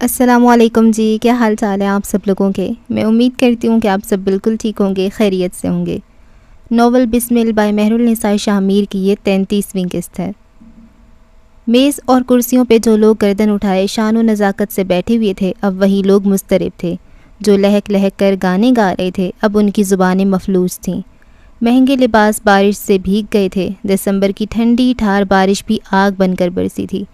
السلام علیکم جی، کیا حال چال ہے آپ سب لوگوں کے؟ میں امید کرتی ہوں کہ آپ سب بالکل ٹھیک ہوں گے، خیریت سے ہوں گے۔ ناول بسمل بائی مہر النساء شاہ میر کی یہ 33ویں قسط ہے۔ میز اور کرسیوں پہ جو لوگ گردن اٹھائے شان و نزاکت سے بیٹھے ہوئے تھے، اب وہی لوگ مضطرب تھے۔ جو لہک لہک کر گانے گا رہے تھے، اب ان کی زبانیں مفلوج تھیں۔ مہنگے لباس بارش سے بھیگ گئے تھے، دسمبر کی ٹھنڈی ٹھار بارش بھی آگ بن کر برسی تھی۔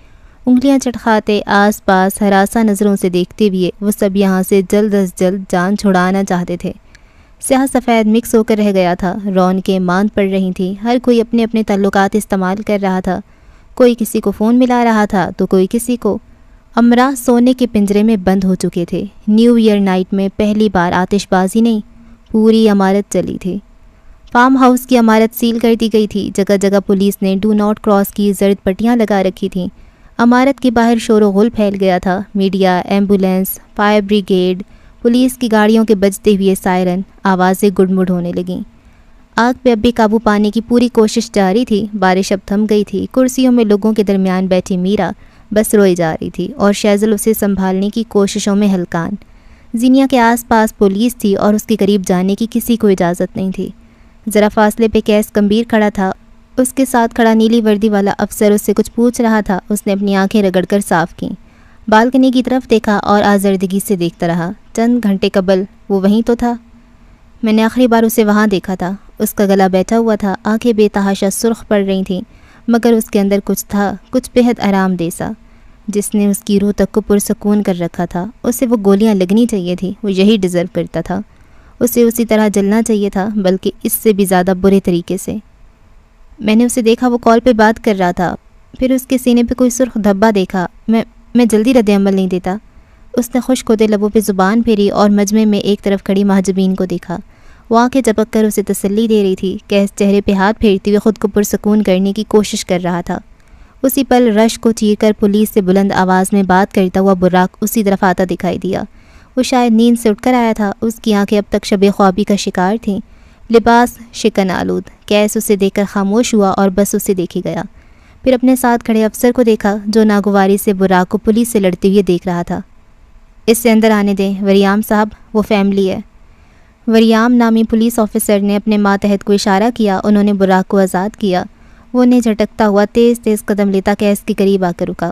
انگلیاں چٹخاتے آس پاس ہراساں نظروں سے دیکھتے ہوئے وہ سب یہاں سے جلد از جلد جان چھڑانا چاہتے تھے۔ سیاہ سفید مکس ہو کر رہ گیا تھا، رونقیں ماند پڑ رہی تھیں، ہر کوئی اپنے اپنے تعلقات استعمال کر رہا تھا۔ کوئی کسی کو فون ملا رہا تھا تو کوئی کسی کو۔ امراء سونے کے پنجرے میں بند ہو چکے تھے۔ نیو ایئر نائٹ میں پہلی بار آتش بازی نہیں، پوری عمارت چلی تھی۔ فارم ہاؤس کی عمارت سیل کر دی گئی تھی، جگہ جگہ پولیس نے ڈو ناٹ کراس کی زرد پٹیاں لگا رکھی تھیں۔ عمارت کے باہر شور و غل پھیل گیا تھا۔ Media, ambulance, fire brigade, police کی گاڑیوں کے بجتے ہوئے سائرن، آوازیں گڈ مڈ ہونے لگیں۔ آگ پہ اب بھی قابو پانے کی پوری کوشش جاری تھی۔ بارش اب تھم گئی تھی۔ کرسیوں میں لوگوں کے درمیان بیٹھی میرا بس روئی جا رہی تھی اور شیزل اسے سنبھالنے کی کوششوں میں ہلکان۔ زینیا کے آس پاس پولیس تھی اور اس کے قریب جانے کی کسی کو اجازت نہیں تھی۔ ذرا فاصلے پہ کیس کمبیر کھڑا تھا، اس کے ساتھ کھڑا نیلی وردی والا افسر اس سے کچھ پوچھ رہا تھا۔ اس نے اپنی آنکھیں رگڑ کر صاف کیں، بالکنی کی طرف دیکھا اور آزردگی سے دیکھتا رہا۔ چند گھنٹے قبل وہ وہیں تو تھا، میں نے آخری بار اسے وہاں دیکھا تھا۔ اس کا گلا بیٹھا ہوا تھا، آنکھیں بے تحاشا سرخ پڑ رہی تھیں، مگر اس کے اندر کچھ تھا، کچھ بہت آرام دہ سا، جس نے اس کی روح تک کو پرسکون کر رکھا تھا۔ اسے وہ گولیاں لگنی چاہیے تھی، وہ یہی ڈیزرو کرتا تھا۔ اسے اسی طرح جلنا چاہیے تھا، بلکہ اس سے بھی زیادہ برے طریقے سے۔ میں نے اسے دیکھا، وہ کال پہ بات کر رہا تھا، پھر اس کے سینے پہ کوئی سرخ دھبا دیکھا۔ میں جلدی رد عمل نہیں دیتا۔ اس نے خشک ہوتے لبوں پہ زبان پھیری اور مجمع میں ایک طرف کھڑی محجبین کو دیکھا۔ وہ آنکھیں جھپک کر اسے تسلی دے رہی تھی کہ اس چہرے پہ ہاتھ پھیرتے ہوئے خود کو پرسکون کرنے کی کوشش کر رہا تھا۔ اسی پل رش کو چیر کر پولیس سے بلند آواز میں بات کرتا ہوا براق اسی طرف آتا دکھائی دیا۔ وہ شاید نیند سے اٹھ کر آیا تھا، اس کی آنکھیں اب تک شب خوابی کا شکار تھیں، لباس شکن آلود۔ کیس اسے دیکھ کر خاموش ہوا اور بس اسے دیکھی گیا۔ پھر اپنے ساتھ کھڑے افسر کو دیکھا جو ناگواری سے براق کو پولیس سے لڑتے ہوئے دیکھ رہا تھا۔ اس سے اندر آنے دیں وریام صاحب، وہ فیملی ہے۔ وریام نامی پولیس آفیسر نے اپنے ماتحت کو اشارہ کیا۔ انہوں نے براق کو آزاد کیا۔ وہ انہیں جھٹکتا ہوا تیز تیز قدم لیتا کیس کے قریب آ کر رکا۔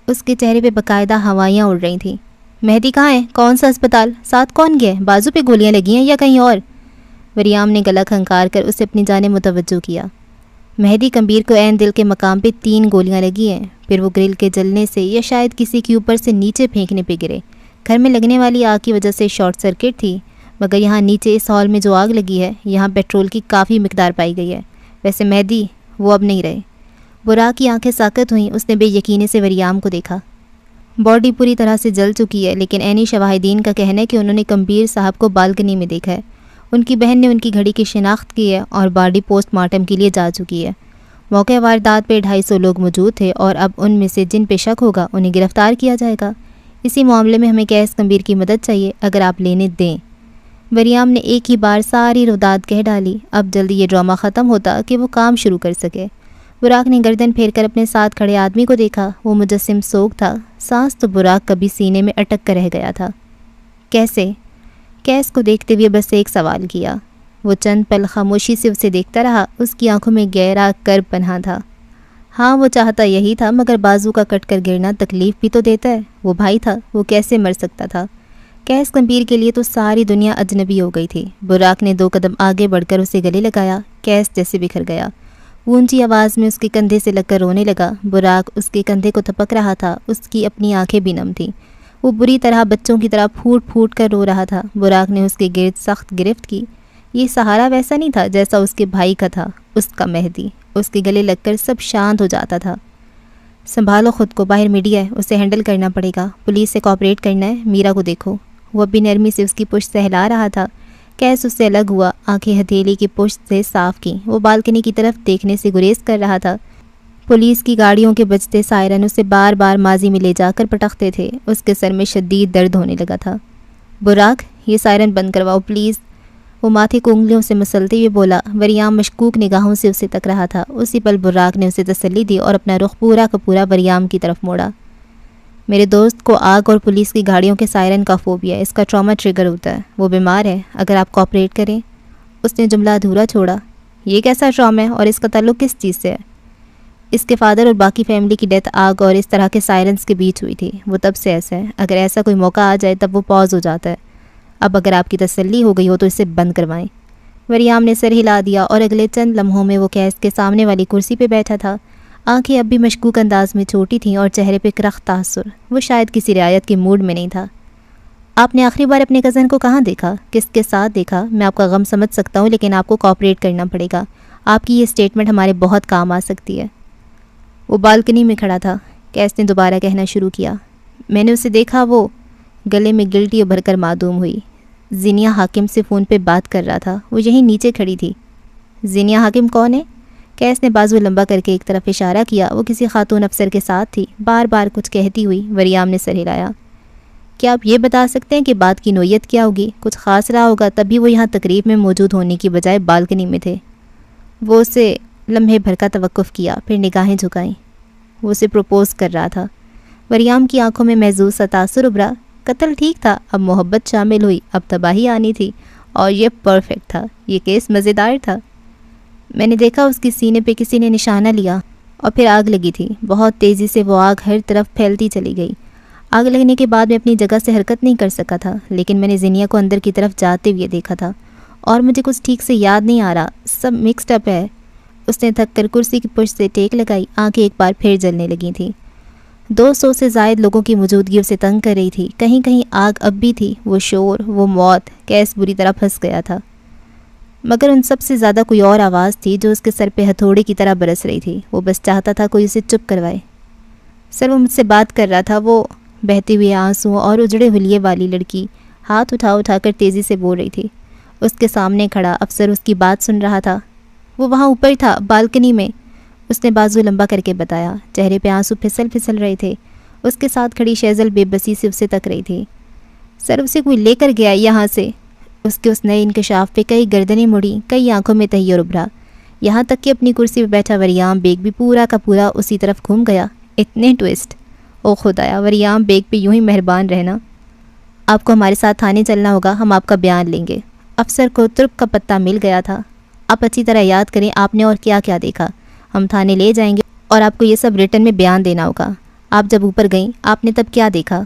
اس کے چہرے پہ باقاعدہ ہوائیاں اڑ رہی تھیں۔ مہدی کہاں ہے؟ کون سا اسپتال؟ ساتھ کون گیا؟ بازو پہ گولیاں لگی ہیں یا کہیں اور؟ وریام نے گلا کھنکار کر اسے اپنی جانب متوجہ کیا۔ مہدی کمبیر کو عین دل کے مقام پہ 3 گولیاں لگی ہیں، پھر وہ گرل کے جلنے سے یا شاید کسی کے اوپر سے نیچے پھینکنے پہ گرے۔ گھر میں لگنے والی آگ کی وجہ سے شارٹ سرکٹ تھی، مگر یہاں نیچے اس ہال میں جو آگ لگی ہے، یہاں پیٹرول کی کافی مقدار پائی گئی ہے۔ ویسے مہدی وہ اب نہیں رہے۔ براق کی آنکھیں ساکت ہوئیں، اس نے بے یقینی سے وریام کو دیکھا۔ باڈی پوری طرح سے جل چکی ہے، لیکن عینی شواہدین کا کہنا ہے کہ انہوں نے کمبیر صاحب کو بالکنی میں دیکھا ہے۔ ان کی بہن نے ان کی گھڑی کی شناخت کی ہے اور باڈی پوسٹ مارٹم کے لیے جا چکی ہے۔ موقع واردات پہ 250 لوگ موجود تھے اور اب ان میں سے جن پہ شک ہوگا انہیں گرفتار کیا جائے گا۔ اسی معاملے میں ہمیں کیس کمبیر کی مدد چاہیے، اگر آپ لینے دیں۔ وریام نے ایک ہی بار ساری روداد کہہ ڈالی۔ اب جلدی یہ ڈرامہ ختم ہوتا کہ وہ کام شروع کر سکے۔ براق نے گردن پھیر کر اپنے ساتھ کھڑے آدمی کو دیکھا۔ وہ مجسم سوگ تھا، سانس تو براق کبھی سینے میں اٹک کر رہ گیا تھا۔ کیسے؟ کیس کو دیکھتے ہوئے بس ایک سوال کیا۔ وہ چند پل خاموشی سے اسے دیکھتا رہا، اس کی آنکھوں میں گہرا کرب پنہاں تھا۔ ہاں وہ چاہتا یہی تھا، مگر بازو کا کٹ کر گرنا تکلیف بھی تو دیتا ہے۔ وہ بھائی تھا، وہ کیسے مر سکتا تھا؟ کیس کمبیر کے لیے تو ساری دنیا اجنبی ہو گئی تھی۔ براق نے 2 قدم آگے بڑھ کر اسے گلے لگایا۔ کیس جیسے بکھر گیا، اونچی آواز میں اس کے کندھے سے لگ کر رونے لگا۔ براق اس کے کندھے کو تھپک رہا تھا، اس کی اپنی آنکھیں بھی نم تھیں۔ وہ بری طرح بچوں کی طرح پھوٹ پھوٹ کر رو رہا تھا۔ براق نے اس کے گرد سخت گرفت کی۔ یہ سہارا ویسا نہیں تھا جیسا اس کے بھائی کا تھا، اس کا مہدی۔ اس کے گلے لگ کر سب شانت ہو جاتا تھا۔ سنبھالو خود کو، باہر میڈیا ہے، اسے ہینڈل کرنا پڑے گا، پولیس سے کوآپریٹ کرنا ہے۔ میرا کو دیکھو۔ وہ بھی نرمی سے اس کی پشت سہلا رہا تھا۔ کیس اس سے الگ ہوا، آنکھیں ہتھیلی کی پشت سے صاف کیں۔ وہ بالکنی کی طرف دیکھنے سے گریز کر رہا تھا۔ پولیس کی گاڑیوں کے بجتے سائرن اسے بار بار ماضی میں لے جا کر پٹکتے تھے۔ اس کے سر میں شدید درد ہونے لگا تھا۔ براق، یہ سائرن بند کرواؤ پلیز۔ وہ ماتھے کو انگلیوں سے مسلتے ہوئے بولا۔ وریام مشکوک نگاہوں سے اسے تک رہا تھا۔ اسی پل براق نے اسے تسلی دی اور اپنا رخ پورا کا پورا وریام کی طرف موڑا۔ میرے دوست کو آگ اور پولیس کی گاڑیوں کے سائرن کا فوبیا ہے، اس کا ٹراما ٹریگر ہوتا ہے، وہ بیمار ہے، اگر آپ کوآپریٹ کریں۔ اس نے جملہ ادھورا چھوڑا۔ یہ کیسا ٹراما ہے اور اس کا تعلق کس چیز سے ہے؟ اس کے فادر اور باقی فیملی کی ڈیتھ آگ اور اس طرح کے سائرنس کے بیچ ہوئی تھی، وہ تب سے ایسا ہے، اگر ایسا کوئی موقع آ جائے تب وہ پاز ہو جاتا ہے۔ اب اگر آپ کی تسلی ہو گئی ہو تو اسے بند کروائیں۔ وریام نے سر ہلا دیا اور اگلے چند لمحوں میں وہ کیس کے سامنے والی کرسی پہ بیٹھا تھا۔ آنکھیں اب بھی مشکوک انداز میں چھوٹی تھیں اور چہرے پہ کرخت تاثر، وہ شاید کسی رعایت کے موڈ میں نہیں تھا۔ آپ نے آخری بار اپنے کزن کو کہاں دیکھا؟ کس کے ساتھ دیکھا؟ میں آپ کا غم سمجھ سکتا ہوں، لیکن آپ کو کوآپریٹ کرنا پڑے گا۔ آپ کی یہ اسٹیٹمنٹ ہمارے بہت کام آ سکتی ہے۔ وہ بالکنی میں کھڑا تھا۔ کیس نے دوبارہ کہنا شروع کیا۔ میں نے اسے دیکھا، وہ گلے میں گلٹی ابھر کر معدوم ہوئی۔ زینیا حاکم سے فون پہ بات کر رہا تھا، وہ یہیں نیچے کھڑی تھی۔ زینیا حاکم کون ہے؟ کیس نے بازو لمبا کر کے ایک طرف اشارہ کیا، وہ کسی خاتون افسر کے ساتھ تھی، بار بار کچھ کہتی ہوئی۔ وریام نے سر ہلایا۔ کیا آپ یہ بتا سکتے ہیں کہ بات کی نوعیت کیا ہوگی؟ کچھ خاص رہا ہوگا تبھی وہ یہاں تقریب میں موجود ہونے کی بجائے بالکنی میں تھے۔ وہ اسے لمحے بھر کا توقف کیا، پھر نگاہیں جھکائیں۔ وہ اسے پروپوز کر رہا تھا۔ وریام کی آنکھوں میں محظوظ سا تاثر ابھرا۔ قتل ٹھیک تھا، اب محبت شامل ہوئی، اب تباہی آنی تھی، اور یہ پرفیکٹ تھا۔ یہ کیس مزیدار تھا۔ میں نے دیکھا اس کی سینے پہ کسی نے نشانہ لیا اور پھر آگ لگی تھی۔ بہت تیزی سے وہ آگ ہر طرف پھیلتی چلی گئی۔ آگ لگنے کے بعد میں اپنی جگہ سے حرکت نہیں کر سکا تھا، لیکن میں نے زینیا کو اندر کی طرف جاتے ہوئے دیکھا تھا، اور مجھے کچھ ٹھیک سے یاد نہیں آ رہا، سب مکسڈ اپ ہے۔ اس نے تھک کر کرسی کی پشت سے ٹیک لگائی، آنکھیں ایک بار پھر جلنے لگی تھیں۔ 200 سے زائد لوگوں کی موجودگی اسے تنگ کر رہی تھی، کہیں کہیں آگ اب بھی تھی، وہ شور، وہ موت۔ کیس بری طرح پھنس گیا تھا، مگر ان سب سے زیادہ کوئی اور آواز تھی جو اس کے سر پہ ہتھوڑے کی طرح برس رہی تھی۔ وہ بس چاہتا تھا کوئی اسے چپ کروائے۔ سر وہ مجھ سے بات کر رہا تھا، وہ بہتے ہوئے آنسوں اور اجڑے حلیے والی لڑکی ہاتھ اٹھا کر تیزی سے بول رہی تھی۔ اس کے سامنے کھڑا افسر اس کی بات سن رہا تھا۔ وہ وہاں اوپر تھا، بالکنی میں، اس نے بازو لمبا کر کے بتایا۔ چہرے پہ آنسو پھسل رہے تھے۔ اس کے ساتھ کھڑی شیزل بے بسی سے اسے تک رہی تھی۔ سر اسے کوئی لے کر گیا یہاں سے۔ اس کے اس نئے انکشاف پہ کئی گردنیں مڑی، کئی آنکھوں میں تحیر ابھرا، یہاں تک کہ اپنی کرسی پہ بیٹھا وریام بیگ بھی پورا کا پورا اسی طرف گھوم گیا۔ اتنے ٹوسٹ! او خدایا، وریام بیگ پہ یوں ہی مہربان رہنا۔ آپ کو ہمارے ساتھ تھانے چلنا ہوگا، ہم آپ کا بیان لیں گے۔ افسر کو ترک کا پتہ مل گیا تھا۔ آپ اچھی طرح یاد کریں آپ نے اور کیا کیا دیکھا۔ ہم تھانے لے جائیں گے اور آپ کو یہ سب ریٹن میں بیان دینا ہوگا۔ آپ جب اوپر گئیں آپ نے تب کیا دیکھا؟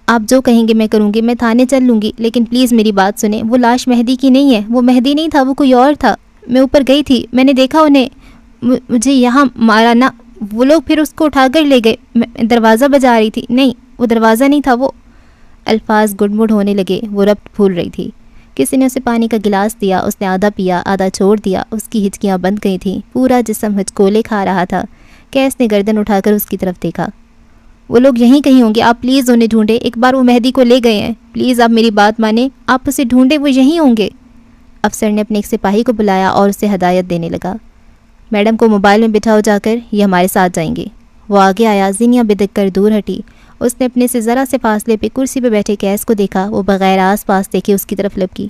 آپ جو کہیں گے میں کروں گی، میں تھانے چل لوں گی، لیکن پلیز میری بات سنیں، وہ لاش مہدی کی نہیں ہے، وہ مہدی نہیں تھا، وہ کوئی اور تھا۔ میں اوپر گئی تھی، میں نے دیکھا انہیں، مجھے یہاں مارا نہ، وہ لوگ پھر اس کو اٹھا کر لے گئے، میں دروازہ بجا رہی تھی، نہیں وہ دروازہ نہیں تھا، وہ الفاظ گڑمڑ ہونے لگے، وہ ربط بھول رہی تھی۔ کسی نے اسے پانی کا گلاس دیا، اس نے آدھا پیا، آدھا چھوڑ دیا، اس کی ہچکیاں بند گئی تھیں، پورا جسم ہچکولے کھا رہا تھا۔ کیس نے گردن اٹھا کر اس کی طرف دیکھا۔ وہ لوگ یہیں کہیں ہوں گے، آپ پلیز انہیں ڈھونڈیں، ایک بار وہ مہدی کو لے گئے ہیں، پلیز آپ میری بات مانیں، آپ اسے ڈھونڈیں، وہ یہیں ہوں گے۔ افسر نے اپنے ایک سپاہی کو بلایا اور اسے ہدایت دینے لگا۔ میڈم کو موبائل میں بٹھاؤ جا کر، یہ ہمارے ساتھ جائیں گے۔ وہ آگے آیا، زینیا بدک کر دور ہٹی۔ اس نے اپنے سے ذرا سے فاصلے پہ کرسی پہ بیٹھے کیس کو دیکھا، وہ بغیر آس پاس دیکھے اس کی طرف لپکی۔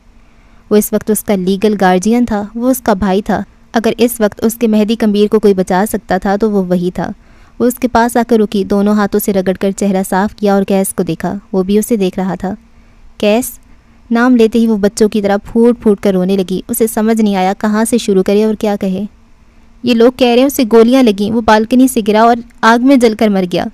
وہ اس وقت اس کا لیگل گارجین تھا، وہ اس کا بھائی تھا۔ اگر اس وقت اس کے مہدی کمبیر کو کوئی بچا سکتا تھا تو وہ وہی تھا۔ وہ اس کے پاس آ کر رکی، دونوں ہاتھوں سے رگڑ کر چہرہ صاف کیا اور کیس کو دیکھا، وہ بھی اسے دیکھ رہا تھا۔ کیس نام لیتے ہی وہ بچوں کی طرح پھوٹ پھوٹ کر رونے لگی۔ اسے سمجھ نہیں آیا کہاں سے شروع کرے اور کیا کہے۔ یہ لوگ کہہ رہے ہیں اسے گولیاں لگیں، وہ بالکنی سے گرا اور آگ میں جل کر مر گیا۔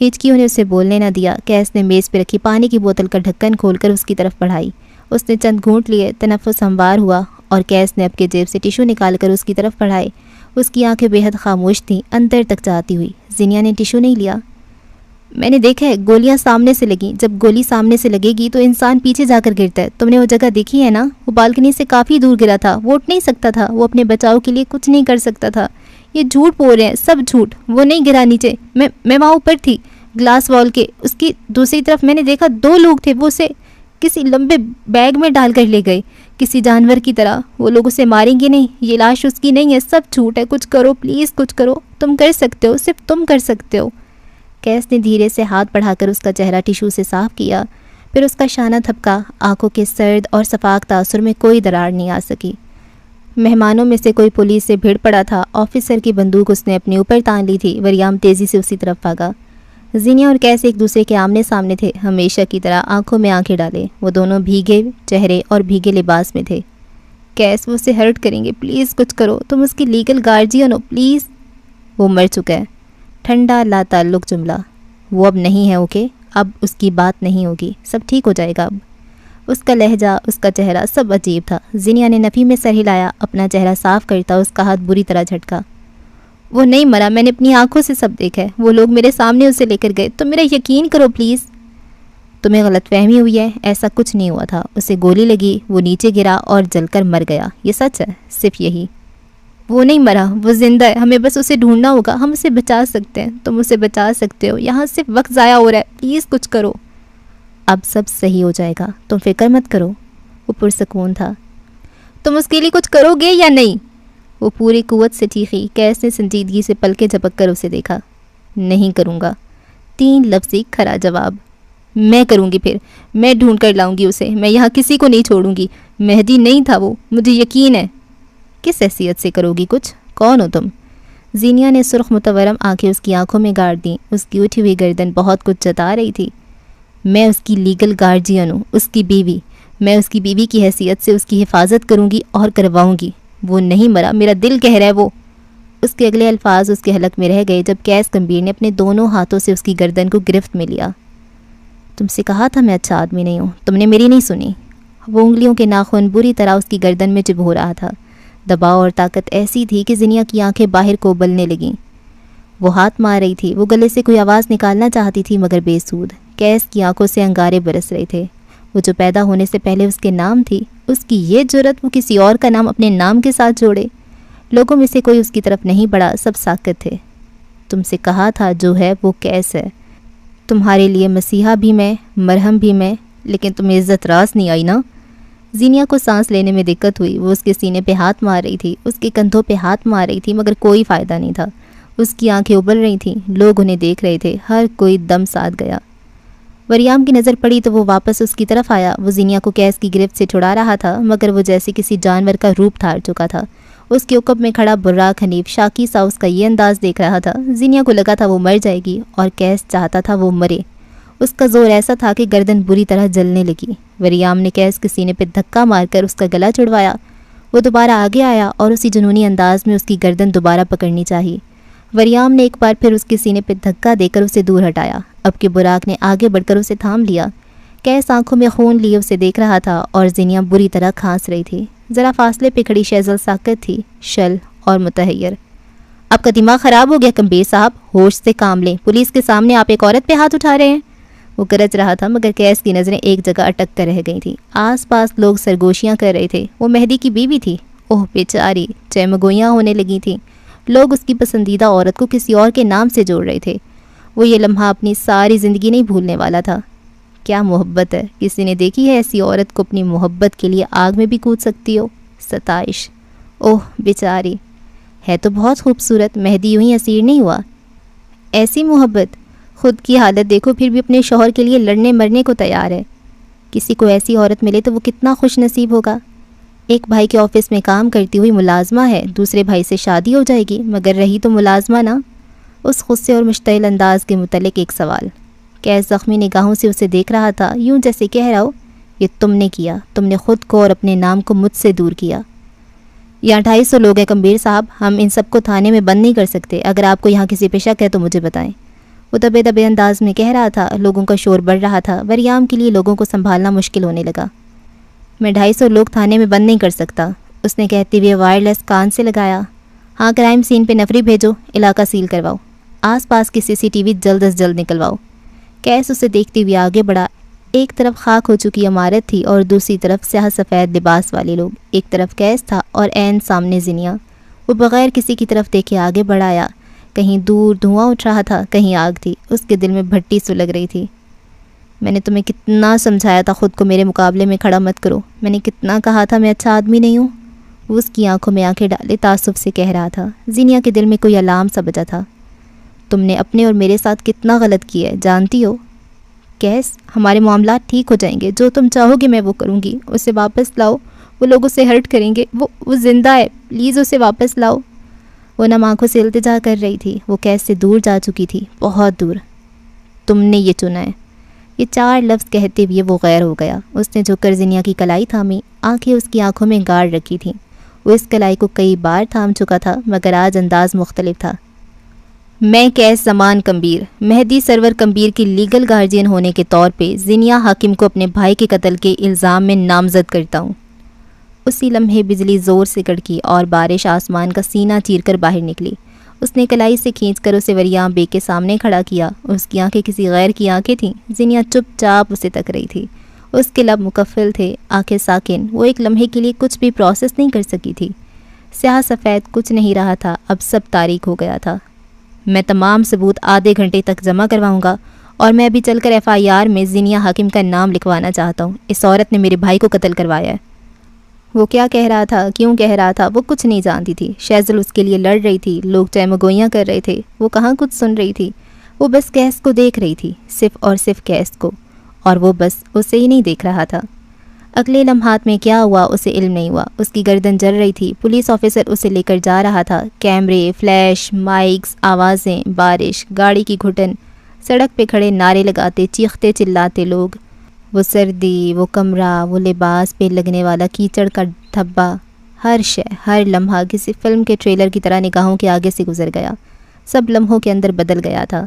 ہچکیوں نے اسے بولنے نہ دیا۔ کیس نے میز پہ رکھی پانی کی بوتل کا ڈھکن کھول کر اس کی طرف بڑھائی۔ اس نے چند گھونٹ لیے، تنفس ہموار ہوا، اور کیس نے اب کے جیب سے ٹیشو نکال کر اس کی طرف بڑھائے۔ اس کی آنکھیں بے حد خاموش تھیں، اندر تک چاہتی ہوئی۔ زینیا نے ٹیشو نہیں لیا۔ میں نے دیکھا ہے، گولیاں سامنے سے لگیں، جب گولی سامنے سے لگے گی تو انسان پیچھے جا کر گرتا ہے۔ تم نے وہ جگہ دیکھی ہے نا؟ وہ بالکنی سے کافی دور گرا تھا، وہ اٹھ نہیں سکتا تھا، وہ اپنے بچاؤ کے لیے کچھ نہیں کر سکتا تھا۔ یہ جھوٹ بول رہے ہیں، سب جھوٹ، وہ نہیں گرا نیچے، میں وہاں اوپر تھی گلاس وال کے، اس کی دوسری طرف میں نے دیکھا 2 لوگ تھے، وہ اسے کسی لمبے بیگ میں ڈال کر لے گئے، کسی جانور کی طرح۔ وہ لوگ اسے ماریں گے نہیں، یہ لاش اس کی نہیں ہے، سب جھوٹ ہے، کچھ کرو پلیز، کچھ کرو، تم کر سکتے ہو، صرف تم کر سکتے ہو۔ کیس نے دھیرے سے ہاتھ بڑھا کر اس کا چہرہ ٹیشو سے صاف کیا، پھر اس کا شانہ تھپکا۔ آنکھوں کے سرد اور شفاف تاثر میں کوئی درار نہیں آ سکی۔ مہمانوں میں سے کوئی پولیس سے بھیڑ پڑا تھا، آفیسر کی بندوق اس نے اپنے اوپر تان لی تھی۔ وریام تیزی سے اسی طرف بھاگا۔ زینیا اور کیس ایک دوسرے کے آمنے سامنے تھے، ہمیشہ کی طرح آنکھوں میں آنکھیں ڈالے۔ وہ دونوں بھیگے چہرے اور بھیگے لباس میں تھے۔ کیس، وہ اسے ہرٹ کریں گے، پلیز کچھ کرو، تم اس کی لیگل گارجین ہو، پلیز۔ وہ مر چکا ہے۔ ٹھنڈا لا تعلق جملہ۔ وہ اب نہیں ہے، اوکے؟ اب اس کی بات نہیں ہوگی، سب ٹھیک ہو جائے گا اب۔ اس کا لہجہ، اس کا چہرہ، سب عجیب تھا۔ زینیا نے نفی میں سر ہلایا، اپنا چہرہ صاف کرتا اس کا ہاتھ بری طرح جھٹکا۔ وہ نہیں مرا، میں نے اپنی آنکھوں سے سب دیکھا ہے، وہ لوگ میرے سامنے اسے لے کر گئے، تو میرا یقین کرو پلیز۔ تمہیں غلط فہمی ہوئی ہے، ایسا کچھ نہیں ہوا تھا، اسے گولی لگی، وہ نیچے گرا اور جل کر مر گیا، یہ سچ ہے، صرف یہی۔ وہ نہیں مرا، وہ زندہ ہے، ہمیں بس اسے ڈھونڈنا ہوگا، ہم اسے بچا سکتے ہیں، تم اسے بچا سکتے ہو، یہاں صرف وقت ضائع ہو رہا ہے، پلیز کچھ کرو۔ اب سب صحیح ہو جائے گا، تم فکر مت کرو۔ وہ پرسکون تھا۔ تم اس کے لیے کچھ کرو گے یا نہیں؟ وہ پوری قوت سے چیخی۔ کیس نے سنجیدگی سے پلکیں جھپک کر اسے دیکھا۔ نہیں کروں گا، 3 لفظی کھرا جواب۔ میں کروں گی، پھر میں ڈھونڈ کر لاؤں گی اسے، میں یہاں کسی کو نہیں چھوڑوں گی۔ مہدی نہیں تھا وہ، مجھے یقین ہے۔ کس حیثیت سے کرو گی کچھ؟ کون ہو تم؟ زینیا نے سرخ متورم آنکھیں اس کی آنکھوں میں گاڑ دیں، اس کی اٹھی ہوئی گردن بہت کچھ جتا رہی تھی۔ میں اس کی لیگل گارجین ہوں، اس کی بیوی۔ میں اس کی بیوی کی حیثیت سے اس کی حفاظت کروں گی اور کرواؤں گی۔ وہ نہیں مرا، میرا دل کہہ رہا ہے وہ۔ اس کے اگلے الفاظ اس کے حلق میں رہ گئے جب کیس گمبھیر نے اپنے دونوں ہاتھوں سے اس کی گردن کو گرفت میں لیا۔ تم سے کہا تھا میں اچھا آدمی نہیں ہوں، تم نے میری نہیں سنی۔ وہ انگلیوں کے ناخن بری طرح اس کی گردن میں چبھو رہا تھا۔ دباؤ اور طاقت ایسی تھی کہ زینیا کی آنکھیں باہر کو ابلنے لگیں۔ وہ ہاتھ مار رہی تھی، وہ گلے سے کوئی آواز نکالنا چاہتی تھی مگر بے سود۔ کیس کی آنکھوں سے انگارے برس رہے تھے۔ وہ جو پیدا ہونے سے پہلے اس کے نام تھی، اس کی یہ جرأت وہ کسی اور کا نام اپنے نام کے ساتھ جوڑے۔ لوگوں میں سے کوئی اس کی طرف نہیں بڑھا، سب ساکت تھے۔ تم سے کہا تھا جو ہے وہ کیس ہے۔ تمہارے لیے مسیحا بھی میں، مرہم بھی میں، لیکن تمہیں عزت راز نہیں آئی نا۔ زینیا کو سانس لینے میں دقت ہوئی۔ وہ اس کے سینے پہ ہاتھ مار رہی تھی، اس کے کندھوں پہ ہاتھ مار رہی تھی مگر کوئی فائدہ نہیں تھا۔ اس کی آنکھیں ابل رہی تھیں، لوگ انہیں دیکھ رہے تھے، ہر کوئی دم ساتھ گیا۔ وریام کی نظر پڑی تو وہ واپس اس کی طرف آیا۔ وہ زینیا کو کیس کی گرفت سے چھڑا رہا تھا مگر وہ جیسے کسی جانور کا روپ دھار چکا تھا۔ اس کے عقب میں کھڑا براق حنیف شاکی سا اس کا یہ انداز دیکھ رہا تھا۔ زینیا کو لگا تھا وہ مر جائے گی اور کیس چاہتا تھا وہ مرے۔ اس کا زور ایسا تھا کہ گردن بری طرح جلنے لگی۔ وریام نے کیس کے سینے پہ دھکا مار کر اس کا گلا چھڑوایا۔ وہ دوبارہ آگے آیا اور اسی جنونی انداز میں اس کی گردن دوبارہ پکڑنی چاہی۔ وریام نے ایک بار پھر اس کے سینے پہ دھکا دے کر اسے دور ہٹایا۔ اب کہ براق نے آگے بڑھ کر اسے تھام لیا۔ کیس آنکھوں میں خون لیے اسے دیکھ رہا تھا اور زینیا بری طرح کھانس رہی تھی۔ ذرا فاصلے پہ کھڑی شہزل ساکت تھی، شل اور متحیر۔ آپ کا دماغ خراب ہو گیا کمبیر صاحب، ہوش سے کام لیں، پولیس کے سامنے آپ ایک عورت پہ ہاتھ اٹھا رہے ہیں۔ وہ گرج رہا تھا مگر کیس کی نظریں ایک جگہ اٹک کر رہ گئی تھیں۔ آس پاس لوگ سرگوشیاں کر رہے تھے۔ وہ مہدی کی بیوی تھی۔ اوہ بیچاری، چہمگوئیاں ہونے لگی تھیں۔ لوگ اس کی پسندیدہ عورت کو کسی اور کے نام سے جوڑ رہے تھے۔ وہ یہ لمحہ اپنی ساری زندگی نہیں بھولنے والا تھا۔ کیا محبت ہے! کسی نے دیکھی ہے ایسی عورت کو اپنی محبت کے لیے آگ میں بھی کود سکتی ہو؟ ستائش! اوہ بیچاری، ہے تو بہت خوبصورت، مہدی یوں ہی اسیر نہیں ہوا۔ ایسی محبت! خود کی حالت دیکھو، پھر بھی اپنے شوہر کے لیے لڑنے مرنے کو تیار ہے۔ کسی کو ایسی عورت ملے تو وہ کتنا خوش نصیب ہوگا۔ ایک بھائی کے آفس میں کام کرتی ہوئی ملازمہ ہے، دوسرے بھائی سے شادی ہو جائے گی مگر رہی تو ملازمہ نا۔ اس غصے اور مشتعل انداز کے متعلق ایک سوال۔ کیس زخمی نگاہوں سے اسے دیکھ رہا تھا، یوں جیسے کہہ رہا ہو، یہ تم نے کیا، تم نے خود کو اور اپنے نام کو مجھ سے دور کیا۔ یہاں 250 لوگ ہیں کمبیر صاحب، ہم ان سب کو تھانے میں بند نہیں کر سکتے، اگر آپ کو یہاں کسی پہ شک ہے تو مجھے بتائیں۔ وہ دبے دبے انداز میں کہہ رہا تھا۔ لوگوں کا شور بڑھ رہا تھا۔ وریام کے لیے لوگوں کو سنبھالنا مشکل ہونے لگا۔ میں 250 لوگ تھانے میں بند نہیں کر سکتا، اس نے کہتے ہوئے وائرلیس کان سے لگایا۔ ہاں، کرائم سین پہ نفری بھیجو، علاقہ سیل کرواؤ، آس پاس کی CCTV جلد از جلد نکلواؤ۔ کیس اسے دیکھتے ہوئے آگے بڑھا۔ ایک طرف خاک ہو چکی عمارت تھی اور دوسری طرف سیاہ سفید لباس والے لوگ۔ ایک طرف کیس تھا اور عین سامنے زینیا۔ وہ بغیر کسی کی طرف دیکھے آگے بڑھایا۔ کہیں دور دھواں اٹھ رہا تھا، کہیں آگ تھی۔ اس کے دل میں بھٹی سلگ رہی تھی۔ میں نے تمہیں کتنا سمجھایا تھا خود کو میرے مقابلے میں کھڑا مت کرو، میں نے کتنا کہا تھا میں اچھا آدمی نہیں ہوں۔ وہ اس کی آنکھوں میں آنکھیں ڈالے تعصب سے کہہ رہا تھا۔ زینیا کے دل میں کوئی الارم سا بجا تھا۔ تم نے اپنے اور میرے ساتھ کتنا غلط کیا ہے جانتی ہو؟ کیس، ہمارے معاملات ٹھیک ہو جائیں گے، جو تم چاہو گے میں وہ کروں گی۔ اسے واپس لاؤ، وہ لوگ اسے ہرٹ کریں گے، وہ زندہ ہے، پلیز اسے واپس لاؤ۔ وہ نم آنکھوں سے التجا کر رہی تھی۔ وہ کیس سے دور جا چکی تھی، بہت دور۔ تم نے یہ چنا ہے۔ یہ 4 لفظ کہتے ہوئے وہ غیر ہو گیا۔ اس نے جھک کر زینیا کی کلائی تھامی، آنکھیں اس کی آنکھوں میں گاڑ رکھی تھیں۔ وہ اس کلائی کو کئی بار تھام چکا تھا، مگر آج انداز مختلف تھا۔ میں قیس زمان کمبیر، مہدی سرور کمبیر کی لیگل گارجین ہونے کے طور پہ زینیا حاکم کو اپنے بھائی کے قتل کے الزام میں نامزد کرتا ہوں۔ اسی لمحے بجلی زور سے کڑکی اور بارش آسمان کا سینہ چیر کر باہر نکلی۔ اس نے کلائی سے کھینچ کر اسے وریام بیگ کے سامنے کھڑا کیا۔ اس کی آنکھیں کسی غیر کی آنکھیں تھیں۔ زینیا چپ چاپ اسے تک رہی تھی۔ اس کے لب مکفل تھے، آنکھیں ساکن۔ وہ ایک لمحے کے لیے کچھ بھی پروسیس نہیں کر سکی تھی۔ سیاہ سفید کچھ نہیں رہا تھا، اب سب تاریک ہو گیا تھا۔ میں تمام ثبوت آدھے گھنٹے تک جمع کرواؤں گا، اور میں ابھی چل کر FIR میں زینیا حاکم کا نام لکھوانا چاہتا ہوں۔ اس عورت نے میرے بھائی کو قتل کروایا ہے۔ وہ کیا کہہ رہا تھا، کیوں کہہ رہا تھا، وہ کچھ نہیں جانتی تھی۔ شیزل اس کے لیے لڑ رہی تھی، لوگ چہمگوئیاں کر رہے تھے، وہ کہاں کچھ سن رہی تھی۔ وہ بس قیس کو دیکھ رہی تھی، صرف اور صرف قیس کو، اور وہ بس اسے ہی نہیں دیکھ رہا تھا۔ اگلے لمحات میں کیا ہوا اسے علم نہیں ہوا۔ اس کی گردن جل رہی تھی۔ پولیس آفیسر اسے لے کر جا رہا تھا۔ کیمرے، فلیش، مائکس، آوازیں، بارش، گاڑی کی گھٹن، سڑک پہ کھڑے نعرے لگاتے چیختے چلاتے لوگ، وہ سردی، وہ کمرہ، وہ لباس پہ لگنے والا کیچڑ کا دھبا، ہر شے، ہر لمحہ کسی فلم کے ٹریلر کی طرح نگاہوں کے آگے سے گزر گیا۔ سب لمحوں کے اندر بدل گیا تھا۔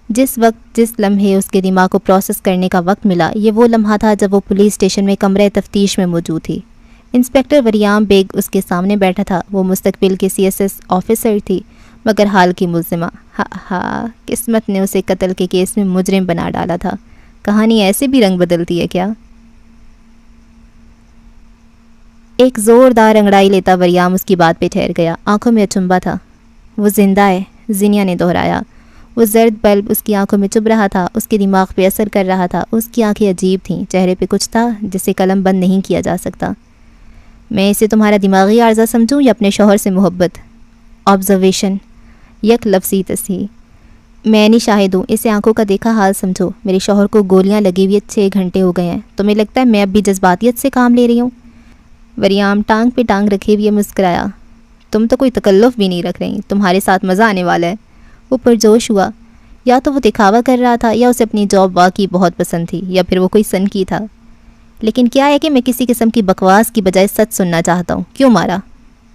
جس لمحے اس کے دماغ کو پروسیس کرنے کا وقت ملا، یہ وہ لمحہ تھا جب وہ پولیس اسٹیشن میں کمرہ تفتیش میں موجود تھی۔ انسپکٹر وریام بیگ اس کے سامنے بیٹھا تھا۔ وہ مستقبل کے CSS آفیسر تھی، مگر حال کی ملزمہ۔ قسمت نے اسے قتل کے کیس میں مجرم بنا ڈالا تھا۔ کہانی ایسے بھی رنگ بدلتی ہے کیا؟ ایک زوردار انگڑائی لیتا وریام اس کی بات پہ ٹھہر گیا۔ آنکھوں میں اچنبا تھا۔ وہ زندہ ہے، زینیا نے دہرایا۔ وہ زرد بلب اس کی آنکھوں میں چبھ رہا تھا، اس کے دماغ پہ اثر کر رہا تھا۔ اس کی آنکھیں عجیب تھیں، چہرے پہ کچھ تھا جسے قلم بند نہیں کیا جا سکتا۔ میں اسے تمہارا دماغی عارضہ سمجھوں یا اپنے شوہر سے محبت؟ آبزرویشن، یک لفظی تصحیح۔ میں نہیں شاہد ہوں، اسے آنکھوں کا دیکھا حال سمجھو۔ میرے شوہر کو گولیاں لگی ہوئی 6 گھنٹے ہو گئے ہیں۔ تمہیں لگتا ہے میں اب بھی جذباتیت سے کام لے رہی ہوں؟ وریام ٹانگ پہ ٹانگ رکھے ہوئے مسکرایا۔ تم تو کوئی تکلف بھی نہیں رکھ رہی، تمہارے ساتھ مزہ آنے والا ہے۔ وہ پرجوش ہوا۔ یا تو وہ دکھاوا کر رہا تھا، یا اسے اپنی جاب واقعی بہت پسند تھی، یا پھر وہ کوئی سنکی تھا۔ لیکن کیا ہے کہ میں کسی قسم کی بکواس کی بجائے سچ سننا چاہتا ہوں۔ کیوں مارا؟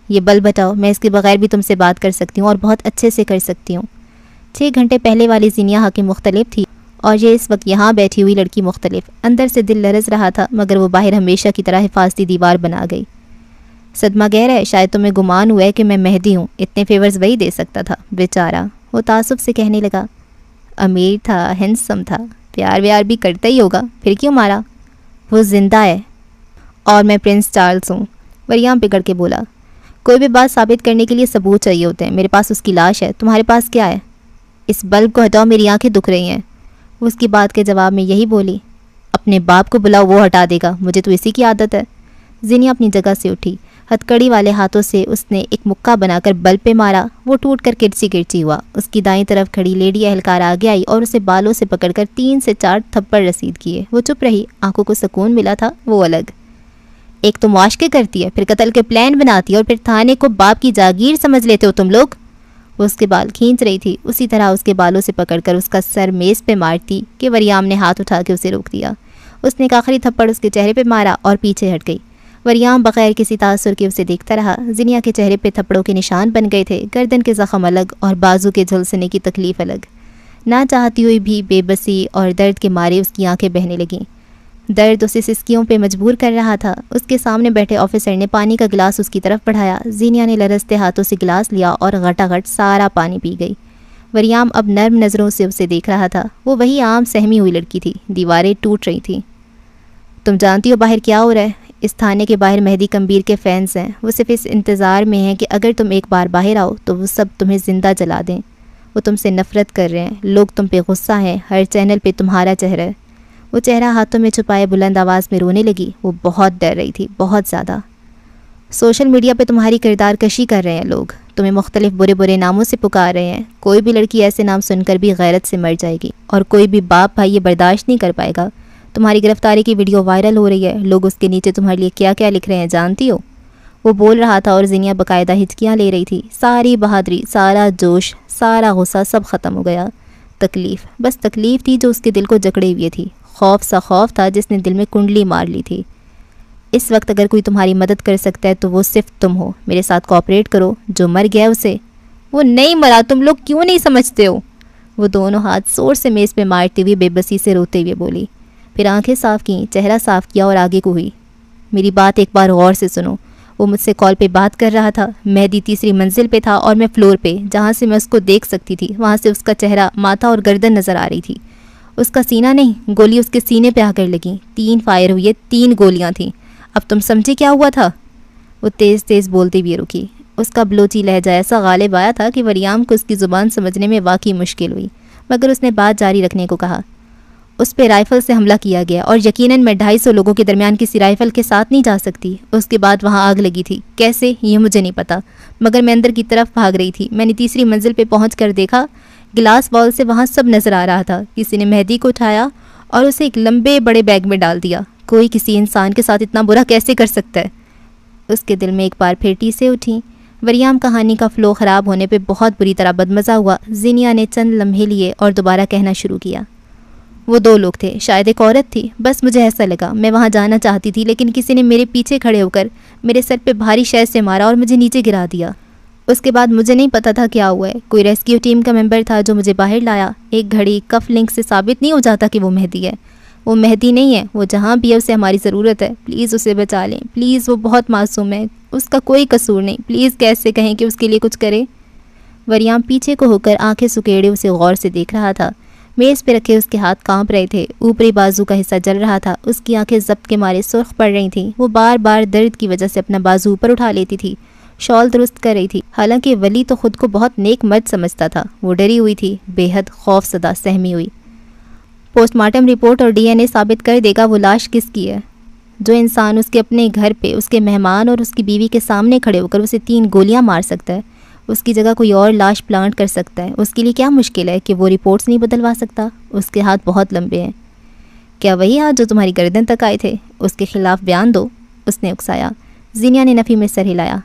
یہ بلب ہٹاؤ، میں اس کے بغیر بھی تم سے بات کر سکتی ہوں، اور بہت اچھے سے کر سکتی ہوں۔ 6 گھنٹے پہلے والی زینیا حاکم مختلف تھی، اور یہ اس وقت یہاں بیٹھی ہوئی لڑکی مختلف۔ اندر سے دل لرز رہا تھا، مگر وہ باہر ہمیشہ کی طرح حفاظتی دیوار بنا گئی۔ صدمہ گہرا ہے، شاید تمہیں گمان ہوا ہے کہ میں مہدی ہوں، اتنے فیورز وہی دے سکتا تھا بیچارہ۔ وہ تعصب سے کہنے لگا۔ امیر تھا، ہینڈسم تھا، پیار ویار بھی کرتا ہی ہوگا، پھر کیوں مارا؟ وہ زندہ ہے، اور میں پرنس چارلز ہوں، وریام پکڑ کے بولا۔ کوئی بھی بات ثابت کرنے کے لیے ثبوت چاہیے ہوتے ہیں، میرے پاس اس کی لاش ہے، تمہارے پاس کیا ہے؟ اس بلب کو ہٹاؤ، میری آنکھیں دکھ رہی ہیں۔ وہ اس کی بات کے جواب میں یہی بولی۔ اپنے باپ کو بلاؤ، وہ ہٹا دے گا، مجھے تو اسی کی عادت ہے۔ زینیا اپنی جگہ سے اٹھی۔ ہتکڑی والے ہاتھوں سے اس نے ایک مکہ بنا کر بلب پہ مارا، وہ ٹوٹ کر کرچی کرچی ہوا۔ اس کی دائیں طرف کھڑی لیڈی اہلکار آگے آئی اور اسے بالوں سے پکڑ کر 3 سے 4 تھپڑ رسید کیے۔ وہ چپ رہی، آنکھوں کو سکون ملا تھا، وہ الگ۔ ایک تو معاشقے کرتی ہے، پھر قتل کے پلان بناتی ہے، اور پھر تھانے کو باپ کی جاگیر سمجھ لیتے ہو تم لوگ۔ وہ اس کے بال کھینچ رہی تھی، اسی طرح اس کے بالوں سے پکڑ کر اس کا سر میز پہ مارتی کہ وریام نے ہاتھ اٹھا کے اسے روک دیا۔ اس نے ایک آخری تھپڑ اس کے چہرے پہ مارا اور پیچھے ہٹ گئی۔ وریام بغیر کسی تاثر کے اسے دیکھتا رہا۔ زینیا کے چہرے پہ تھپڑوں کے نشان بن گئے تھے، گردن کے زخم الگ اور بازو کے جھلسنے کی تکلیف الگ۔ نہ چاہتی ہوئی بھی بے بسی اور درد کے مارے اس کی آنکھیں بہنے لگیں۔ درد اسے سسکیوں پہ مجبور کر رہا تھا۔ اس کے سامنے بیٹھے آفیسر نے پانی کا گلاس اس کی طرف بڑھایا۔ زینیا نے لرزتے ہاتھوں سے گلاس لیا اور غٹا غٹ سارا پانی پی گئی۔ وریام اب نرم نظروں سے اسے دیکھ رہا تھا۔ وہ وہی عام سہمی ہوئی لڑکی تھی، دیواریں ٹوٹ رہی تھیں۔ تم جانتی ہو باہر کیا ہو رہا ہے؟ اس تھانے کے باہر مہدی کمبیر کے فینس ہیں، وہ صرف اس انتظار میں ہیں کہ اگر تم ایک بار باہر آؤ تو وہ سب تمہیں زندہ جلا دیں۔ وہ تم سے نفرت کر رہے ہیں، لوگ تم پہ غصہ ہیں، ہر چینل پہ تمہارا چہرہ ہے۔ وہ چہرہ ہاتھوں میں چھپائے بلند آواز میں رونے لگی۔ وہ بہت ڈر رہی تھی، بہت زیادہ۔ سوشل میڈیا پہ تمہاری کردار کشی کر رہے ہیں لوگ، تمہیں مختلف برے برے ناموں سے پکار رہے ہیں۔ کوئی بھی لڑکی ایسے نام سن کر بھی غیرت سے مر جائے گی، اور کوئی بھی باپ بھائی یہ برداشت نہیں کر پائے گا۔ تمہاری گرفتاری کی ویڈیو وائرل ہو رہی ہے، لوگ اس کے نیچے تمہارے لیے کیا کیا لکھ رہے ہیں جانتی ہو؟ وہ بول رہا تھا اور زینیا باقاعدہ ہچکیاں لے رہی تھی۔ ساری بہادری، سارا جوش، سارا غصہ سب ختم ہو گیا۔ تکلیف، بس تکلیف تھی جو اس کے دل کو جکڑے ہوئے تھی، خوف سا خوف تھا جس نے دل میں کنڈلی مار لی تھی۔ اس وقت اگر کوئی تمہاری مدد کر سکتا ہے تو وہ صرف تم ہو، میرے ساتھ کوآپریٹ کرو، جو مر گیا اسے۔ وہ نہیں مرا، تم لوگ کیوں نہیں سمجھتے ہو؟ وہ دونوں ہاتھ زور سے میز پہ مارتے ہوئے بے بسی سے روتے ہوئے بولی، پھر آنکھیں صاف کیں، چہرہ صاف کیا اور آگے کو ہوئی۔ میری بات ایک بار غور سے سنو، وہ مجھ سے کال پہ بات کر رہا تھا، مہدی تیسری منزل پہ تھا اور میں فلور پہ، جہاں سے میں اس کو دیکھ سکتی تھی، وہاں سے اس کا چہرہ، ماتھا اور گردن نظر آ رہی تھی، اس کا سینہ نہیں۔ گولی اس کے سینے پہ آ کر لگی، 3 فائر ہوئے، 3 گولیاں تھیں۔ اب تم سمجھے کیا ہوا تھا؟ وہ تیز تیز بولتی بھی رکی، اس کا بلوچی لہجہ ایسا غالب آیا تھا کہ وریام کو اس کی زبان سمجھنے میں واقعی مشکل ہوئی، مگر اس نے بات جاری رکھنے کو کہا، اس پہ رائفل سے حملہ کیا گیا اور یقیناً میں 250 لوگوں کے درمیان کسی رائفل کے ساتھ نہیں جا سکتی۔ اس کے بعد وہاں آگ لگی تھی، کیسے یہ مجھے نہیں پتا، مگر میں اندر کی طرف بھاگ رہی تھی۔ میں نے تیسری منزل پہ پہنچ کر دیکھا، گلاس وال سے وہاں سب نظر آ رہا تھا۔ کسی نے مہدی کو اٹھایا اور اسے ایک لمبے بڑے بیگ میں ڈال دیا۔ کوئی کسی انسان کے ساتھ اتنا برا کیسے کر سکتا ہے؟ اس کے دل میں ایک بار پھر ٹیسیں اٹھیں۔ وریام کہانی کا فلو خراب ہونے پہ بہت بری طرح بدمزہ ہوا۔ زینیا نے چند لمحے لیے اور دوبارہ کہنا شروع کیا، وہ 2 لوگ تھے، شاید ایک عورت تھی، بس مجھے ایسا لگا۔ میں وہاں جانا چاہتی تھی لیکن کسی نے میرے پیچھے کھڑے ہو کر میرے سر پہ بھاری شے سے مارا اور مجھے نیچے گرا دیا۔ اس کے بعد مجھے نہیں پتا تھا کیا ہوا ہے۔ کوئی ریسکیو ٹیم کا ممبر تھا جو مجھے باہر لایا۔ ایک گھڑی کف لنک سے ثابت نہیں ہو جاتا کہ وہ مہدی ہے۔ وہ مہدی نہیں ہے، وہ جہاں بھی ہے اسے ہماری ضرورت ہے، پلیز اسے بچا لیں، پلیز، وہ بہت معصوم ہے، اس کا کوئی قصور نہیں، پلیز کیسے کہیں کہ اس کے لیے کچھ کرے۔ وریام پیچھے کو ہو کر آنکھیں سکیڑے اسے غور سے دیکھ رہا تھا۔ میز پہ رکھے اس کے ہاتھ کانپ رہے تھے، اوپری بازو کا حصہ جل رہا تھا، اس کی آنکھیں ضبط کے مارے سرخ پڑ رہی تھیں۔ وہ بار بار درد کی وجہ سے اپنا بازو اوپر اٹھا لیتی تھی، شال درست کر رہی تھی۔ حالانکہ ولی تو خود کو بہت نیک مرد سمجھتا تھا، وہ ڈری ہوئی تھی، بے حد خوف زدہ، سہمی ہوئی۔ پوسٹ مارٹم رپورٹ اور ڈی این اے ثابت کر دے گا وہ لاش کس کی ہے۔ جو انسان اس کے اپنے گھر پہ اس کے مہمان اور اس کی بیوی کے سامنے کھڑے ہو کر اسے 3 گولیاں مار سکتا ہے، اس کی جگہ کوئی اور لاش پلانٹ کر سکتا ہے، اس کے لیے کیا مشکل ہے کہ وہ رپورٹس نہیں بدلوا سکتا؟ اس کے ہاتھ بہت لمبے ہیں۔ کیا وہی ہاتھ جو تمہاری گردن تک آئے تھے؟ اس کے خلاف بیان دو، اس نے اکسایا۔ زینیا نے نفی میں سر ہلایا،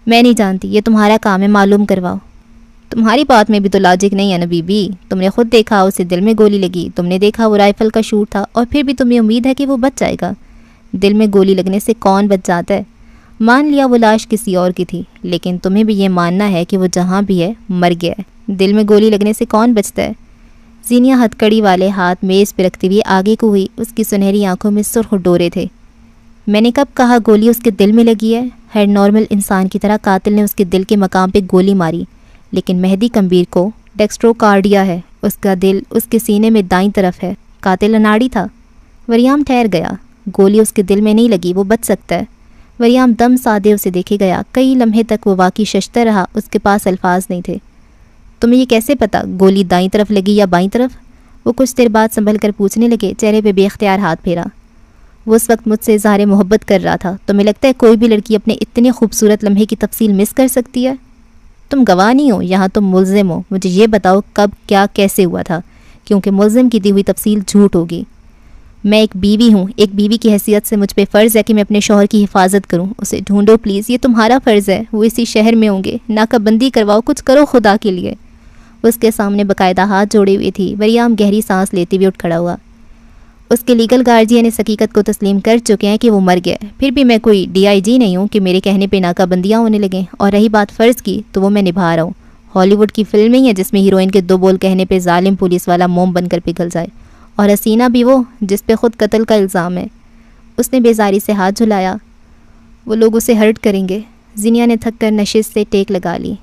میں نہیں جانتی، یہ تمہارا کام ہے، معلوم کرواؤ۔ تمہاری بات میں بھی تو لاجک نہیں ہے نا بی بی، تم نے خود دیکھا اسے دل میں گولی لگی، تم نے دیکھا وہ رائفل کا شوٹ تھا، اور پھر بھی تمہیں امید ہے کہ وہ بچ جائے گا۔ دل میں گولی لگنے سے کون بچ جاتا ہے؟ مان لیا وہ لاش کسی اور کی تھی، لیکن تمہیں بھی یہ ماننا ہے کہ وہ جہاں بھی ہے مر گیا ہے۔ دل میں گولی لگنے سے کون بچتا ہے؟ زینیا ہتھ کڑی والے ہاتھ میز پہ رکھتے ہوئے آگے کو ہوئی، اس کی سنہری آنکھوں میں سرخ ڈورے تھے۔ میں نے کب کہا گولی اس کے دل میں لگی ہے؟ ہر نارمل انسان کی طرح قاتل نے اس کے دل کے مقام پہ گولی ماری، لیکن مہدی کمبیر کو ڈیکسٹروکارڈیا ہے، اس کا دل اس کے سینے میں دائیں طرف ہے۔ قاتل اناڑی تھا۔ وریام ٹھہر گیا، گولی اس کے دل میں نہیں لگی، وہ بچ سکتا ہے۔ وریام دم سادے اسے دیکھے گیا، کئی لمحے تک وہ واقعی ششتر رہا، اس کے پاس الفاظ نہیں تھے۔ تمہیں یہ کیسے پتا گولی دائیں طرف لگی یا بائیں طرف؟ وہ کچھ دیر بعد سنبھل کر پوچھنے لگے، چہرے پہ بے اختیار ہاتھ پھیرا۔ وہ اس وقت مجھ سے اظہار محبت کر رہا تھا۔ تمہیں لگتا ہے کوئی بھی لڑکی اپنے اتنے خوبصورت لمحے کی تفصیل مس کر سکتی ہے؟ تم گواہ نہیں ہو، یہاں تم ملزم ہو۔ مجھے یہ بتاؤ کب، کیا، کیسے ہوا تھا، کیونکہ ملزم کی دی ہوئی تفصیل جھوٹ ہوگی۔ میں ایک بیوی ہوں، ایک بیوی کی حیثیت سے مجھ پہ فرض ہے کہ میں اپنے شوہر کی حفاظت کروں۔ اسے ڈھونڈو پلیز، یہ تمہارا فرض ہے۔ وہ اسی شہر میں ہوں گے، ناکہ بندی کرواؤ، کچھ کرو خدا کے لیے۔ اس کے سامنے باقاعدہ ہاتھ جوڑے ہوئے تھی۔ وریام گہری سانس لیتے ہوئے اٹھ کھڑا ہوا۔ اس کے لیگل گارجین اس حقیقت کو تسلیم کر چکے ہیں کہ وہ مر گیا، پھر بھی میں کوئی ڈی آئی جی نہیں ہوں کہ میرے کہنے پہ ناکہ بندیاں ہونے لگیں۔ اور رہی بات فرض کی تو وہ میں نبھا رہا ہوں۔ ہالی ووڈ کی فلم نہیں ہے جس میں ہیروئن کے 2 بول کہنے پہ ظالم پولیس والا موم بن کر پگھل جائے، اور حسینہ بھی وہ جس پہ خود قتل کا الزام ہے۔ اس نے بیزاری سے ہاتھ جھلایا۔ وہ لوگ اسے ہرٹ کریں گے۔ زینیا نے تھک کر نشست سے ٹیک لگا لی۔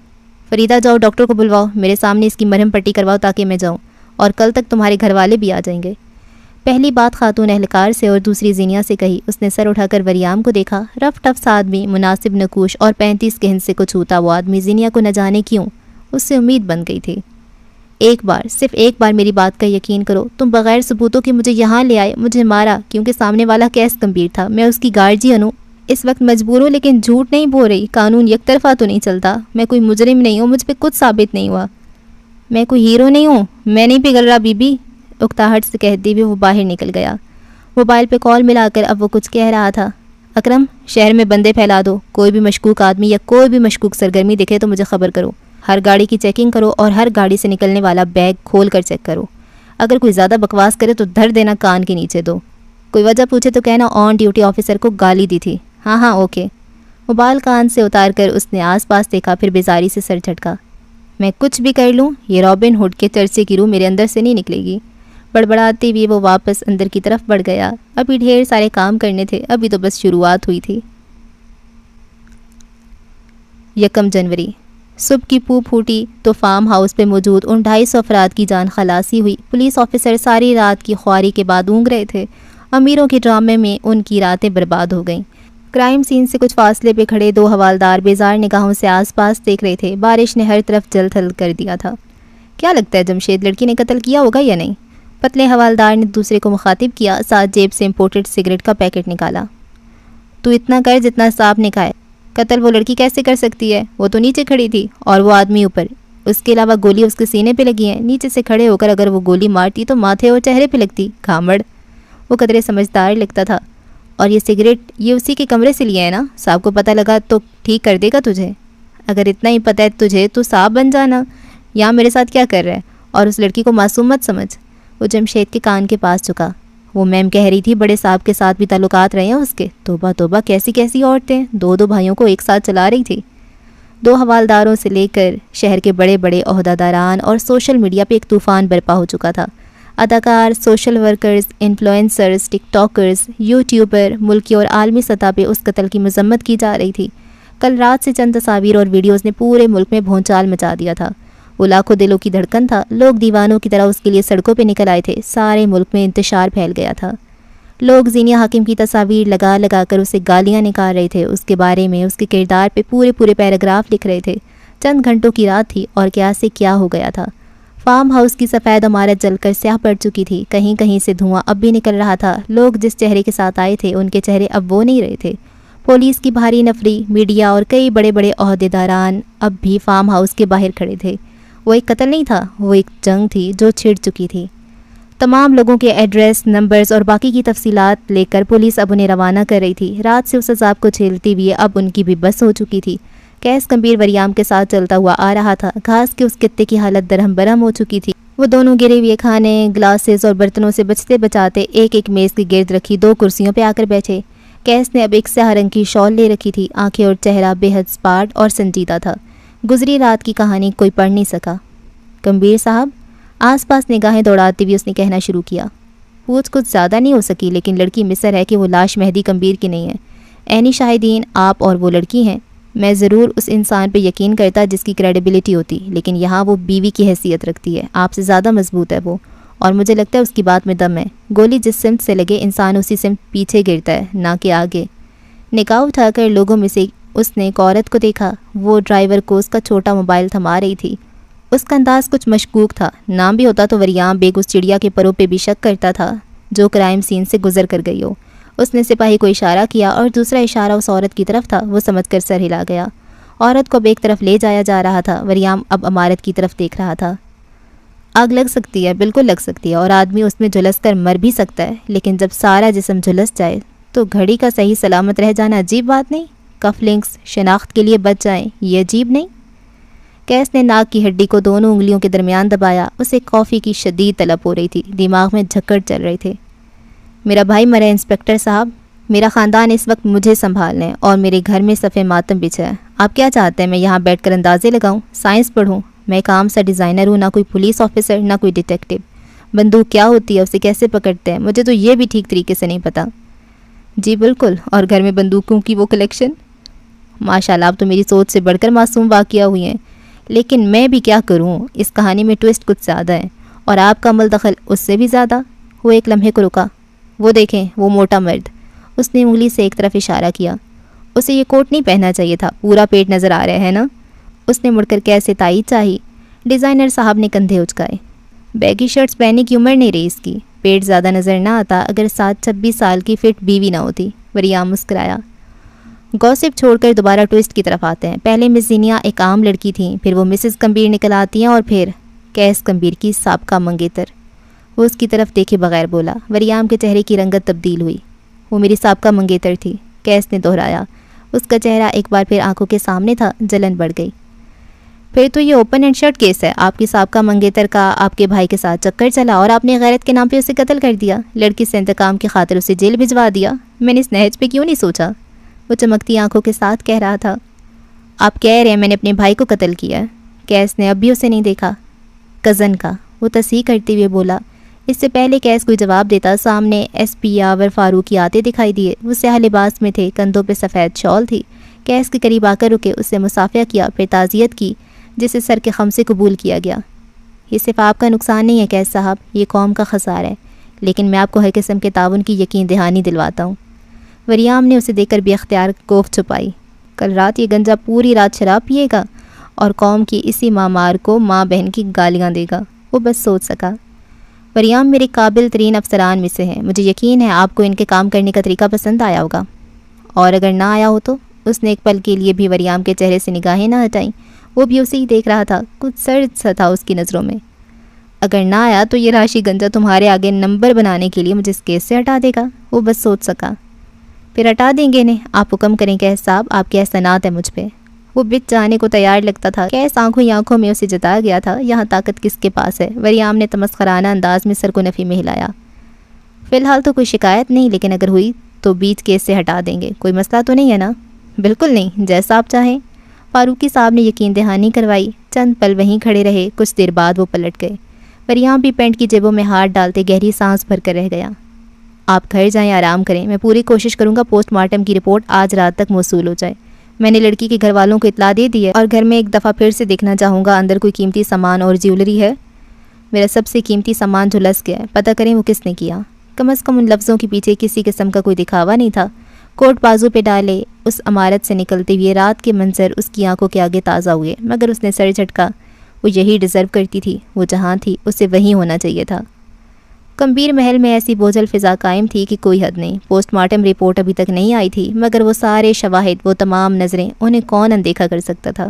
فریدہ جاؤ ڈاکٹر کو بلواؤ، میرے سامنے اس کی مرہم پٹی کرواؤ تاکہ میں جاؤں، اور کل تک تمہارے گھر والے بھی آ جائیں گے۔ پہلی بات خاتون اہلکار سے اور دوسری زینیا سے کہی۔ اس نے سر اٹھا کر وریام کو دیکھا۔ رف ٹف سا آدمی، مناسب نکوش اور 35 کے ہند سے کچھ ہوتا وہ آدمی زینیا کو نہ جانے کیوں اس سے امید بن گئی تھی۔ ایک بار، صرف ایک بار میری بات کا یقین کرو، تم بغیر ثبوتوں کے مجھے یہاں لے آئے، مجھے مارا کیونکہ سامنے والا کیس گمبھیر تھا، میں اس کی گارجین ہوں، اس وقت مجبور ہوں، لیکن جھوٹ نہیں بول رہی، قانون یک طرفہ تو نہیں چلتا، میں کوئی مجرم نہیں ہوں، مجھ پہ کچھ ثابت نہیں ہوا، میں کوئی ہیرو نہیں ہوں، میں نہیں پگھل رہا بی بی، اکتاہٹ سے کہتے ہوئے وہ باہر نکل گیا۔ موبائل پہ کال ملا کر اب وہ کچھ کہہ رہا تھا۔ اکرم، شہر میں بندے پھیلا دو، کوئی بھی مشکوک آدمی یا کوئی بھی مشکوک سرگرمی دکھے تو مجھے خبر کرو، ہر گاڑی کی چیکنگ کرو اور ہر گاڑی سے نکلنے والا بیگ کھول کر چیک کرو. اگر کوئی زیادہ بکواس کرے تو دھر دینا کان کے نیچے دو. کوئی وجہ پوچھے تو کہنا آن ڈیوٹی آفیسر کو گالی دی تھی. ہاں اوکے. موبائل کان سے اتار کر اس نے آس پاس دیکھا, پھر بیزاری سے سر جھٹکا. میں کچھ بھی کر لوں, یہ رابن ہوڈ کے چرچے کی روح میرے اندر سے نہیں نکلے گی. بڑبڑاتے ہوئے وہ واپس اندر کی طرف بڑھ گیا. ابھی ڈھیر سارے کام کرنے تھے, ابھی تو بس شروعات ہوئی تھی. 1 جنوری صبح کی پھو پھوٹی تو فارم ہاؤس پہ موجود ان 250 افراد کی جان خلاصی ہوئی. پولیس آفیسر ساری رات کی خواری کے بعد اونگ رہے تھے. امیروں کے ڈرامے میں ان کی راتیں برباد ہو گئیں. کرائم سین سے کچھ فاصلے پہ کھڑے 2 حوالدار بیزار نگاہوں سے آس پاس دیکھ رہے تھے. بارش نے ہر طرف جل تھل کر دیا تھا. کیا لگتا ہے جمشید لڑکی نے قتل کیا ہوگا یا نہیں؟ پتلے حوالدار نے دوسرے کو مخاطب کیا. ساتھ جیب سے امپورٹڈ سگریٹ کا پیکٹ نکالا. تو اتنا کر جتنا صاحب نے کہا ہے. قتل وہ لڑکی کیسے کر سکتی ہے؟ وہ تو نیچے کھڑی تھی اور وہ آدمی اوپر. اس کے علاوہ گولی اس کے سینے پہ لگی ہے. نیچے سے کھڑے ہو کر اگر وہ گولی مارتی تو ماتھے اور چہرے پہ لگتی. گھامڑ. وہ قدرے سمجھدار لگتا تھا. اور یہ سگریٹ یہ اسی کے کمرے سے لیا ہے نا؟ صاحب کو پتہ لگا تو ٹھیک کر دے گا تجھے. اگر اتنا ہی پتہ ہے تجھے تو صاحب بن جانا. یہاں میرے ساتھ کیا کر رہا ہے؟ اور اس لڑکی کو معصوم مت سمجھ. وہ جمشید کے کان کے پاس چکا. وہ میم کہہ رہی تھی بڑے صاحب کے ساتھ بھی تعلقات رہے ہیں اس کے. توبہ توبہ, کیسی کیسی عورتیں 2 بھائیوں کو ایک ساتھ چلا رہی تھی. 2 حوالداروں سے لے کر شہر کے بڑے بڑے عہدیداران اور سوشل میڈیا پہ ایک طوفان برپا ہو چکا تھا. اداکار, سوشل ورکرز, انفلوئنسرز, ٹک ٹاکرز, یوٹیوبر, ملکی اور عالمی سطح پہ اس قتل کی مذمت کی جا رہی تھی. کل رات سے چند تصاویر اور ویڈیوز نے پورے ملک میں بھونچال مچا دیا تھا. وہ لاکھوں دلوں کی دھڑکن تھا. لوگ دیوانوں کی طرح اس کے لیے سڑکوں پہ نکل آئے تھے. سارے ملک میں انتشار پھیل گیا تھا. لوگ زینیہ حاکم کی تصاویر لگا لگا کر اسے گالیاں نکال رہے تھے. اس کے بارے میں, اس کے کردار پہ پورے پیراگراف لکھ رہے تھے. چند گھنٹوں کی رات تھی اور کیا سے کیا ہو گیا تھا. فارم ہاؤس کی سفید عمارت جل کر سیاہ پڑ چکی تھی. کہیں کہیں سے دھواں اب بھی نکل رہا تھا. لوگ جس چہرے کے ساتھ آئے تھے ان کے چہرے اب وہ نہیں رہے تھے. پولیس کی بھاری نفری, میڈیا اور کئی بڑے بڑے عہدیداران اب بھی فارم ہاؤس کے باہر کھڑے تھے. وہ ایک قتل نہیں تھا, وہ ایک جنگ تھی جو چھڑ چکی تھی. تمام لوگوں کے ایڈریس, نمبرز اور باقی کی تفصیلات لے کر پولیس اب انہیں روانہ کر رہی تھی. رات سے اس عذاب کو جھیلتے ہوئے اب ان کی بھی بس ہو چکی تھی. کیس کمبیر وریام کے ساتھ چلتا ہوا آ رہا تھا. گھاس کے اس کتے کی حالت درہم برہم ہو چکی تھی. وہ دونوں گرے ہوئے کھانے, گلاسز اور برتنوں سے بچتے بچاتے ایک ایک میز کی گرد رکھی 2 کرسیوں پہ آ کر بیٹھے. کیس نے اب ایک سیاہ رنگ کی شال لے رکھی تھی. آنکھیں اور چہرہ بے حد سپاٹ اور سنجیدہ تھا. گزری رات کی کہانی کوئی پڑھ نہیں سکا. کمبیر صاحب, آس پاس نگاہیں دوڑاتے ہوئے اس نے کہنا شروع کیا. پوچھ کچھ زیادہ نہیں ہو سکی, لیکن لڑکی مصر ہے کہ وہ لاش مہدی کمبیر کی نہیں ہے. عینی شاہدین آپ اور وہ لڑکی ہیں. میں ضرور اس انسان پہ یقین کرتا جس کی کریڈیبلٹی ہوتی, لیکن یہاں وہ بیوی کی حیثیت رکھتی ہے. آپ سے زیادہ مضبوط ہے وہ, اور مجھے لگتا ہے اس کی بات میں دم ہے. گولی جس سمت سے لگے انسان اسی سمت پیچھے گرتا ہے, نہ کہ آگے. نکاح اٹھا کر لوگوں میں سے اس نے ایک عورت کو دیکھا. وہ ڈرائیور کو اس کا چھوٹا موبائل تھما رہی تھی. اس کا انداز کچھ مشکوک تھا. نام بھی ہوتا تو وریام بیگ اس چڑیا کے پروں پہ بھی شک کرتا تھا جو کرائم سین سے گزر کر گئی ہو. اس نے سپاہی کو اشارہ کیا اور دوسرا اشارہ اس عورت کی طرف تھا. وہ سمجھ کر سر ہلا گیا. عورت کو اب ایک طرف لے جایا جا رہا تھا. وریام اب عمارت کی طرف دیکھ رہا تھا. آگ لگ سکتی ہے, بالکل لگ سکتی ہے, اور آدمی اس میں جھلس کر مر بھی سکتا ہے, لیکن جب سارا جسم جھلس جائے تو گھڑی کا صحیح سلامت رہ جانا عجیب بات نہیں؟ کف لنکس شناخت کے لیے بچ جائیں, یہ عجیب نہیں؟ کیس نے ناک کی ہڈی کو دونوں انگلیوں کے درمیان دبایا. اسے کافی کی شدید طلب ہو رہی تھی. دماغ میں جھکڑ چل رہے تھے. میرا بھائی مرے انسپکٹر صاحب. میرا خاندان اس وقت مجھے سنبھالنے اور میرے گھر میں صفِ ماتم بچھا ہے. آپ کیا چاہتے ہیں میں یہاں بیٹھ کر اندازے لگاؤں, سائنس پڑھوں؟ میں ایک عام سا ڈیزائنر ہوں, نہ کوئی پولیس آفیسر نہ کوئی ڈیٹیکٹیو. بندوق کیا ہوتی ہے, اسے کیسے پکڑتے ہیں, مجھے تو یہ بھی ٹھیک طریقے سے نہیں پتہ. جی بالکل, اور گھر میں بندوقوں کی وہ کلیکشن. ماشاءاللہ, آپ تو میری سوچ سے بڑھ کر معصوم واقعہ ہوئی ہیں. لیکن میں بھی کیا کروں, اس کہانی میں ٹوسٹ کچھ زیادہ ہے, اور آپ کا عمل دخل اس سے بھی زیادہ. وہ ایک لمحے کو رکا. وہ دیکھیں, وہ موٹا مرد. اس نے انگلی سے ایک طرف اشارہ کیا. اسے یہ کوٹ نہیں پہننا چاہیے تھا, پورا پیٹ نظر آ رہا ہے نا؟ اس نے مڑ کر کیسے تائید چاہی. ڈیزائنر صاحب نے کندھے اچکائے. بیگی شرٹس پہننے کی عمر نہیں رہی اس کی. پیٹ زیادہ نظر نہ آتا اگر 26 سال کی فٹ بیوی نہ ہوتی. وریام مسکرایا. گوسپ چھوڑ کر دوبارہ ٹوسٹ کی طرف آتے ہیں. پہلے مس زینیہ ایک عام لڑکی تھیں, پھر وہ مسز کمبیر نکل آتی ہیں, اور پھر کیس کمبیر کی سابقہ منگیتر. وہ اس کی طرف دیکھے بغیر بولا. وریام کے چہرے کی رنگت تبدیل ہوئی. وہ میری سابقہ منگیتر تھی, کیس نے دہرایا. اس کا چہرہ ایک بار پھر آنکھوں کے سامنے تھا. جلن بڑھ گئی. پھر تو یہ اوپن اینڈ شٹ کیس ہے. آپ کی سابقہ منگیتر کا آپ کے بھائی کے ساتھ چکر چلا اور آپ نے غیرت کے نام پہ اسے قتل کر دیا. لڑکی سے انتقام کی خاطر اسے جیل بھجوا دیا. میں نے اس نہج پہ کیوں نہیں سوچا؟ وہ چمکتی آنکھوں کے ساتھ کہہ رہا تھا. آپ کہہ رہے ہیں میں نے اپنے بھائی کو قتل کیا ہے؟ کیس نے اب بھی اسے نہیں دیکھا. کزن کا، وہ تصحیح کرتے ہوئے بولا. اس سے پہلے کیس کوئی جواب دیتا سامنے ایس پی یاور فاروقی آتے دکھائی دیے. وہ سیاہ لباس میں تھے، کندھوں پہ سفید شال تھی. کیس کے قریب آ کر رکے، اس سے مصافحہ کیا، پھر تعزیت کی جسے سر کے خم سے قبول کیا گیا. یہ صرف آپ کا نقصان نہیں ہے کیس صاحب، یہ قوم کا خسارہ ہے، لیکن میں آپ کو ہر قسم کے تعاون کی یقین دہانی دلواتا ہوں. وریام نے اسے دیکھ کر بھی اختیار کوف چھپائی. کل رات یہ گنجا پوری رات شراب پیے گا اور قوم کی اسی مامار کو ماں بہن کی گالیاں دے گا. وہ بس سوچ سکا. وریام میرے قابل ترین افسران میں سے ہیں. مجھے یقین ہے آپ کو ان کے کام کرنے کا طریقہ پسند آیا ہوگا. اور اگر نہ آیا ہو تو؟ اس نے ایک پل کے لیے بھی وریام کے چہرے سے نگاہیں نہ ہٹائیں. وہ بھی اسے ہی دیکھ رہا تھا. کچھ سرد سا تھا اس کی نظروں میں. اگر نہ آیا تو یہ راشی گنجا تمہارے آگے نمبر بنانے کے لیے مجھے اس کیس سے ہٹا دے گا. وہ بس سوچ سکا. پھر ہٹا دیں گے انہیں. آپ حکم کریں کیس صاحب، آپ کے احسانات ہیں مجھ پہ. وہ بچ جانے کو تیار لگتا تھا. کیس آنکھوں ہی آنکھوں میں اسے جتا گیا تھا. یہاں طاقت کس کے پاس ہے؟ وریام نے تمسخرانہ انداز میں سر کو نفی میں ہلایا. فی الحال تو کوئی شکایت نہیں، لیکن اگر ہوئی تو بیچ کیس سے ہٹا دیں گے. کوئی مسئلہ تو نہیں ہے نا؟ بالکل نہیں، جیسا آپ چاہیں. فاروقی صاحب نے یقین دہانی کروائی. چند پل وہیں کھڑے رہے. کچھ دیر بعد وہ پلٹ گئے. وریام بھی پینٹ کی جیبوں میں ہاتھ ڈالتے گہری سانس بھر کر رہ گیا. آپ گھر جائیں، آرام کریں. میں پوری کوشش کروں گا پوسٹ مارٹم کی رپورٹ آج رات تک موصول ہو جائے. میں نے لڑکی کے گھر والوں کو اطلاع دے دی ہے اور گھر میں ایک دفعہ پھر سے دیکھنا چاہوں گا اندر کوئی قیمتی سامان اور جیولری ہے. میرا سب سے قیمتی سامان جھلس گیا ہے. پتہ کریں وہ کس نے کیا. کم از کم ان لفظوں کے پیچھے کسی قسم کا کوئی دکھاوا نہیں تھا. کوٹ بازو پہ ڈالے اس عمارت سے نکلتے ہوئے رات کے منظر اس کی آنکھوں کے آگے تازہ ہوئے. مگر اس نے سر جھٹکا. وہ یہی ڈیزرو کرتی تھی. وہ جہاں تھی اسے وہیں ہونا چاہیے تھا. کمبیر محل میں ایسی بوجھل فضا قائم تھی کہ کوئی حد نہیں. پوسٹ مارٹم رپورٹ ابھی تک نہیں آئی تھی، مگر وہ سارے شواہد، وہ تمام نظریں، انہیں کون اندیکھا کر سکتا تھا؟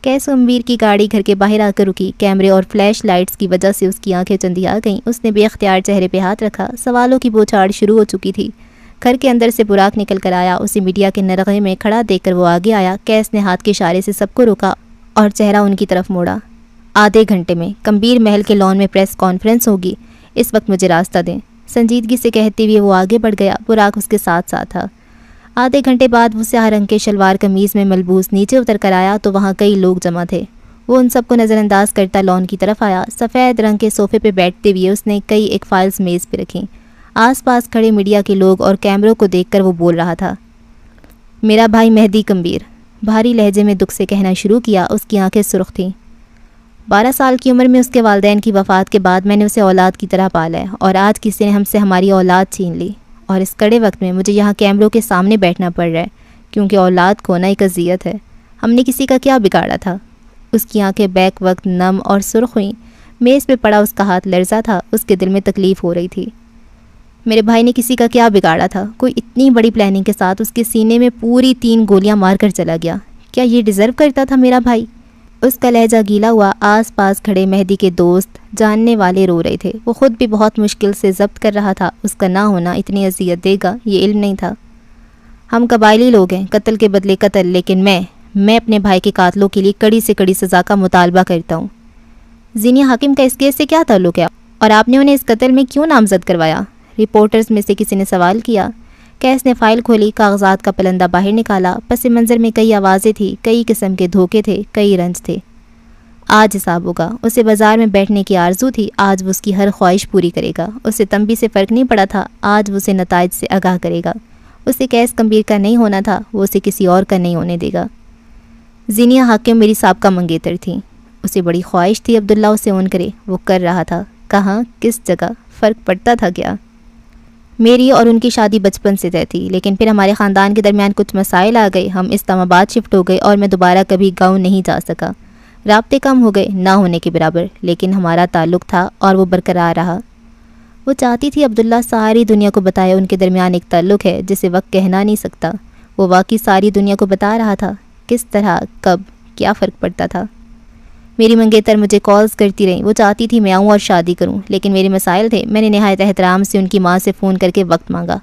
کیس کمبیر کی گاڑی گھر کے باہر آ کر رکی. کیمرے اور فلیش لائٹس کی وجہ سے اس کی آنکھیں چندیا گئیں. اس نے بے اختیار چہرے پہ ہاتھ رکھا. سوالوں کی بوچھاڑ شروع ہو چکی تھی. گھر کے اندر سے براق نکل کر آیا. اسے میڈیا کے نرغے میں کھڑا دیکھ کر وہ آگے آیا. کیس نے ہاتھ کے اشارے سے سب کو روکا اور چہرہ ان کی طرف موڑا. آدھے گھنٹے میں کمبیر محل کے لان میں پریس کانفرنس ہوگی. اس وقت مجھے راستہ دیں. سنجیدگی سے کہتے ہوئے وہ آگے بڑھ گیا. براق اس کے ساتھ ساتھ تھا. آدھے گھنٹے بعد وہ سیاہ رنگ کے شلوار قمیض میں ملبوس نیچے اتر کر آیا تو وہاں کئی لوگ جمع تھے. وہ ان سب کو نظر انداز کرتا لان کی طرف آیا. سفید رنگ کے صوفے پہ بیٹھتے ہوئے اس نے کئی ایک فائلز میز پہ رکھیں. آس پاس کھڑے میڈیا کے لوگ اور کیمروں کو دیکھ کر وہ بول رہا تھا. میرا بھائی مہدی کمبیر، بھاری لہجے میں دکھ سے کہنا شروع کیا. اس کی آنکھیں سرخ تھیں. 12 سال کی عمر میں اس کے والدین کی وفات کے بعد میں نے اسے اولاد کی طرح پالا ہے، اور آج کسی نے ہم سے ہماری اولاد چھین لی. اور اس کڑے وقت میں مجھے یہاں کیمروں کے سامنے بیٹھنا پڑ رہا ہے، کیونکہ اولاد کھونا ایک اذیت ہے. ہم نے کسی کا کیا بگاڑا تھا؟ اس کی آنکھیں بیک وقت نم اور سرخ ہوئیں. میز پہ پڑا اس کا ہاتھ لرزا تھا. اس کے دل میں تکلیف ہو رہی تھی. میرے بھائی نے کسی کا کیا بگاڑا تھا؟ کوئی اتنی بڑی پلاننگ کے ساتھ اس کے سینے میں پوری 3 گولیاں مار کر چلا گیا. کیا یہ ڈیزرو کرتا تھا میرا بھائی؟ اس کا لہجہ گیلا ہوا. آس پاس کھڑے مہدی کے دوست، جاننے والے رو رہے تھے. وہ خود بھی بہت مشکل سے ضبط کر رہا تھا. اس کا نہ ہونا اتنی اذیت دے گا یہ علم نہیں تھا. ہم قبائلی لوگ ہیں، قتل کے بدلے قتل، لیکن میں اپنے بھائی کے قاتلوں کے لیے کڑی سے کڑی سزا کا مطالبہ کرتا ہوں. زینیہ حاکم کا اس کیس سے کیا تعلق ہے، اور آپ نے انہیں اس قتل میں کیوں نامزد کروایا؟ رپورٹرز میں سے کسی نے سوال کیا. کیس نے فائل کھولی. کاغذات کا پلندہ باہر نکالا. پس منظر میں کئی آوازیں تھیں، کئی قسم کے دھوکے تھے، کئی رنج تھے. آج حساب ہوگا. اسے بازار میں بیٹھنے کی آرزو تھی. آج وہ اس کی ہر خواہش پوری کرے گا. اسے تنبیہ سے فرق نہیں پڑا تھا. آج وہ اسے نتائج سے آگاہ کرے گا. اسے کیس کمبیر کا نہیں ہونا تھا. وہ اسے کسی اور کا نہیں ہونے دے گا. زینیہ حاکم میری سابقہ منگیتر تھیں. اسے بڑی خواہش تھی عبداللہ اسے اون کرے. وہ کر رہا تھا. کہاں، کس جگہ، فرق پڑتا تھا کیا؟ میری اور ان کی شادی بچپن سے طے تھی، لیکن پھر ہمارے خاندان کے درمیان کچھ مسائل آ گئے. ہم اسلام آباد شفٹ ہو گئے اور میں دوبارہ کبھی گاؤں نہیں جا سکا. رابطے کم ہو گئے، نہ ہونے کے برابر، لیکن ہمارا تعلق تھا اور وہ برقرار رہا. وہ چاہتی تھی عبداللہ ساری دنیا کو بتائے ان کے درمیان ایک تعلق ہے جسے وقت کہنا نہیں سکتا. وہ واقعی ساری دنیا کو بتا رہا تھا. کس طرح، کب، کیا فرق پڑتا تھا؟ میری منگیتر مجھے کالز کرتی رہیں. وہ چاہتی تھی میں آؤں اور شادی کروں، لیکن میرے مسائل تھے. میں نے نہایت احترام سے ان کی ماں سے فون کر کے وقت مانگا.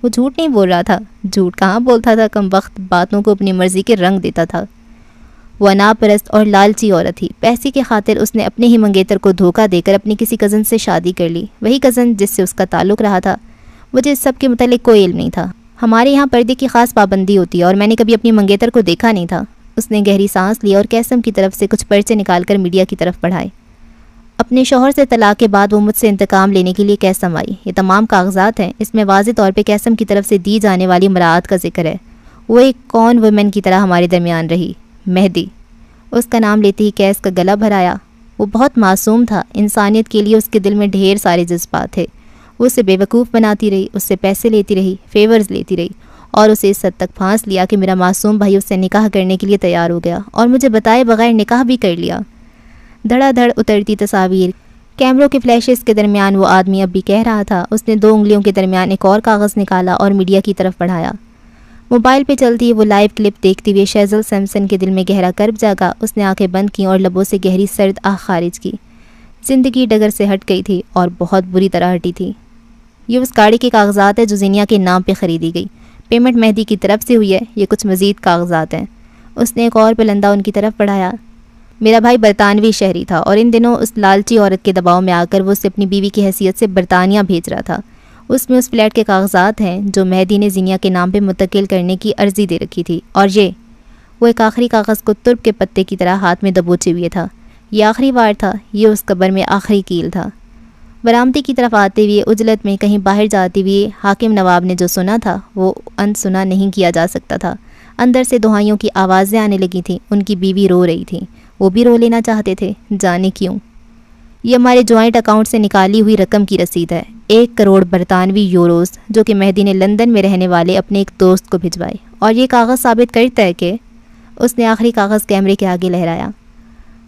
وہ جھوٹ نہیں بول رہا تھا. جھوٹ کہاں بولتا تھا، کم وقت باتوں کو اپنی مرضی کے رنگ دیتا تھا. وہ انا پرست اور لالچی عورت تھی. پیسے کی خاطر اس نے اپنے ہی منگیتر کو دھوکہ دے کر اپنی کسی کزن سے شادی کر لی. وہی کزن جس سے اس کا تعلق رہا تھا. مجھے اس سب کے متعلق کوئی علم نہیں تھا. ہمارے یہاں پردے کی خاص پابندی ہوتی ہے اور میں نے کبھی اپنی منگیتر کو دیکھا نہیں تھا. اس نے گہری سانس لی اور قیسم کی طرف سے کچھ پرچے نکال کر میڈیا کی طرف بڑھائے. اپنے شوہر سے طلاق کے بعد وہ مجھ سے انتقام لینے کے لیے قیسم آئی. یہ تمام کاغذات ہیں. اس میں واضح طور پہ قیسم کی طرف سے دی جانے والی مراعات کا ذکر ہے. وہ ایک کون وومن کی طرح ہمارے درمیان رہی. مہدی. اس کا نام لیتے ہی قیس کا گلا بھر آیا. وہ بہت معصوم تھا. انسانیت کے لیے اس کے دل میں ڈھیر سارے جذبات تھے. وہ اسے بے وقوف بناتی رہی, اس سے پیسے لیتی رہی, فیورز لیتی رہی اور اسے اس حد تک پھانس لیا کہ میرا معصوم بھائی اس سے نکاح کرنے کے لیے تیار ہو گیا اور مجھے بتائے بغیر نکاح بھی کر لیا. دھڑا دھڑ اترتی تصاویر, کیمروں کے فلیشز کے درمیان وہ آدمی اب بھی کہہ رہا تھا. اس نے 2 انگلیوں کے درمیان ایک اور کاغذ نکالا اور میڈیا کی طرف بڑھایا. موبائل پہ چلتی وہ لائیو کلپ دیکھتے ہوئے شیزل سیمسن کے دل میں گہرا کرب جاگا. اس نے آنکھیں بند کیں اور لبوں سے گہری سرد آہ خارج کی. زندگی ڈگر سے ہٹ گئی تھی اور بہت بری طرح ہٹی تھی. یہ اس گاڑی کے کاغذات ہیں جو زینیا کے نام پہ خریدی گئی. پیمنٹ مہدی کی طرف سے ہوئی ہے. یہ کچھ مزید کاغذات ہیں. اس نے ایک اور پلندہ ان کی طرف بڑھایا. میرا بھائی برطانوی شہری تھا اور ان دنوں اس لالچی عورت کے دباؤ میں آ کر وہ اسے اپنی بیوی کی حیثیت سے برطانیہ بھیج رہا تھا. اس میں اس فلیٹ کے کاغذات ہیں جو مہدی نے زینیا کے نام پہ منتقل کرنے کی عرضی دے رکھی تھی. اور یہ وہ ایک آخری کاغذ کو ترپ کے پتے کی طرح ہاتھ میں دبوچے ہوئے تھا. یہ آخری وار تھا. یہ اس قبر میں آخری کیل تھا. برآمدی کی طرف آتے ہوئے اجلت میں کہیں باہر جاتے ہوئے حاکم نواب نے جو سنا تھا وہ انسنا نہیں کیا جا سکتا تھا. اندر سے دہائیوں کی آوازیں آنے لگی تھیں. ان کی بیوی رو رہی تھی. وہ بھی رو لینا چاہتے تھے. جانے کیوں. یہ ہمارے جوائنٹ اکاؤنٹ سے نکالی ہوئی رقم کی رسید ہے. 1 کروڑ برطانوی یوروز جو کہ مہدی نے لندن میں رہنے والے اپنے ایک دوست کو بھجوائے. اور یہ کاغذ ثابت کرتا ہے کہ اس نے آخری کاغذ کیمرے کے آگے لہرایا.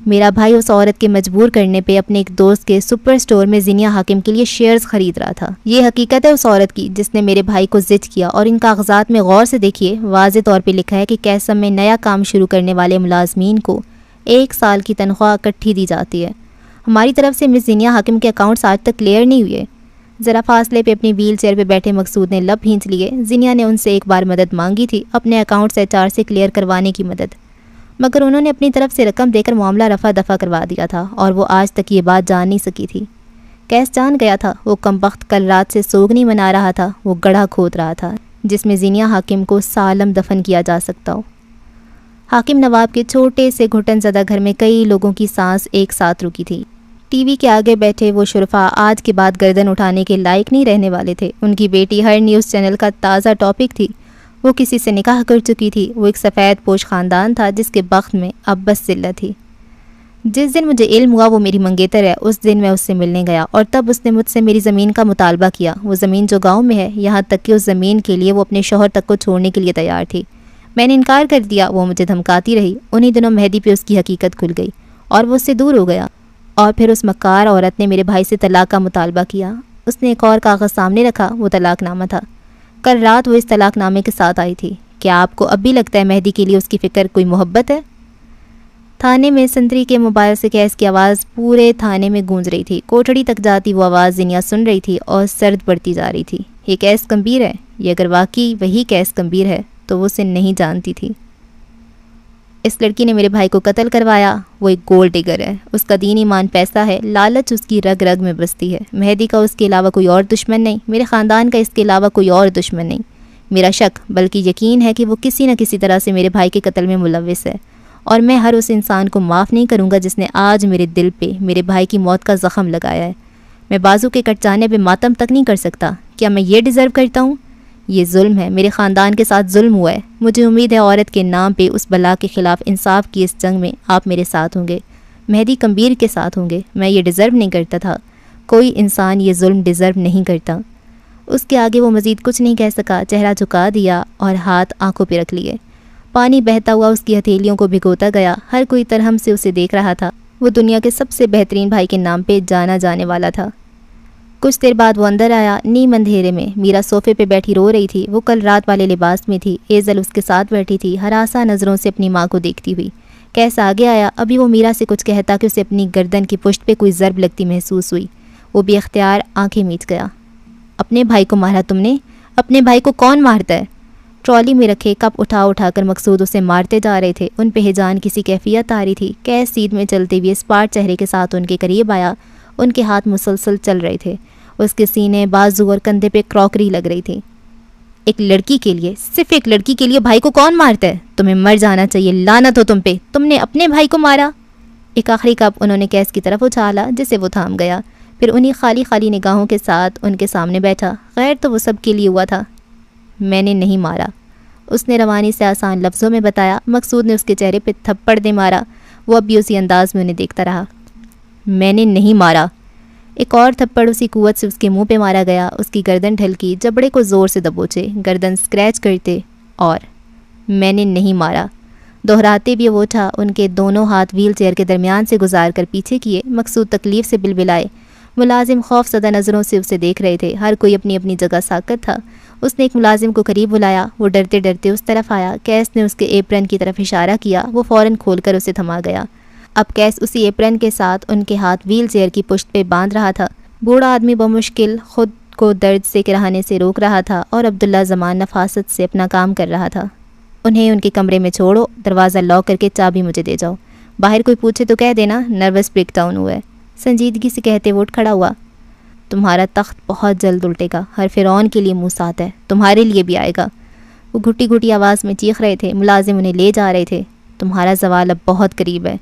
میرا بھائی اس عورت کے مجبور کرنے پہ اپنے ایک دوست کے سپر سٹور میں زینیا حاکم کے لیے شیئرز خرید رہا تھا. یہ حقیقت ہے اس عورت کی جس نے میرے بھائی کو زچ کیا. اور ان کاغذات میں غور سے دیکھیے واضح طور پہ لکھا ہے کہ قیسم میں نیا کام شروع کرنے والے ملازمین کو 1 سال کی تنخواہ اکٹھی دی جاتی ہے. ہماری طرف سے مس زینیا حاکم کے اکاؤنٹس آج تک کلیئر نہیں ہوئے. ذرا فاصلے پہ اپنی ویل چیئر پہ بیٹھے مقصود نے لب کھینچ لیے. زینیا نے ان سے ایک بار مدد مانگی تھی, اپنے اکاؤنٹس HR سے کلیئر کروانے کی مدد, مگر انہوں نے اپنی طرف سے رقم دے کر معاملہ رفع دفع کروا دیا تھا اور وہ آج تک یہ بات جان نہیں سکی تھی. قیس جان گیا تھا. وہ کمبخت کل رات سے سوگ نہیں منا رہا تھا. وہ گڑھا کھود رہا تھا جس میں زینیا حاکم کو سالم دفن کیا جا سکتا ہو. حاکم نواب کے چھوٹے سے گھٹن زدہ گھر میں کئی لوگوں کی سانس ایک ساتھ رکی تھی. ٹی وی کے آگے بیٹھے وہ شرفا آج کے بعد گردن اٹھانے کے لائق نہیں رہنے والے تھے. ان کی بیٹی ہر نیوز چینل کا تازہ ٹاپک تھی. وہ کسی سے نکاح کر چکی تھی. وہ ایک سفید پوش خاندان تھا جس کے بخت میں اب بس ذلت تھی. جس دن مجھے علم ہوا وہ میری منگیتر ہے اس دن میں اس سے ملنے گیا اور تب اس نے مجھ سے میری زمین کا مطالبہ کیا. وہ زمین جو گاؤں میں ہے, یہاں تک کہ اس زمین کے لیے وہ اپنے شوہر تک کو چھوڑنے کے لیے تیار تھی. میں نے انکار کر دیا. وہ مجھے دھمکاتی رہی. انہی دنوں مہدی پہ اس کی حقیقت کھل گئی اور وہ اس سے دور ہو گیا. اور پھر اس مکار عورت نے میرے بھائی سے طلاق کا مطالبہ کیا. اس نے ایک اور کاغذ سامنے رکھا. وہ طلاق نامہ تھا. کل رات وہ اس طلاق نامے کے ساتھ آئی تھی. کیا آپ کو اب بھی لگتا ہے مہدی کے لیے اس کی فکر کوئی محبت ہے؟ تھانے میں سنتری کے موبائل سے قیس کی آواز پورے تھانے میں گونج رہی تھی. کوٹھڑی تک جاتی وہ آواز زینیا سن رہی تھی اور سرد پڑتی جا رہی تھی. یہ قیس کمبیر ہے. یہ اگر واقعی وہی قیس کمبیر ہے تو وہ اسے نہیں جانتی تھی. اس لڑکی نے میرے بھائی کو قتل کروایا. وہ ایک گولڈ ڈگر ہے. اس کا دین ایمان پیسہ ہے. لالچ اس کی رگ رگ میں بستی ہے. مہدی کا اس کے علاوہ کوئی اور دشمن نہیں. میرے خاندان کا اس کے علاوہ کوئی اور دشمن نہیں. میرا شک بلکہ یقین ہے کہ وہ کسی نہ کسی طرح سے میرے بھائی کے قتل میں ملوث ہے. اور میں ہر اس انسان کو معاف نہیں کروں گا جس نے آج میرے دل پہ میرے بھائی کی موت کا زخم لگایا ہے. میں بازو کے کٹ جانے پہ ماتم تک نہیں کر سکتا. کیا میں یہ ڈیزرو کرتا ہوں؟ یہ ظلم ہے. میرے خاندان کے ساتھ ظلم ہوا ہے. مجھے امید ہے عورت کے نام پہ اس بلا کے خلاف انصاف کی اس جنگ میں آپ میرے ساتھ ہوں گے. مہدی کمبیر کے ساتھ ہوں گے. میں یہ ڈیزرو نہیں کرتا تھا. کوئی انسان یہ ظلم ڈیزرو نہیں کرتا. اس کے آگے وہ مزید کچھ نہیں کہہ سکا. چہرہ جھکا دیا اور ہاتھ آنکھوں پہ رکھ لیے. پانی بہتا ہوا اس کی ہتھیلیوں کو بھگوتا گیا. ہر کوئی ترہم سے اسے دیکھ رہا تھا. وہ دنیا کے سب سے بہترین بھائی کے نام پہ جانا جانے والا تھا. کچھ دیر بعد وہ اندر آیا. نیم اندھیرے میں میرا صوفے پہ بیٹھی رو رہی تھی. وہ کل رات والے لباس میں تھی. ایزل اس کے ساتھ بیٹھی تھی ہراساں نظروں سے اپنی ماں کو دیکھتی ہوئی. کیسا آگے آیا. ابھی وہ میرا سے کچھ کہتا کہ اسے اپنی گردن کی پشت پہ کوئی ضرب لگتی محسوس ہوئی. وہ بے اختیار آنکھیں میچ گیا. اپنے بھائی کو مارا تم نے؟ اپنے بھائی کو کون مارتا ہے؟ ٹرالی میں رکھے کپ اٹھا اٹھا کر مقصود اسے مارتے جا رہے تھے۔ ان پہ ہجان کسی کیفیت آ رہی تھی۔ کیس سیٹ میں چلتے ہوئے اسپاٹ چہرے کے ساتھ ان کے قریب آیا۔ ان کے ہاتھ مسلسل چل رہے تھے۔ اس کے سینے، بازو اور کندھے پہ کراکری لگ رہی تھی۔ ایک لڑکی کے لیے، صرف ایک لڑکی کے لیے بھائی کو کون مارتا ہے؟ تمہیں مر جانا چاہیے، لعنت ہو تم پہ، تم نے اپنے بھائی کو مارا۔ ایک آخری کپ انہوں نے کیس کی طرف اچھالا جسے وہ تھام گیا، پھر انہی خالی خالی نگاہوں کے ساتھ ان کے سامنے بیٹھا۔ خیر تو وہ سب کے لیے ہوا تھا۔ میں نے نہیں مارا، اس نے روانی سے آسان لفظوں میں بتایا۔ مقصود نے اس کے چہرے پہ تھپڑ دے مارا۔ وہ اب بھی اسی انداز میں انہیں دیکھتا رہا۔ میں نے نہیں مارا۔ ایک اور تھپڑ اسی قوت سے اس کے منہ پہ مارا گیا۔ اس کی گردن ڈھلکی، جبڑے کو زور سے دبوچے، گردن سکریچ کرتے اور میں نے نہیں مارا دہراتے بھی وہ اٹھا۔ ان کے دونوں ہاتھ ویل چیئر کے درمیان سے گزار کر پیچھے کیے۔ مقصود تکلیف سے بلبلائے۔ ملازم خوف زدہ نظروں سے اسے دیکھ رہے تھے۔ ہر کوئی اپنی اپنی جگہ ساکت تھا۔ اس نے ایک ملازم کو قریب بلایا۔ وہ ڈرتے ڈرتے اس طرف آیا۔ کیس نے اس کے ایپرن کی طرف اشارہ کیا۔ وہ فوراً کھول کر اسے تھما گیا۔ اب کیس اسی ایپرن کے ساتھ ان کے ہاتھ ویل چیئر کی پشت پہ باندھ رہا تھا۔ بوڑھا آدمی بمشکل خود کو درد سے کرہانے سے روک رہا تھا اور عبداللہ زمان نفاست سے اپنا کام کر رہا تھا۔ انہیں ان کے کمرے میں چھوڑو، دروازہ لاک کر کے چابی مجھے دے جاؤ۔ باہر کوئی پوچھے تو کہہ دینا نروس بریک ڈاؤن ہوا ہے، سنجیدگی سے کہتے وہ اٹھ کھڑا ہوا۔ تمہارا تخت بہت جلد الٹے گا، ہر فرعون کے لیے منہ سات ہے، تمہارے لیے بھی آئے گا۔ وہ گھٹی گھٹی آواز میں چیخ رہے تھے۔ ملازم انہیں لے جا رہے تھے۔ تمہارا زوال اب بہت قریب ہے۔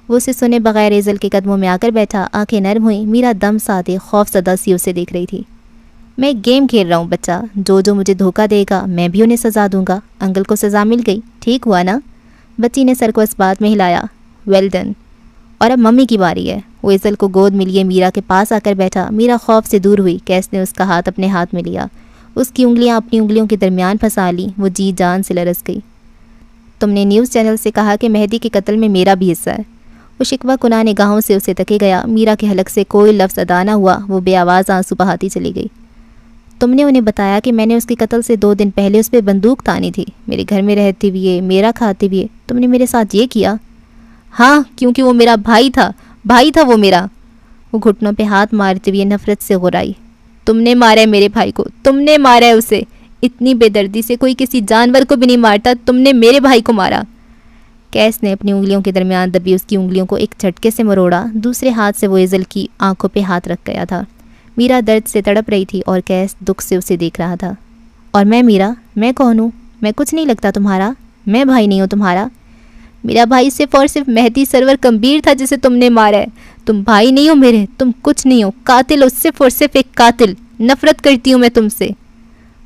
وہ اسے سنے بغیر ایزل کے قدموں میں آ کر بیٹھا۔ آنکھیں نرم ہوئیں۔ میرا دم ساتھ خوف زدہ سی اسے دیکھ رہی تھی۔ میں ایک گیم کھیل رہا ہوں بچہ، جو مجھے دھوکہ دے گا میں بھی انہیں سزا دوں گا۔ انکل کو سزا مل گئی، ٹھیک ہوا نا؟ بچی نے سر کو اس بات میں ہلایا۔ Well done. اور اب ممی کی باری ہے۔ وہ ایزل کو گود میں لیے میرا کے پاس آ کر بیٹھا۔ میرا خوف سے دور ہوئی۔ کیس نے اس کا ہاتھ اپنے ہاتھ میں لیا، اس کی انگلیاں اپنی انگلیوں کے درمیان پھنسا لیں۔ وہ جی جان سے لرز گئی۔ تم نے نیوز چینل سے کہا کہ مہدی کے قتل میں میرا بھی حصہ ہے۔ وہ شکوہ کناہ نگاہوں سے اسے تکے گیا۔ میرا کے حلق سے کوئی لفظ ادا نہ ہوا۔ وہ بے آواز آنسو بہاتی چلی گئی۔ تم نے انہیں بتایا کہ میں نے اس کے قتل سے 2 دن پہلے اس پہ بندوق تانی تھی، میرے گھر میں رہتے ہوئے، میرا کھاتے ہوئے، تم نے میرے ساتھ یہ کیا؟ ہاں، کیونکہ وہ میرا بھائی تھا وہ میرا۔ وہ گھٹنوں پہ ہاتھ مارتے ہوئے نفرت سے غرائی۔ تم نے مارا ہے میرے بھائی کو، تم نے مارا ہے اسے۔ اتنی بے دردی سے کوئی کسی جانور کو بھی نہیں مارتا، تم نے میرے بھائی کو مارا۔ کیس نے اپنی انگلیوں کے درمیان دبی اس کی انگلیوں کو ایک جھٹکے سے مروڑا۔ دوسرے ہاتھ سے وہ ایزل کی آنکھوں پہ ہاتھ رکھ گیا تھا۔ میرا درد سے تڑپ رہی تھی اور کیس دکھ سے اسے دیکھ رہا تھا۔ اور میرا، میں کون ہوں؟ میں کچھ نہیں لگتا تمہارا، میں بھائی نہیں ہوں تمہارا۔ میرا بھائی صرف اور صرف مہدی سرور کمبیر تھا جسے تم نے مارا ہے۔ تم بھائی نہیں ہو میرے، تم کچھ نہیں ہو، قاتل ہو، صرف اور صرف ایک قاتل۔ نفرت کرتی ہوں میں تم سے۔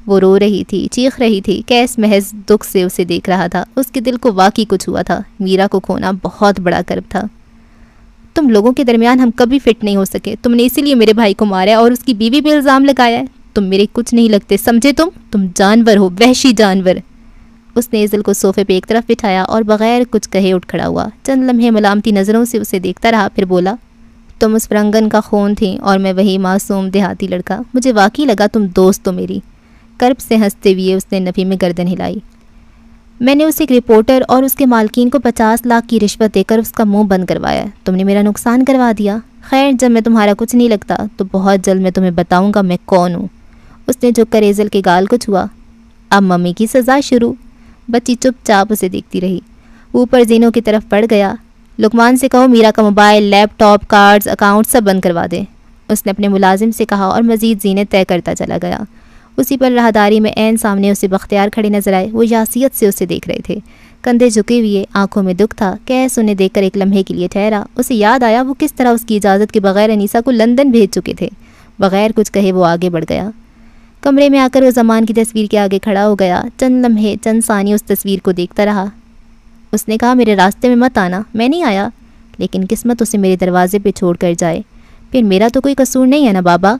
وہ رو رہی تھی، چیخ رہی تھی۔ کیس محض دکھ سے اسے دیکھ رہا تھا۔ اس کے دل کو واقعی کچھ ہوا تھا۔ میرا کو کھونا بہت بڑا کرب تھا۔ تم لوگوں کے درمیان ہم کبھی فٹ نہیں ہو سکے، تم نے اسی لیے میرے بھائی کو مارا ہے اور اس کی بیوی پہ الزام لگایا ہے۔ تم میرے کچھ نہیں لگتے، سمجھے؟ تم جانور ہو، وحشی جانور۔ اس نے ایزل کو صوفے پہ ایک طرف بٹھایا اور بغیر کچھ کہے اٹھ کھڑا ہوا۔ چند لمحے ملامتی نظروں سے اسے دیکھتا رہا، پھر بولا، تم اس فرنگن کا خون تھی اور میں وہی معصوم دیہاتی لڑکا۔ مجھے واقعی لگا تم دوست ہو میری۔ کرب سے ہنستے ہوئے اس نے نفی میں گردن ہلائی۔ میں نے اسے ایک رپورٹر اور اس کے مالکین کو 50 لاکھ کی رشوت دے کر اس کا منہ بند کروایا ہے۔ تم نے میرا نقصان کروا دیا۔ خیر، جب میں تمہارا کچھ نہیں لگتا تو بہت جلد میں تمہیں بتاؤں گا میں کون ہوں۔ اس نے جھک کر ایزل کے گال کو چھوا۔ اب ممی کی سزا شروع۔ بچی چپ چاپ اسے دیکھتی رہی۔ اوپر زینوں کی طرف پڑ گیا۔ لقمان سے کہو میرا کا موبائل، لیپ ٹاپ، کارڈز، اکاؤنٹ سب بند کروا دے، اس نے اپنے ملازم سے کہا اور مزید زینے طے کرتا چلا گیا۔ اسی پر راہداری میں عین سامنے اسے بختیار کھڑے نظر آئے۔ وہ یاسیت سے اسے دیکھ رہے تھے، کندھے جھکے ہوئے، آنکھوں میں دکھ تھا۔ کیس انہیں دیکھ کر ایک لمحے کے لیے ٹھہرا۔ اسے یاد آیا وہ کس طرح اس کی اجازت کے بغیر انیسا کو لندن بھیج چکے تھے۔ بغیر کچھ کہے وہ آگے بڑھ گیا۔ کمرے میں آ کر وہ زمان کی تصویر کے آگے کھڑا ہو گیا۔ چند لمحے، چند ثانیے اس تصویر کو دیکھتا رہا۔ اس نے کہا میرے راستے میں مت آنا۔ میں نہیں آیا، لیکن قسمت اسے میرے دروازے پہ چھوڑ کر جائے۔ پھر میرا تو کوئی قصور نہیں ہے نا بابا؟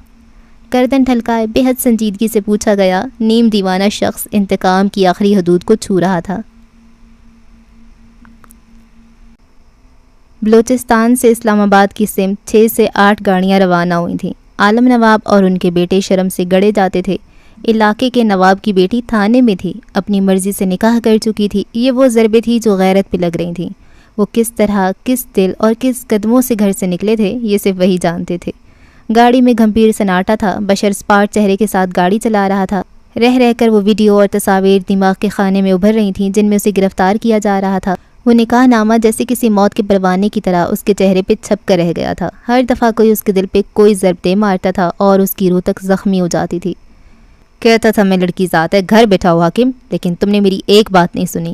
گردن ٹھلکائے بے حد سنجیدگی سے پوچھا گیا۔ نیم دیوانہ شخص انتقام کی آخری حدود کو چھو رہا تھا۔ بلوچستان سے اسلام آباد کی سمت 6 سے 8 گاڑیاں روانہ ہوئی تھیں۔ عالم نواب اور ان کے بیٹے شرم سے گڑے جاتے تھے۔ علاقے کے نواب کی بیٹی تھانے میں تھی، اپنی مرضی سے نکاح کر چکی تھی۔ یہ وہ ضربیں تھیں جو غیرت پہ لگ رہی تھیں۔ وہ کس طرح، کس دل اور کس قدموں سے گھر سے نکلے تھے یہ صرف وہی جانتے تھے۔ گاڑی میں گھمبیر سناٹا تھا۔ بشر اسپاٹ چہرے کے ساتھ گاڑی چلا رہا تھا۔ رہ رہ کر وہ ویڈیو اور تصاویر دماغ کے خانے میں ابھر رہی تھیں جن میں اسے گرفتار کیا جا رہا تھا۔ وہ نکاح نامہ جیسے کسی موت کے پروانے کی طرح اس کے چہرے پہ چھپ کر رہ گیا تھا۔ ہر دفعہ کوئی اس کے دل پہ کوئی ضرب دے مارتا تھا اور اس کی روح تک زخمی ہو جاتی تھی۔ کہتا تھا میں لڑکی ذات ہے، گھر بیٹھا ہو حاکم، لیکن تم نے میری ایک بات نہیں سنی۔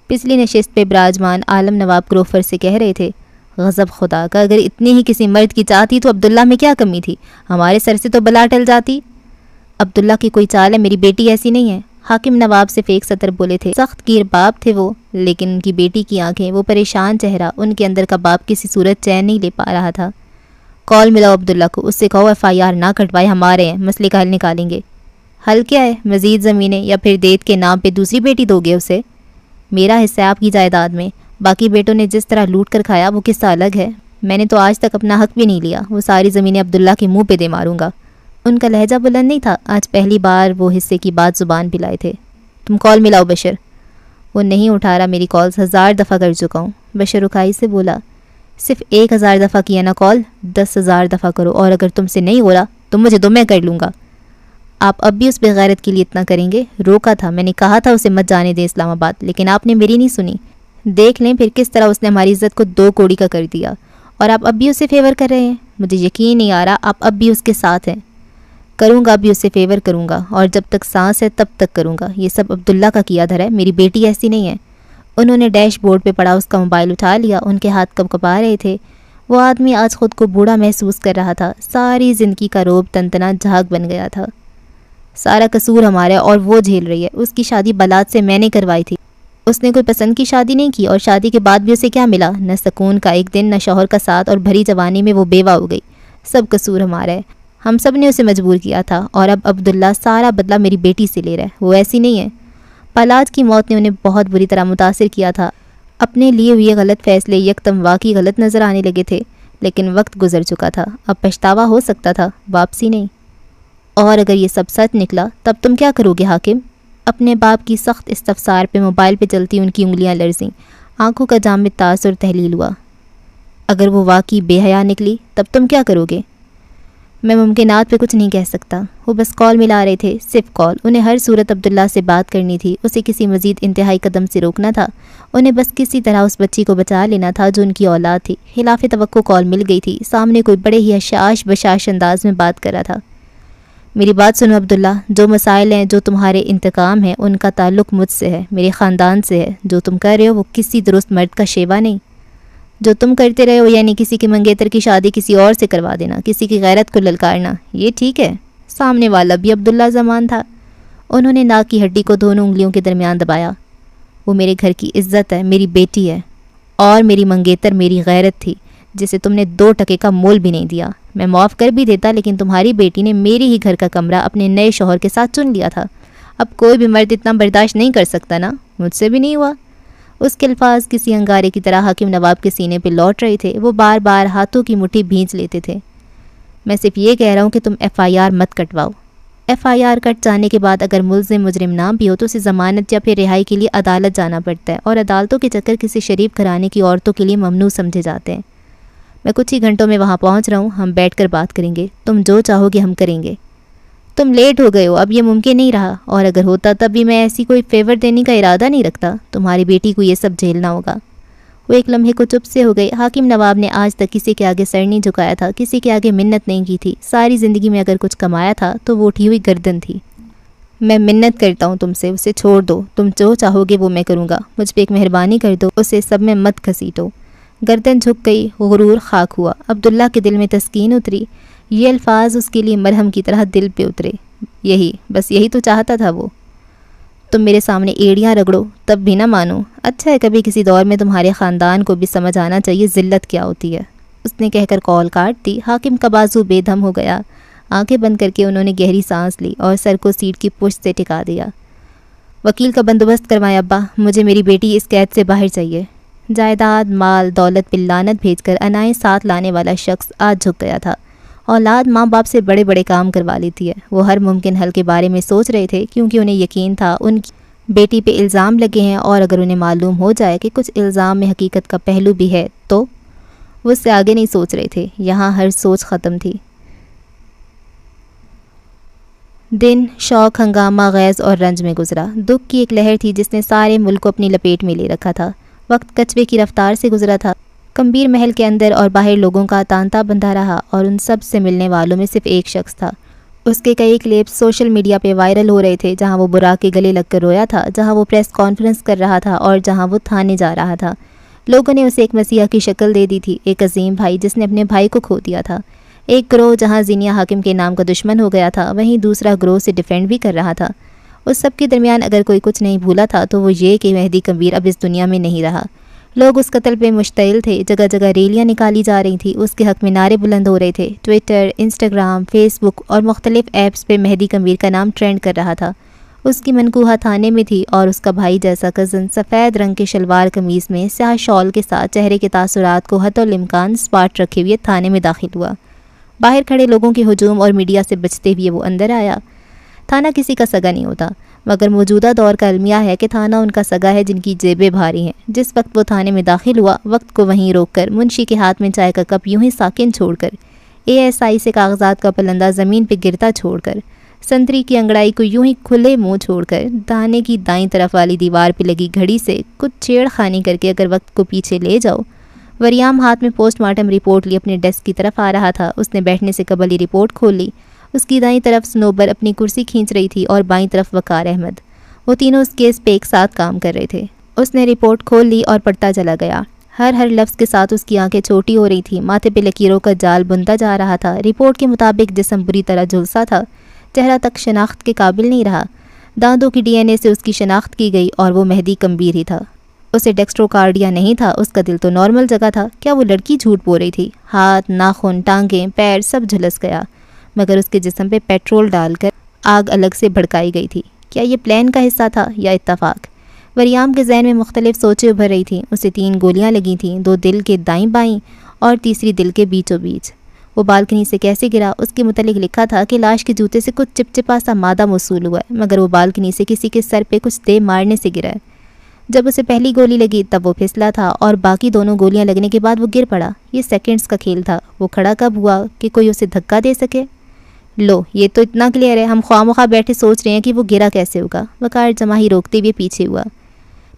پچھلی نشست پہ براجمان عالم نواب کروفر سے کہہ رہے تھے، غضب خدا کا، اگر اتنی ہی کسی مرد کی چاہتی تو عبداللہ میں کیا کمی تھی؟ ہمارے سر سے تو بلا ٹل جاتی۔ عبداللہ کی کوئی چال ہے، میری بیٹی ایسی نہیں ہے۔ حاکم نواب صرف ایک سطر بولے تھے۔ سخت گیر باپ تھے وہ، لیکن ان کی بیٹی کی آنکھیں، وہ پریشان چہرہ، ان کے اندر کا باپ کسی صورت چین نہیں لے پا رہا تھا۔ کال ملاؤ عبداللہ کو، اس سے کہو FIR نہ کٹوائے، ہمارے ہیں، مسئلے کا حل نکالیں گے۔ حل کیا ہے؟ مزید زمینیں، یا پھر دیت کے نام پہ دوسری بیٹی دو گے اسے؟ میرا حصہ آپ کی جائیداد میں، باقی بیٹوں نے جس طرح لوٹ کر کھایا وہ قصہ الگ ہے۔ میں نے تو آج تک اپنا حق بھی نہیں لیا، وہ ساری زمینیں عبداللہ کے منہ پہ دے ماروں گا۔ ان کا لہجہ بلند نہیں تھا، آج پہلی بار وہ حصے کی بات زبان پہ لائے تھے۔ تم کال ملاؤ بشر۔ وہ نہیں اٹھا رہا، میری کالز 1000 دفعہ کر چکا ہوں۔ بشر رکائی سے بولا، صرف 1000 دفعہ کیا نا کال، 10,000 دفعہ کرو، اور اگر تم سے نہیں ہو رہا تو مجھے دو، میں کر لوں گا۔ آپ اب بھی اس بغیرت کے لیے اتنا کریں گے؟ روکا تھا، میں نے کہا تھا اسے مت جانے دیں اسلام آباد، لیکن آپ نے میری نہیں سنی۔ دیکھ لیں پھر کس طرح اس نے ہماری عزت کو 2 کوڑی کا کر دیا، اور آپ اب بھی اسے فیور کر رہے ہیں۔ مجھے یقین نہیں آ رہا آپ اب بھی اس کے ساتھ ہیں۔ کروں گا بھی، اسے فیور کروں گا، اور جب تک سانس ہے تب تک کروں گا۔ یہ سب عبداللہ کا کیا دھر ہے، میری بیٹی ایسی نہیں ہے۔ انہوں نے ڈیش بورڈ پہ پڑا اس کا موبائل اٹھا لیا، ان کے ہاتھ کپکپا رہے تھے۔ وہ آدمی آج خود کو بوڑھا محسوس کر رہا تھا، ساری زندگی کا روب تنتنا جھاگ بن گیا تھا۔ سارا قصور ہمارا ہے اور وہ جھیل رہی ہے۔ اس کی شادی بلاد سے میں نے کروائی تھی، اس نے کوئی پسند کی شادی نہیں کی، اور شادی کے بعد بھی اسے کیا ملا؟ نہ سکون کا ایک دن، نہ شوہر کا ساتھ، اور بھری جوانی میں وہ بیوہ ہو گئی۔ سب قصور ہمارا ہے، ہم سب نے اسے مجبور کیا تھا، اور اب عبداللہ سارا بدلہ میری بیٹی سے لے رہا ہے۔ وہ ایسی نہیں ہے۔ پلاد کی موت نے انہیں بہت بری طرح متاثر کیا تھا۔ اپنے لیے ہوئے غلط فیصلے یکدم واقعی غلط نظر آنے لگے تھے، لیکن وقت گزر چکا تھا، اب پچھتاوا ہو سکتا تھا، واپسی نہیں۔ اور اگر یہ سب سچ نکلا تب تم کیا کرو گے حاکم؟ اپنے باپ کی سخت استفسار پہ موبائل پہ چلتی ان کی انگلیاں لرزیں، آنکھوں کا جامد تاثر تحلیل ہوا۔ اگر وہ واقعی بے حیا نکلی تب تم کیا کرو گے؟ میں ممکنات پہ کچھ نہیں کہہ سکتا۔ وہ بس کال ملا رہے تھے، صرف کال۔ انہیں ہر صورت عبداللہ سے بات کرنی تھی، اسے کسی مزید انتہائی قدم سے روکنا تھا۔ انہیں بس کسی طرح اس بچی کو بچا لینا تھا جو ان کی اولاد تھی۔ خلاف توقع کال مل گئی تھی، سامنے کوئی بڑے ہی حشاش بشاش انداز میں بات کر رہا تھا۔ میری بات سنو عبداللہ، جو مسائل ہیں، جو تمہارے انتقام ہیں، ان کا تعلق مجھ سے ہے، میرے خاندان سے ہے۔ جو تم کر رہے ہو وہ کسی درست مرد کا شیوا نہیں۔ جو تم کرتے رہے ہو، یعنی کسی کے منگیتر کی شادی کسی اور سے کروا دینا، کسی کی غیرت کو للکارنا، یہ ٹھیک ہے؟ سامنے والا بھی عبداللہ زمان تھا۔ انہوں نے ناک کی ہڈی کو دونوں انگلیوں کے درمیان دبایا۔ وہ میرے گھر کی عزت ہے، میری بیٹی ہے، اور میری منگیتر میری غیرت تھی، جسے تم نے 2 ٹکے کا مول بھی نہیں دیا۔ میں معاف کر بھی دیتا، لیکن تمہاری بیٹی نے میری ہی گھر کا کمرہ اپنے نئے شوہر کے ساتھ چن لیا تھا۔ اب کوئی بھی مرد اتنا برداشت نہیں کر سکتا نا، مجھ سے بھی نہیں ہوا۔ اس کے الفاظ کسی انگارے کی طرح حاکم نواب کے سینے پہ لوٹ رہے تھے، وہ بار بار ہاتھوں کی مٹھی بھینچ لیتے تھے۔ میں صرف یہ کہہ رہا ہوں کہ تم FIR مت کٹواؤ۔ FIR کٹ جانے کے بعد اگر ملزم مجرم نہ بھی ہو تو اسے ضمانت یا پھر رہائی کے لیے عدالت جانا پڑتا ہے، اور عدالتوں کے چکر کسی شریف گھرانے کی عورتوں کے لیے ممنوع سمجھے جاتے ہیں۔ میں کچھ ہی گھنٹوں میں وہاں پہنچ رہا ہوں، ہم بیٹھ کر بات کریں گے، تم جو چاہو گے ہم کریں گے۔ تم لیٹ ہو گئے ہو، اب یہ ممکن نہیں رہا، اور اگر ہوتا تب بھی میں ایسی کوئی فیور دینے کا ارادہ نہیں رکھتا۔ تمہاری بیٹی کو یہ سب جھیلنا ہوگا۔ وہ ایک لمحے کو چپ سے ہو گئے۔ حاکم نواب نے آج تک کسی کے آگے سر نہیں جھکایا تھا، کسی کے آگے منت نہیں کی تھی۔ ساری زندگی میں اگر کچھ کمایا تھا تو وہ اٹھی ہوئی گردن تھی۔ میں منت کرتا ہوں تم سے، اسے چھوڑ دو، تم جو چاہو گے وہ میں کروں گا، مجھ پہ ایک مہربانی کر دو، اسے سب میں مت گھسیٹو۔ گردن جھک گئی، غرور خاک ہوا۔ عبداللہ کے دل میں تسکین اتری، یہ الفاظ اس کے لیے مرہم کی طرح دل پہ اترے۔ بس یہی تو چاہتا تھا وہ۔ تم میرے سامنے ایڑیاں رگڑو تب بھی نہ مانو۔ اچھا ہے کبھی کسی دور میں تمہارے خاندان کو بھی سمجھ آنا چاہیے ذلت کیا ہوتی ہے، اس نے کہہ کر کال کاٹ دی۔ حاکم کا بازو بے دم ہو گیا۔ آنکھیں بند کر کے انہوں نے گہری سانس لی اور سر کو سیٹ کی پشت سے ٹکا دیا۔ وکیل کا بندوبست کروائے ابا، مجھے میری بیٹی اس قید سے باہر چاہیے۔ جائیداد، مال، دولت پہ لعنت بھیج کر انائیں ساتھ لانے والا شخص آج جھک گیا تھا۔ اولاد ماں باپ سے بڑے بڑے کام کروا لیتی ہے۔ وہ ہر ممکن حل کے بارے میں سوچ رہے تھے، کیونکہ انہیں یقین تھا ان کی بیٹی پہ الزام لگے ہیں، اور اگر انہیں معلوم ہو جائے کہ کچھ الزام میں حقیقت کا پہلو بھی ہے تو وہ اس سے آگے نہیں سوچ رہے تھے۔ یہاں ہر سوچ ختم تھی۔ دن شوق، ہنگامہ، غیظ اور رنج میں گزرا۔ دکھ کی ایک لہر تھی جس نے سارے ملک کو اپنی لپیٹ میں لے رکھا تھا۔ وقت کچوے کی رفتار سے گزرا تھا۔ کمبیر محل کے اندر اور باہر لوگوں کا تانتا بندھا رہا اور ان سب سے ملنے والوں میں صرف ایک شخص تھا۔ اس کے کئی کلپس سوشل میڈیا پہ وائرل ہو رہے تھے، جہاں وہ براق کے گلے لگ کر رویا تھا، جہاں وہ پریس کانفرنس کر رہا تھا اور جہاں وہ تھانے جا رہا تھا۔ لوگوں نے اسے ایک مسیحا کی شکل دے دی تھی، ایک عظیم بھائی جس نے اپنے بھائی کو کھو دیا تھا۔ ایک گروہ جہاں زینیا حاکم کے نام کا دشمن ہو گیا تھا، وہیں دوسرا گروہ سے ڈیفینڈ بھی کر رہا تھا۔ اس سب کے درمیان اگر کوئی کچھ نہیں بھولا تھا تو وہ یہ کہ مہدی کمبیر اب اس دنیا میں نہیں رہا۔ لوگ اس قتل پہ مشتعل تھے، جگہ جگہ ریلیاں نکالی جا رہی تھیں، اس کے حق میں نعرے بلند ہو رہے تھے۔ ٹویٹر، انسٹاگرام، فیس بک اور مختلف ایپس پہ مہدی کمبیر کا نام ٹرینڈ کر رہا تھا۔ اس کی منکوہا تھانے میں تھی اور اس کا بھائی جیسا کزن سفید رنگ کے شلوار قمیض میں سیاہ شال کے ساتھ چہرے کے تاثرات کو حتی الامکان سپاٹ رکھے ہوئے تھانے میں داخل ہوا۔ باہر کھڑے لوگوں کے ہجوم اور میڈیا سے بچتے ہوئے وہ اندر آیا۔ تھانہ کسی کا سگا نہیں ہوتا، مگر موجودہ دور کا المیہ ہے کہ تھانہ ان کا سگا ہے جن کی جیبیں بھاری ہیں۔ جس وقت وہ تھانے میں داخل ہوا، وقت کو وہیں روک کر منشی کے ہاتھ میں چائے کا کپ یوں ہی ساکن چھوڑ کر، ASI سے کاغذات کا پلندہ زمین پہ گرتا چھوڑ کر، سنتری کی انگڑائی کو یوں ہی کھلے منہ چھوڑ کر، تھانے کی دائیں طرف والی دیوار پہ لگی گھڑی سے کچھ چھیڑ خانی کر کے اگر وقت کو پیچھے لے جاؤ۔ وریام ہاتھ میں پوسٹ مارٹم رپورٹ لی اپنے ڈیسک کی طرف آ رہا تھا۔ اس نے بیٹھنے سے قبل ہی رپورٹ کھول لی۔ اس کی دائیں طرف سنوبر اپنی کرسی کھینچ رہی تھی اور بائیں طرف وقار احمد۔ وہ تینوں اس کیس پہ ایک ساتھ کام کر رہے تھے۔ اس نے رپورٹ کھول لی اور پڑھتا چلا گیا۔ ہر لفظ کے ساتھ اس کی آنکھیں چھوٹی ہو رہی تھیں، ماتھے پہ لکیروں کا جال بنتا جا رہا تھا۔ رپورٹ کے مطابق جسم بری طرح جھلسا تھا، چہرہ تک شناخت کے قابل نہیں رہا۔ دانتوں کی DNA سے اس کی شناخت کی گئی اور وہ مہدی کمبیر ہی تھا۔ اسے ڈیکسٹروکارڈیا نہیں تھا، اس کا دل تو نارمل جگہ تھا۔ کیا وہ لڑکی جھوٹ بول رہی تھی؟ ہاتھ، ناخن، ٹانگیں، پیر سب جھلس گیا، مگر اس کے جسم پہ پیٹرول ڈال کر آگ الگ سے بھڑکائی گئی تھی۔ کیا یہ پلان کا حصہ تھا یا اتفاق؟ وریام کے ذہن میں مختلف سوچیں ابھر رہی تھیں۔ اسے 3 گولیاں لگی تھیں، 2 دل کے دائیں بائیں اور تیسری دل کے بیچوں بیچ۔ وہ بالکنی سے کیسے گرا؟ اس کے متعلق لکھا تھا کہ لاش کے جوتے سے کچھ چپچپا سا مادہ موصول ہوا ہے، مگر وہ بالکنی سے کسی کے سر پہ کچھ دے مارنے سے گرا ہے۔ جب اسے پہلی گولی لگی تب وہ پھسلا تھا اور باقی دونوں گولیاں لگنے کے بعد وہ گر پڑا۔ یہ سیکنڈز کا کھیل تھا۔ وہ کھڑا کب ہوا کہ کوئی اسے دھکا دے سکے؟ لو، یہ تو اتنا کلیئر ہے، ہم خواہ مخواہ بیٹھے سوچ رہے ہیں کہ وہ گرا کیسے ہوگا۔ وقار جماہی روکتے ہوئے پیچھے ہوا۔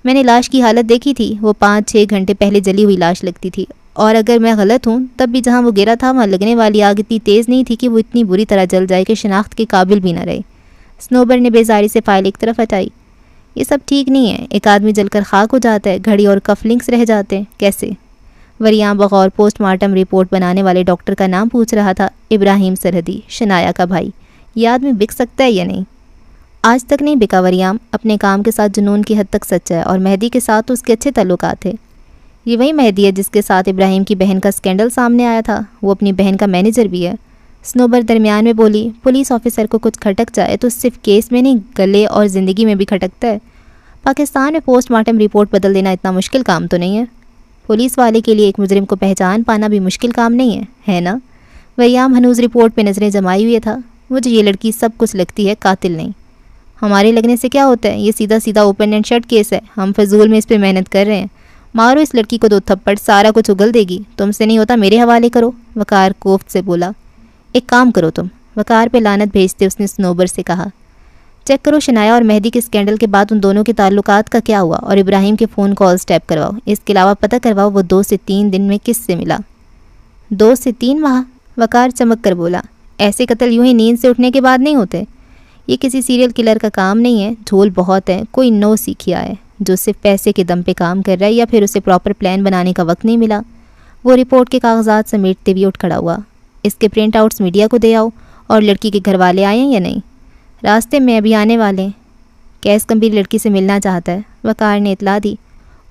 میں نے لاش کی حالت دیکھی تھی، وہ 5-6 گھنٹے پہلے جلی ہوئی لاش لگتی تھی، اور اگر میں غلط ہوں تب بھی جہاں وہ گرا تھا وہاں لگنے والی آگ اتنی تیز نہیں تھی کہ وہ اتنی بری طرح جل جائے کہ شناخت کے قابل بھی نہ رہے۔ سنوبر نے بیزاری سے فائل ایک طرف ہٹائی۔ یہ سب ٹھیک نہیں ہے، ایک آدمی جل کر خاک ہو جاتا ہے، گھڑی اور کف لنکس رہ جاتے ہیں، کیسے؟ وریام بغور پوسٹ مارٹم رپورٹ بنانے والے ڈاکٹر کا نام پوچھ رہا تھا۔ ابراہیم سرحدی، شنایا کا بھائی۔ یہ آدمی بک سکتا ہے یا نہیں؟ آج تک نہیں بکا وریام، اپنے کام کے ساتھ جنون کی حد تک سچا ہے، اور مہدی کے ساتھ تو اس کے اچھے تعلقات تھے۔ یہ وہی مہدی ہے جس کے ساتھ ابراہیم کی بہن کا سکینڈل سامنے آیا تھا، وہ اپنی بہن کا مینیجر بھی ہے۔ سنوبر درمیان میں بولی، پولیس آفیسر کو کچھ کھٹک جائے تو صرف کیس میں نہیں گلے اور زندگی میں بھی کھٹکتا ہے۔ پاکستان میں پوسٹ مارٹم رپورٹ بدل دینا اتنا مشکل کام تو نہیں ہے۔ پولیس والے کے لیے ایک مجرم کو پہچان پانا بھی مشکل کام نہیں ہے نا؟ وریام ہنوز رپورٹ پہ نظریں جمائے ہوئے تھا۔ مجھے یہ لڑکی سب کچھ لگتی ہے، قاتل نہیں۔ ہمارے لگنے سے کیا ہوتا ہے، یہ سیدھا سیدھا اوپن اینڈ شٹ کیس ہے، ہم فضول میں اس پہ محنت کر رہے ہیں۔ مارو اس لڑکی کو 2 تھپڑ، سارا کچھ اگل دے گی۔ تم سے نہیں ہوتا میرے حوالے کرو، وقار کوفت سے بولا۔ ایک کام کرو تم، وقار پہ لعنت بھیجتے اس نے سنوبر سے کہا۔ چیک کرو شنایا اور مہدی کے اسکینڈل کے بعد ان دونوں کے تعلقات کا کیا ہوا، اور ابراہیم کے فون کالز ٹیپ کرواؤ۔ اس کے علاوہ پتہ کرواؤ وہ 2 سے 3 دن میں کس سے ملا۔ 2 سے 3 ماہ؟ وقار چمک کر بولا۔ ایسے قتل یوں ہی نیند سے اٹھنے کے بعد نہیں ہوتے۔ یہ کسی سیریل کلر کا کام نہیں ہے، جھول بہت ہے، کوئی نو سیکھیا ہے جو صرف پیسے کے دم پہ کام کر رہا ہے، یا پھر اسے پراپر پلان بنانے کا وقت نہیں ملا۔ وہ رپورٹ کے کاغذات سمیٹتے ہوئے اٹھ کھڑا ہوا۔ اس کے پرنٹ آؤٹس میڈیا کو دے آؤ، اور لڑکی کے گھر والے آئے ہیں یا نہیں؟ راستے میں ابھی آنے والے ہیں۔ کیس کمبیر لڑکی سے ملنا چاہتا ہے، وقار نے اطلاع دی۔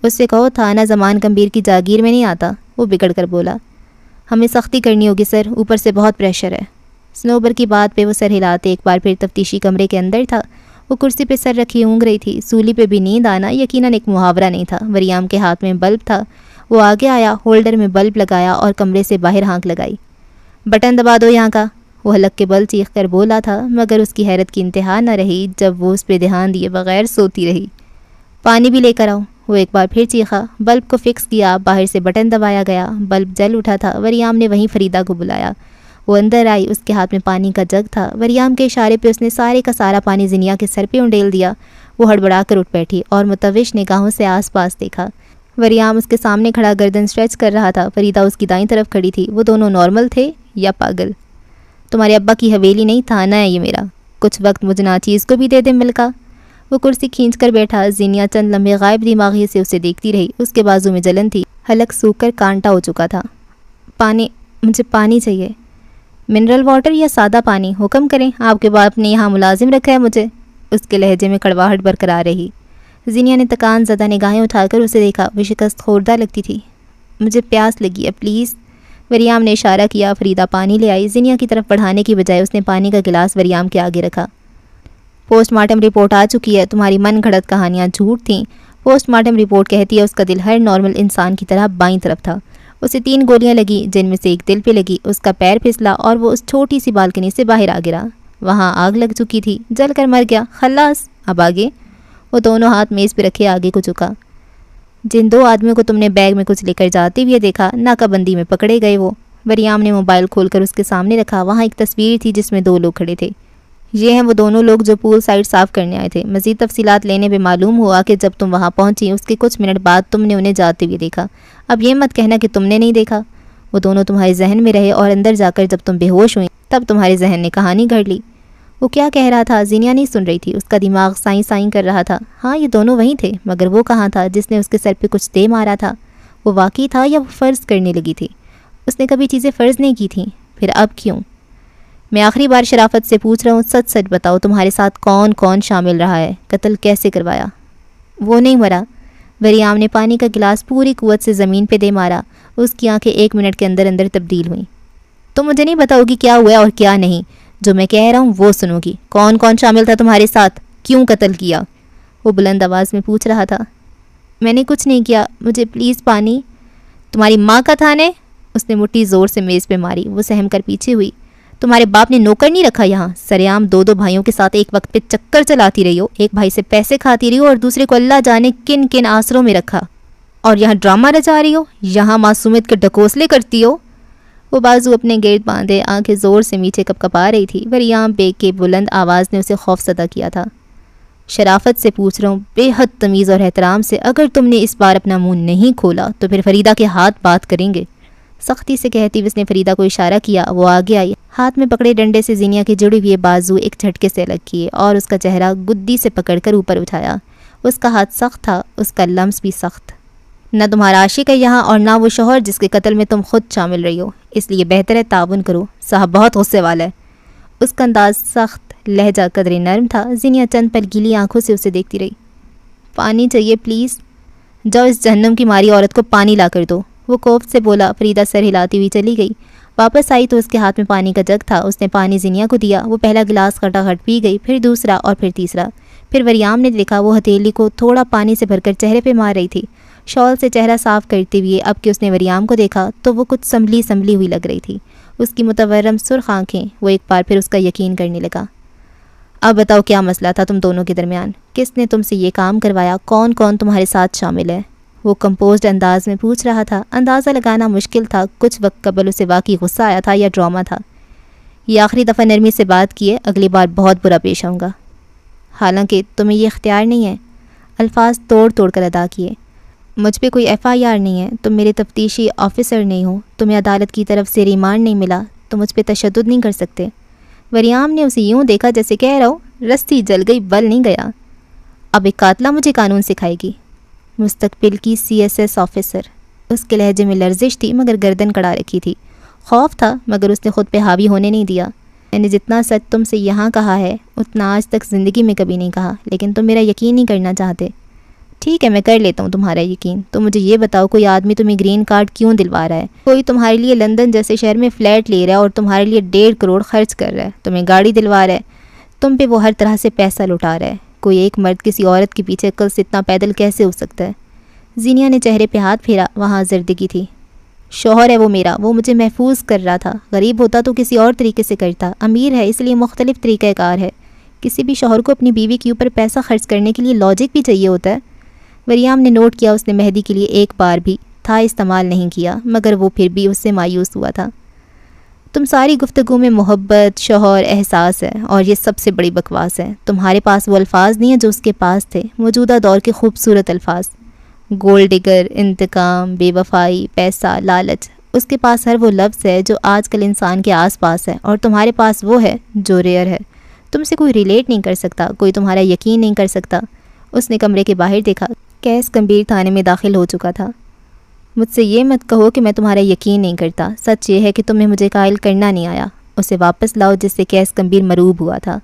اس سے کہو تھانہ زمان کمبیر کی جاگیر میں نہیں آتا، وہ بگڑ کر بولا۔ ہمیں سختی کرنی ہوگی سر، اوپر سے بہت پریشر ہے۔ سنوبر کی بات پہ وہ سر ہلاتے ایک بار پھر تفتیشی کمرے کے اندر تھا۔ وہ کرسی پہ سر رکھی اونگ رہی تھی، سولی پہ بھی نیند آنا یقیناً ایک محاورہ نہیں تھا۔ وریام کے ہاتھ میں بلب تھا، وہ آگے آیا، ہولڈر میں بلب لگایا اور کمرے سے باہر ہانک لگائی۔ بٹن دبا دو یہاں کا، وہ حلق کے بل چیخ کر بولا تھا، مگر اس کی حیرت کی انتہا نہ رہی جب وہ اس پہ دھیان دیے بغیر سوتی رہی۔ پانی بھی لے کر آؤ، وہ ایک بار پھر چیخا۔ بلب کو فکس کیا، باہر سے بٹن دبایا گیا، بلب جل اٹھا تھا۔ وریام نے وہیں فریدہ کو بلایا۔ وہ اندر آئی، اس کے ہاتھ میں پانی کا جگ تھا۔ وریام کے اشارے پہ اس نے سارے کا سارا پانی زینیا کے سر پہ انڈیل دیا۔ وہ ہڑبڑا کر اٹھ بیٹھی اور متوش نگاہوں سے آس پاس دیکھا۔ وریام اس کے سامنے کھڑا گردن اسٹریچ کر رہا تھا۔ فریدہ اس کی دائیں طرف کھڑی تھی۔ وہ دونوں نارمل تھے یا پاگل؟ تمہارے ابا کی حویلی نہیں، تھانہ ہے یہ میرا، کچھ وقت مجھے ناچیز کو بھی دے دے ملکا۔ وہ کرسی کھینچ کر بیٹھا۔ زینیا چند لمحے غائب دماغی سے اسے دیکھتی رہی۔ اس کے بازو میں جلن تھی، حلق سوکھ کر کانٹا ہو چکا تھا۔ پانی، مجھے پانی چاہیے، منرل واٹر یا سادہ پانی، حکم کریں، آپ کے باپ نے یہاں ملازم رکھا ہے مجھے؟ اس کے لہجے میں کڑواہٹ برقرار رہی۔ زینیا نے تکان زدہ نگاہیں اٹھا کر اسے دیکھا۔ وہ شکست خوردہ لگتی تھی۔ مجھے پیاس لگی ہے پلیز۔ وریام نے اشارہ کیا۔ فریدہ پانی لے آئی۔ زینیا کی طرف بڑھانے کی بجائے اس نے پانی کا گلاس وریام کے آگے رکھا۔ پوسٹ مارٹم رپورٹ آ چکی ہے، تمہاری من گھڑت کہانیاں جھوٹ تھیں۔ پوسٹ مارٹم رپورٹ کہتی ہے اس کا دل ہر نارمل انسان کی طرح بائیں طرف تھا۔ اسے 3 گولیاں لگی، جن میں سے ایک دل پہ لگی۔ اس کا پیر پھسلا اور وہ اس چھوٹی سی بالکنی سے باہر آ گرا۔ وہاں آگ لگ چکی تھی، جل کر مر گیا، خلاص۔ اب آگے؟ وہ دونوں ہاتھ میز پہ رکھے آگے کو جھکا۔ جن 2 آدمیوں کو تم نے بیگ میں کچھ لے کر جاتے ہوئے دیکھا، ناکہ بندی میں پکڑے گئے وہ۔ وریام نے موبائل کھول کر اس کے سامنے رکھا۔ وہاں ایک تصویر تھی جس میں 2 لوگ کھڑے تھے۔ یہ ہیں وہ دونوں لوگ جو پول سائڈ صاف کرنے آئے تھے۔ مزید تفصیلات لینے پہ معلوم ہوا کہ جب تم وہاں پہنچی اس کے کچھ منٹ بعد تم نے انہیں جاتے ہوئے دیکھا۔ اب یہ مت کہنا کہ تم نے نہیں دیکھا۔ وہ دونوں تمہارے ذہن میں رہے اور اندر جا کر جب تم بے ہوش ہوئی تب تمہارے ذہن نے کہانی گھڑ لی۔ وہ کیا کہہ رہا تھا؟ زینیا نہیں سن رہی تھی، اس کا دماغ سائیں سائیں کر رہا تھا۔ ہاں یہ دونوں وہیں تھے، مگر وہ کہاں تھا جس نے اس کے سر پہ کچھ دے مارا تھا؟ وہ واقعی تھا یا وہ فرض کرنے لگی تھی؟ اس نے کبھی چیزیں فرض نہیں کی تھیں، پھر اب کیوں؟ میں آخری بار شرافت سے پوچھ رہا ہوں، سچ سچ بتاؤ تمہارے ساتھ کون کون شامل رہا ہے؟ قتل کیسے کروایا؟ وہ نہیں مرا۔ وریام نے پانی کا گلاس پوری قوت سے زمین پہ دے مارا۔ اس کی آنکھیں 1 منٹ کے اندر اندر تبدیل ہوئیں۔ تم مجھے نہیں بتاؤ گی کیا ہوا اور کیا نہیں، جو میں کہہ رہا ہوں وہ سنو گی۔ کون کون شامل تھا تمہارے ساتھ؟ کیوں قتل کیا؟ وہ بلند آواز میں پوچھ رہا تھا۔ میں نے کچھ نہیں کیا، مجھے پلیز پانی۔ تمہاری ماں کا تھا نے؟ اس نے مٹھی زور سے میز پہ ماری۔ وہ سہم کر پیچھے ہوئی۔ تمہارے باپ نے نوکر نہیں رکھا یہاں؟ سریعام 2 بھائیوں کے ساتھ ایک وقت پہ چکر چلاتی رہی ہو، ایک بھائی سے پیسے کھاتی رہی ہو اور دوسرے کو اللہ جانے کن کن آسروں میں رکھا، اور یہاں ڈرامہ رچا رہی ہو، یہاں معصومیت کے ڈھکوسلے کرتی ہو۔ وہ بازو اپنے گرد باندھے آنکھیں زور سے میچے کپکپا رہی تھی۔ وریام بیگ کے بلند آواز نے اسے خوف زدہ کیا تھا۔ شرافت سے پوچھ رہا ہوں، بے حد تمیز اور احترام سے، اگر تم نے اس بار اپنا منہ نہیں کھولا تو پھر فریدہ کے ہاتھ بات کریں گے۔ سختی سے کہتی اس نے فریدہ کو اشارہ کیا۔ وہ آگے آئی، ہاتھ میں پکڑے ڈنڈے سے زینیا کے جڑے ہوئے بازو ایک جھٹکے سے الگ کیے اور اس کا چہرہ گدی سے پکڑ کر اوپر اٹھایا۔ اس کا ہاتھ سخت تھا، اس کا لمس بھی سخت۔ نہ تمہارا عاشق ہے یہاں اور نہ وہ شوہر جس کے قتل میں تم خود شامل رہی ہو، اس لیے بہتر ہے تعاون کرو، صاحب بہت غصے والا ہے۔ اس کا انداز سخت، لہجہ قدرے نرم تھا۔ زینیا چند پل گیلی آنکھوں سے اسے دیکھتی رہی۔ پانی چاہیے پلیز۔ جاؤ اس جہنم کی ماری عورت کو پانی لا کر دو، وہ کوفت سے بولا۔ فریدہ سر ہلاتی ہوئی چلی گئی۔ واپس آئی تو اس کے ہاتھ میں پانی کا جگ تھا۔ اس نے پانی زینیا کو دیا۔ وہ پہلا گلاس کھٹاکھٹ پی گئی، پھر دوسرا اور پھر تیسرا۔ پھر وریام نے دیکھا وہ ہتھیلی کو تھوڑا پانی سے بھر کر چہرے پہ مار رہی تھی، شال سے چہرہ صاف کرتے ہوئے۔ اب کہ اس نے وریام کو دیکھا تو وہ کچھ سنبھلی ہوئی لگ رہی تھی، اس کی متورم سرخ آنکھیں۔ وہ ایک بار پھر اس کا یقین کرنے لگا۔ اب بتاؤ کیا مسئلہ تھا تم دونوں کے درمیان؟ کس نے تم سے یہ کام کروایا؟ کون کون تمہارے ساتھ شامل ہے؟ وہ کمپوزڈ انداز میں پوچھ رہا تھا۔ اندازہ لگانا مشکل تھا کچھ وقت قبل اسے واقعی غصہ آیا تھا یا ڈرامہ تھا۔ یہ آخری دفعہ نرمی سے بات کی ہے، اگلی بار بہت برا پیش آؤں گا۔ حالانکہ تمہیں یہ اختیار نہیں ہے، الفاظ توڑ توڑ کر ادا کیے۔ مجھ پہ کوئی FIR نہیں ہے، تم میرے تفتیشی آفیسر نہیں ہو، تمہیں عدالت کی طرف سے ریمانڈ نہیں ملا، تو مجھ پہ تشدد نہیں کر سکتے۔ وریام نے اسے یوں دیکھا جیسے کہہ رہا ہو رسی جل گئی بل نہیں گیا۔ اب ایک قاتلہ مجھے قانون سکھائے گی؟ مستقبل کی CSS آفیسر۔ اس کے لہجے میں لرزش تھی مگر گردن کڑا رکھی تھی۔ خوف تھا مگر اس نے خود پہ حاوی ہونے نہیں دیا۔ میں نے جتنا سچ تم سے یہاں کہا ہے اتنا آج تک زندگی میں کبھی نہیں کہا، لیکن تم میرا یقین نہیں کرنا چاہتے۔ ٹھیک ہے میں کر لیتا ہوں تمہارا یقین۔ تو مجھے یہ بتاؤ کوئی آدمی تمہیں گرین کارڈ کیوں دلوا رہا ہے؟ کوئی تمہارے لیے لندن جیسے شہر میں فلیٹ لے رہا ہے اور تمہارے لیے 1.5 کروڑ خرچ کر رہا ہے، تمہیں گاڑی دلوا رہا ہے، تم پہ وہ ہر طرح سے پیسہ لٹا رہا ہے۔ کوئی ایک مرد کسی عورت کے پیچھے عقل سے اتنا پیدل کیسے ہو سکتا ہے؟ زینیا نے چہرے پہ ہاتھ پھیرا، وہاں زردگی تھی۔ شوہر ہے وہ میرا، وہ مجھے محفوظ کر رہا تھا۔ غریب ہوتا تو کسی اور طریقے سے کرتا، امیر ہے اس لیے مختلف طریقہ کار ہے۔ کسی بھی شوہر کو اپنی بیوی کے اوپر پیسہ خرچ کرنے کے لیے لاجک بھی چاہیے ہوتا ہے۔ وریام نے نوٹ کیا اس نے مہدی کے لیے ایک بار بھی تھا استعمال نہیں کیا، مگر وہ پھر بھی اس سے مایوس ہوا تھا۔ تم ساری گفتگو میں محبت، شوہر، احساس ہے، اور یہ سب سے بڑی بکواس ہے۔ تمہارے پاس وہ الفاظ نہیں ہیں جو اس کے پاس تھے، موجودہ دور کے خوبصورت الفاظ۔ گولڈ ڈگر، انتقام، بے وفائی، پیسہ، لالچ۔ اس کے پاس ہر وہ لفظ ہے جو آج کل انسان کے آس پاس ہے، اور تمہارے پاس وہ ہے جو ریئر ہے۔ تم سے کوئی ریلیٹ نہیں کر سکتا، کوئی تمہارا یقین نہیں کر سکتا۔ اس نے کمرے کے باہر دیکھا۔ کیس گمبھیر تھانے میں داخل ہو چکا تھا۔ مجھ سے یہ مت کہو کہ میں تمہارا یقین نہیں کرتا، سچ یہ ہے کہ تمہیں مجھے قائل کرنا نہیں آیا۔ اسے واپس لاؤ، جس سے کیس گمبھیر مروب ہوا تھا۔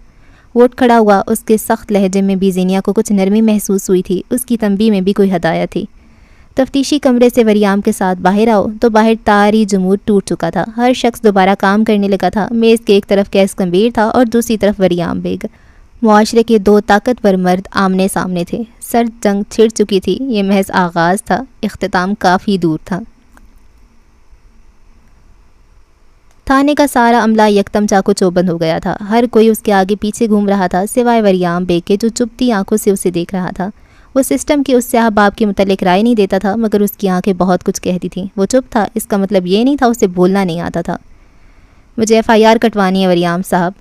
وہ اٹھ کھڑا ہوا۔ اس کے سخت لہجے میں بھی زینیا کو کچھ نرمی محسوس ہوئی تھی، اس کی تنبیہ میں بھی کوئی ہدایت تھی۔ تفتیشی کمرے سے وریام کے ساتھ باہر آؤ تو باہر تاری جمود ٹوٹ چکا تھا۔ ہر شخص دوبارہ کام کرنے لگا تھا۔ میز کے ایک طرف کیس گمبھیر تھا اور دوسری طرف وریام بیگ۔ معاشرے کے دو طاقتور مرد آمنے سامنے تھے۔ سرد جنگ چھڑ چکی تھی۔ یہ محض آغاز تھا، اختتام کافی دور تھا۔ تھانے کا سارا عملہ یکدم چاقو چوبند ہو گیا تھا۔ ہر کوئی اس کے آگے پیچھے گھوم رہا تھا سوائے وریام بیگ کے، جو چپتی آنکھوں سے اسے دیکھ رہا تھا۔ وہ سسٹم کے اس سیاہ باب کے متعلق رائے نہیں دیتا تھا، مگر اس کی آنکھیں بہت کچھ کہتی تھیں۔ وہ چپ تھا، اس کا مطلب یہ نہیں تھا اسے بولنا نہیں آتا تھا۔ مجھے FIR کٹوانی ہے وریام صاحب۔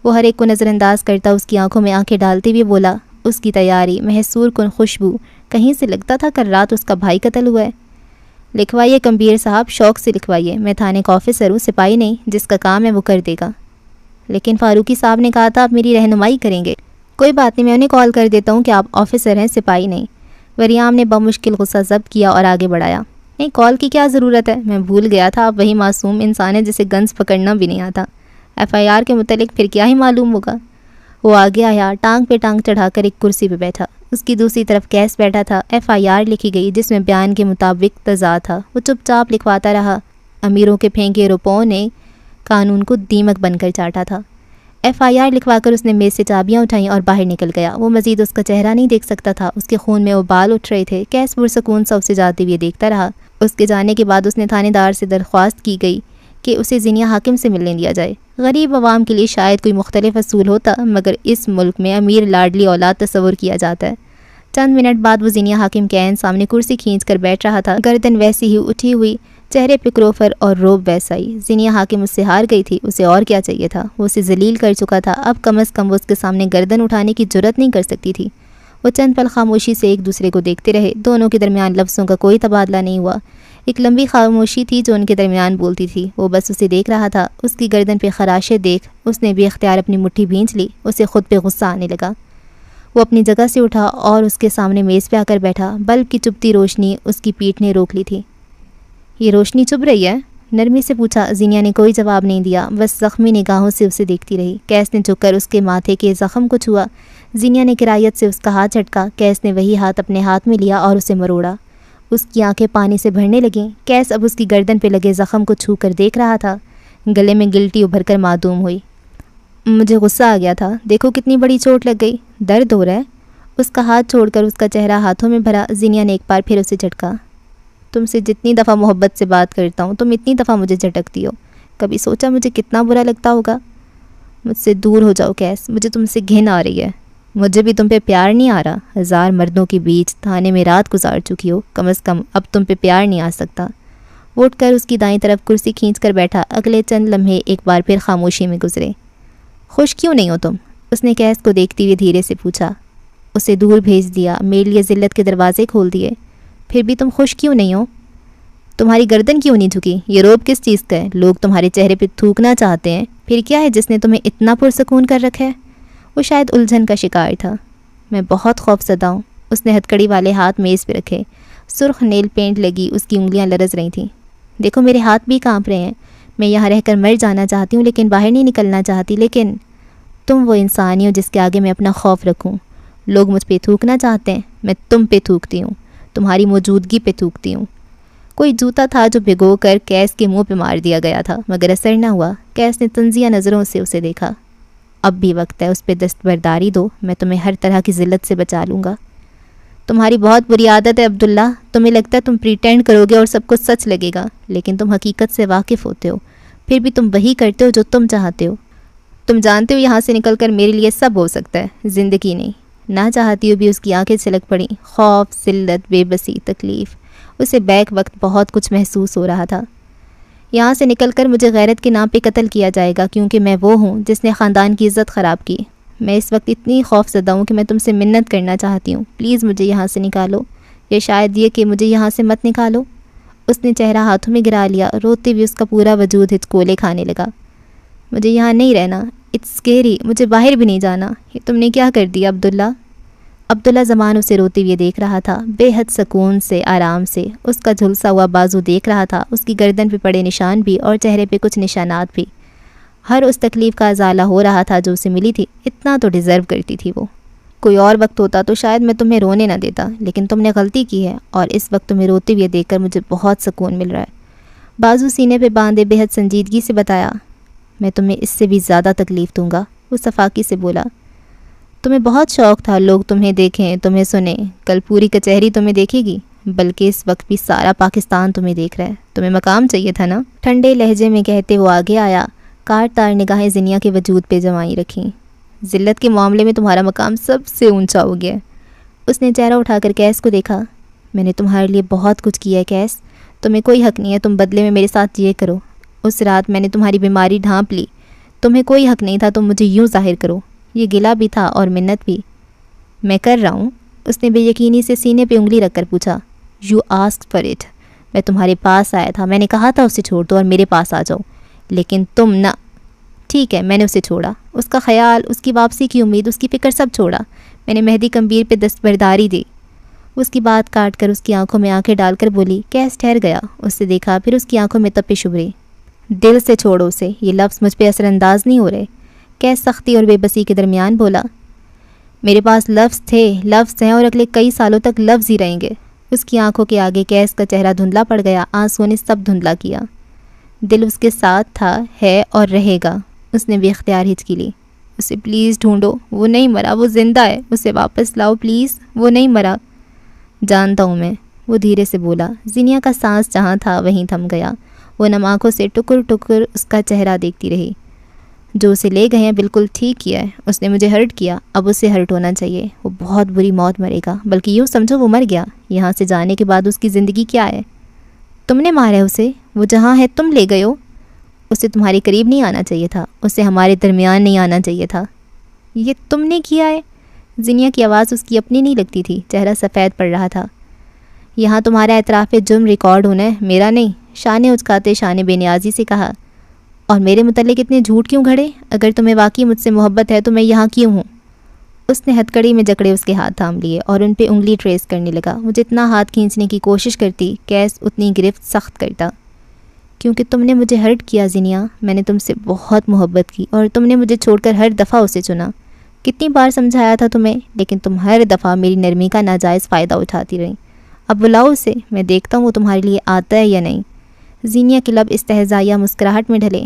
وہ ہر ایک کو نظر انداز کرتا اس کی آنکھوں میں آنکھیں ڈالتے ہوئے بولا۔ اس کی تیاری، محصور کن خوشبو، کہیں سے لگتا تھا کل رات اس کا بھائی قتل ہوا ہے۔ لکھوائیے کمبیر صاحب، شوق سے لکھوائیے۔ میں تھانے کا آفیسر ہوں، سپاہی نہیں۔ جس کا کام ہے وہ کر دے گا۔ لیکن فاروقی صاحب نے کہا تھا آپ میری رہنمائی کریں گے۔ کوئی بات نہیں، میں انہیں کال کر دیتا ہوں کہ آپ آفیسر ہیں، سپاہی نہیں۔ وریام نے بمشکل غصہ ضبط کیا اور آگے بڑھایا۔ نہیں، کال کی کیا ضرورت ہے؟ میں بھول گیا تھا آپ وہی معصوم انسان ہیں جسے گنز پکڑنا بھی نہیں آتا۔ FIR کے متعلق پھر کیا ہی معلوم ہوگا۔ وہ آگے آیا، ٹانگ پہ ٹانگ چڑھا کر ایک کرسی پہ بیٹھا۔ اس کی دوسری طرف کیس بیٹھا تھا۔ FIR لکھی گئی جس میں بیان کے مطابق تضاد تھا۔ وہ چپ چاپ لکھواتا رہا۔ امیروں کے پھینکے روپوں نے قانون کو دیمک بن کر چاٹا تھا۔ FIR لکھوا کر اس نے میز سے چابیاں اٹھائیں اور باہر نکل گیا۔ وہ مزید اس کا چہرہ نہیں دیکھ سکتا تھا، اس کے خون میں ابال اٹھ رہے تھے۔ کیس پرسکون سا اسے جاتے ہوئے دیکھتا رہا۔ اس کے جانے کے بعد اس نے تھانے دار سے درخواست کی گئی کہ اسے زینیا حاکم سے ملنے دیا جائے۔ غریب عوام کے لیے شاید کوئی مختلف اصول ہوتا، مگر اس ملک میں امیر لاڈلی اولاد تصور کیا جاتا ہے۔ چند منٹ بعد وہ زینیا حاکم کے عین سامنے کرسی کھینچ کر بیٹھ رہا تھا، گردن ویسی ہی اٹھی ہوئی، چہرے پہ کروفر اور روب ویسا ہی۔ زینیا حاکم اس سے ہار گئی تھی، اسے اور کیا چاہیے تھا؟ وہ اسے ذلیل کر چکا تھا، اب کم از کم وہ اس کے سامنے گردن اٹھانے کی جرت نہیں کر سکتی تھی۔ وہ چند پل خاموشی سے ایک دوسرے کو دیکھتے رہے۔ دونوں کے درمیان لفظوں کا کوئی تبادلہ نہیں ہوا۔ ایک لمبی خاموشی تھی جو ان کے درمیان بولتی تھی۔ وہ بس اسے دیکھ رہا تھا۔ اس کی گردن پہ خراشیں دیکھ اس نے بھی اختیار اپنی مٹھی بھینچ لی۔ اسے خود پہ غصہ آنے لگا۔ وہ اپنی جگہ سے اٹھا اور اس کے سامنے میز پہ آ کر بیٹھا۔ بلب کی چبھتی روشنی اس کی پیٹھ نے روک لی تھی۔ یہ روشنی چبھ رہی ہے؟ نرمی سے پوچھا۔ زینیا نے کوئی جواب نہیں دیا، بس زخمی نگاہوں سے اسے دیکھتی رہی۔ کیس نے جھک کر اس کے ماتھے کے زخم کو چھوا۔ زینیا نے کرائیت سے اس کا ہاتھ جھٹکا۔ کیس نے وہی ہاتھ اپنے ہاتھ میں لیا اور اسے مروڑا۔ اس کی آنکھیں پانی سے بھرنے لگیں۔ کیس اب اس کی گردن پہ لگے زخم کو چھو کر دیکھ رہا تھا۔ گلے میں گلٹی ابھر کر معدوم ہوئی۔ مجھے غصہ آ گیا تھا، دیکھو کتنی بڑی چوٹ لگ گئی، درد ہو رہا ہے۔ اس کا ہاتھ چھوڑ کر اس کا چہرہ ہاتھوں میں بھرا۔ زینیا نے ایک بار پھر اسے جھٹکا۔ تم سے جتنی دفعہ محبت سے بات کرتا ہوں تم اتنی دفعہ مجھے جھٹکتی ہو۔ کبھی سوچا مجھے کتنا برا لگتا ہوگا؟ مجھ سے دور ہو جاؤ کیس، مجھے تم سے گھن آ رہی ہے۔ مجھے بھی تم پہ پیار نہیں آ رہا۔ 1000 مردوں کے بیچ تھانے میں رات گزار چکی ہو، کم از کم اب تم پہ پیار نہیں آ سکتا۔ وہ اٹھ کر اس کی دائیں طرف کرسی کھینچ کر بیٹھا۔ اگلے چند لمحے ایک بار پھر خاموشی میں گزرے۔ خوش کیوں نہیں ہو تم؟ اس نے کیس کو دیکھتے ہوئے دھیرے سے پوچھا۔ اسے دور بھیج دیا، میرے لیے ذلت کے دروازے کھول دیے، پھر بھی تم خوش کیوں نہیں ہو؟ تمہاری گردن کیوں نہیں جھکی؟ یہ روب کس چیز کا ہے؟ لوگ تمہارے چہرے پہ تھوکنا چاہتے ہیں، پھر کیا ہے جس نے تمہیں اتنا پرسکون کر رکھا ہے؟ وہ شاید الجھن کا شکار تھا۔ میں بہت خوف زدہ ہوں۔ اس نے ہتھکڑی والے ہاتھ میز پہ رکھے۔ سرخ نیل پینٹ لگی اس کی انگلیاں لرز رہی تھیں۔ دیکھو میرے ہاتھ بھی کانپ رہے ہیں۔ میں یہاں رہ کر مر جانا چاہتی ہوں لیکن باہر نہیں نکلنا چاہتی، لیکن تم وہ انسانی ہو جس کے آگے میں اپنا خوف رکھوں۔ لوگ مجھ پہ تھوکنا چاہتے ہیں، میں تم پہ تھوکتی ہوں، تمہاری موجودگی پہ تھوکتی ہوں۔ کوئی جوتا تھا جو بھگو کر کیس کے منہ پہ مار دیا گیا تھا، مگر اثر نہ ہوا۔ کیس نے تنزیہ نظروں سے اسے دیکھا۔ اب بھی وقت ہے، اس پہ دستبرداری دو، میں تمہیں ہر طرح کی ذلت سے بچا لوں گا۔ تمہاری بہت بری عادت ہے عبداللہ، تمہیں لگتا ہے تم پریٹینڈ کرو گے اور سب کچھ سچ لگے گا، لیکن تم حقیقت سے واقف ہوتے ہو، پھر بھی تم وہی کرتے ہو جو تم چاہتے ہو۔ تم جانتے ہو یہاں سے نکل کر میرے لیے سب ہو سکتا ہے، زندگی نہیں۔ نہ چاہتی ہو بھی اس کی آنکھیں چھلک پڑیں، خوف، ذلت، بے بسی، تکلیف۔ اسے بیک وقت بہت کچھ محسوس ہو رہا تھا۔ یہاں سے نکل کر مجھے غیرت کے نام پہ قتل کیا جائے گا، کیونکہ میں وہ ہوں جس نے خاندان کی عزت خراب کی۔ میں اس وقت اتنی خوف زدہ ہوں کہ میں تم سے منت کرنا چاہتی ہوں، پلیز مجھے یہاں سے نکالو، یا شاید یہ کہ مجھے یہاں سے مت نکالو۔ اس نے چہرہ ہاتھوں میں گرا لیا، روتے ہوئے اس کا پورا وجود ہچکولے کھانے لگا۔ مجھے یہاں نہیں رہنا، اٹس اسکیری، مجھے باہر بھی نہیں جانا۔ یہ تم نے کیا کر دیا عبداللہ؟ عبداللہ زمان اسے روتے ہوئے دیکھ رہا تھا، بے حد سکون سے، آرام سے۔ اس کا جھلسا ہوا بازو دیکھ رہا تھا، اس کی گردن پہ پڑے نشان بھی اور چہرے پہ کچھ نشانات بھی۔ ہر اس تکلیف کا ازالہ ہو رہا تھا جو اسے ملی تھی، اتنا تو ڈیزرو کرتی تھی وہ۔ کوئی اور وقت ہوتا تو شاید میں تمہیں رونے نہ دیتا، لیکن تم نے غلطی کی ہے، اور اس وقت تمہیں روتے ہوئے دیکھ کر مجھے بہت سکون مل رہا ہے۔ بازو سینے پہ باندھے بے حد سنجیدگی سے بتایا، میں تمہیں اس سے بھی زیادہ تکلیف دوں گا، وہ صفاقی سے بولا۔ تمہیں بہت شوق تھا لوگ تمہیں دیکھیں، تمہیں سنیں، کل پوری کچہری تمہیں دیکھے گی، بلکہ اس وقت بھی سارا پاکستان تمہیں دیکھ رہا ہے، تمہیں مقام چاہیے تھا نا، ٹھنڈے لہجے میں کہتے وہ آگے آیا، کاٹ تار نگاہیں زنیا کے وجود پہ جمائی رکھیں۔ ذلت کے معاملے میں تمہارا مقام سب سے اونچا ہو گیا۔ اس نے چہرہ اٹھا کر کیس کو دیکھا، میں نے تمہارے لیے بہت کچھ کیا ہے کیس، تمہیں کوئی حق نہیں ہے تم بدلے میں میرے ساتھ یہ کرو۔ اس رات میں نے تمہاری بیماری ڈھانپ لی، تمہیں کوئی حق نہیں تھا تم مجھے یوں ظاہر کرو، یہ گلہ بھی تھا اور منت بھی۔ میں کر رہا ہوں، اس نے بے یقینی سے سینے پہ انگلی رکھ کر پوچھا۔ یو آسکڈ فار اٹ، میں تمہارے پاس آیا تھا، میں نے کہا تھا اسے چھوڑ دو اور میرے پاس آ جاؤ، لیکن تم نہ۔ ٹھیک ہے، میں نے اسے چھوڑا، اس کا خیال، اس کی واپسی کی امید، اس کی فکر سب چھوڑا، میں نے مہدی کمبیر پہ دستبرداری دی۔ اس کی بات کاٹ کر اس کی آنکھوں میں آنکھیں ڈال کر بولی۔ کیس ٹھہر گیا، اس سے دیکھا، پھر اس کی آنکھوں میں تپش ابھری۔ دل سے چھوڑو اسے، یہ لفظ مجھ پہ اثر انداز نہیں ہو رہے، کیس سختی اور بے بسی کے درمیان بولا۔ میرے پاس لفظ تھے، لفظ ہیں، اور اگلے کئی سالوں تک لفظ ہی رہیں گے۔ اس کی آنکھوں کے آگے کیس کا چہرہ دھندلا پڑ گیا، آنسوؤں نے سب دھندلا کیا۔ دل اس کے ساتھ تھا، ہے اور رہے گا۔ اس نے بے اختیار ہچکی لی۔ اسے پلیز ڈھونڈو، وہ نہیں مرا، وہ زندہ ہے، اسے واپس لاؤ پلیز، وہ نہیں مرا۔ جانتا ہوں میں، وہ دھیرے سے بولا۔ زینیا کا سانس جہاں تھا وہیں تھم گیا، وہ نم آنکھوں سے ٹکر ٹکر اس کا چہرہ دیکھتی رہی۔ جو اسے لے گئے ہیں بالکل ٹھیک کیا ہے، اس نے مجھے ہرٹ کیا، اب اسے ہرٹ ہونا چاہیے، وہ بہت بری موت مرے گا، بلکہ یوں سمجھو وہ مر گیا۔ یہاں سے جانے کے بعد اس کی زندگی کیا ہے؟ تم نے مارا ہے اسے، وہ جہاں ہے تم لے گئے ہو۔ اسے تمہارے قریب نہیں آنا چاہیے تھا، اسے ہمارے درمیان نہیں آنا چاہیے تھا۔ یہ تم نے کیا ہے؟ زینیا کی آواز اس کی اپنی نہیں لگتی تھی، چہرہ سفید پڑ رہا تھا۔ یہاں تمہارا اعتراف جرم ریکارڈ ہونا ہے، میرا نہیں، شاہ نے اچکاتے شاہ نے بے نیازی سے کہا۔ اور میرے متعلق اتنے جھوٹ کیوں گھڑے؟ اگر تمہیں واقعی مجھ سے محبت ہے تو میں یہاں کیوں ہوں؟ اس نے ہتھ کڑی میں جکڑے اس کے ہاتھ تھام لیے اور ان پہ انگلی ٹریس کرنے لگا۔ وہ جتنا ہاتھ کھینچنے کی کوشش کرتی، کیس اتنی گرفت سخت کرتا۔ کیونکہ تم نے مجھے ہرٹ کیا زینیا، میں نے تم سے بہت محبت کی، اور تم نے مجھے چھوڑ کر ہر دفعہ اسے چنا۔ کتنی بار سمجھایا تھا تمہیں، لیکن تم ہر دفعہ میری نرمی کا ناجائز فائدہ اٹھاتی رہیں۔ اب بلاؤ اسے، میں دیکھتا ہوں وہ تمہارے لیے آتا ہے یا نہیں۔ زینیا کے لب استہزائیہ مسکراہٹ میں ڈھلے۔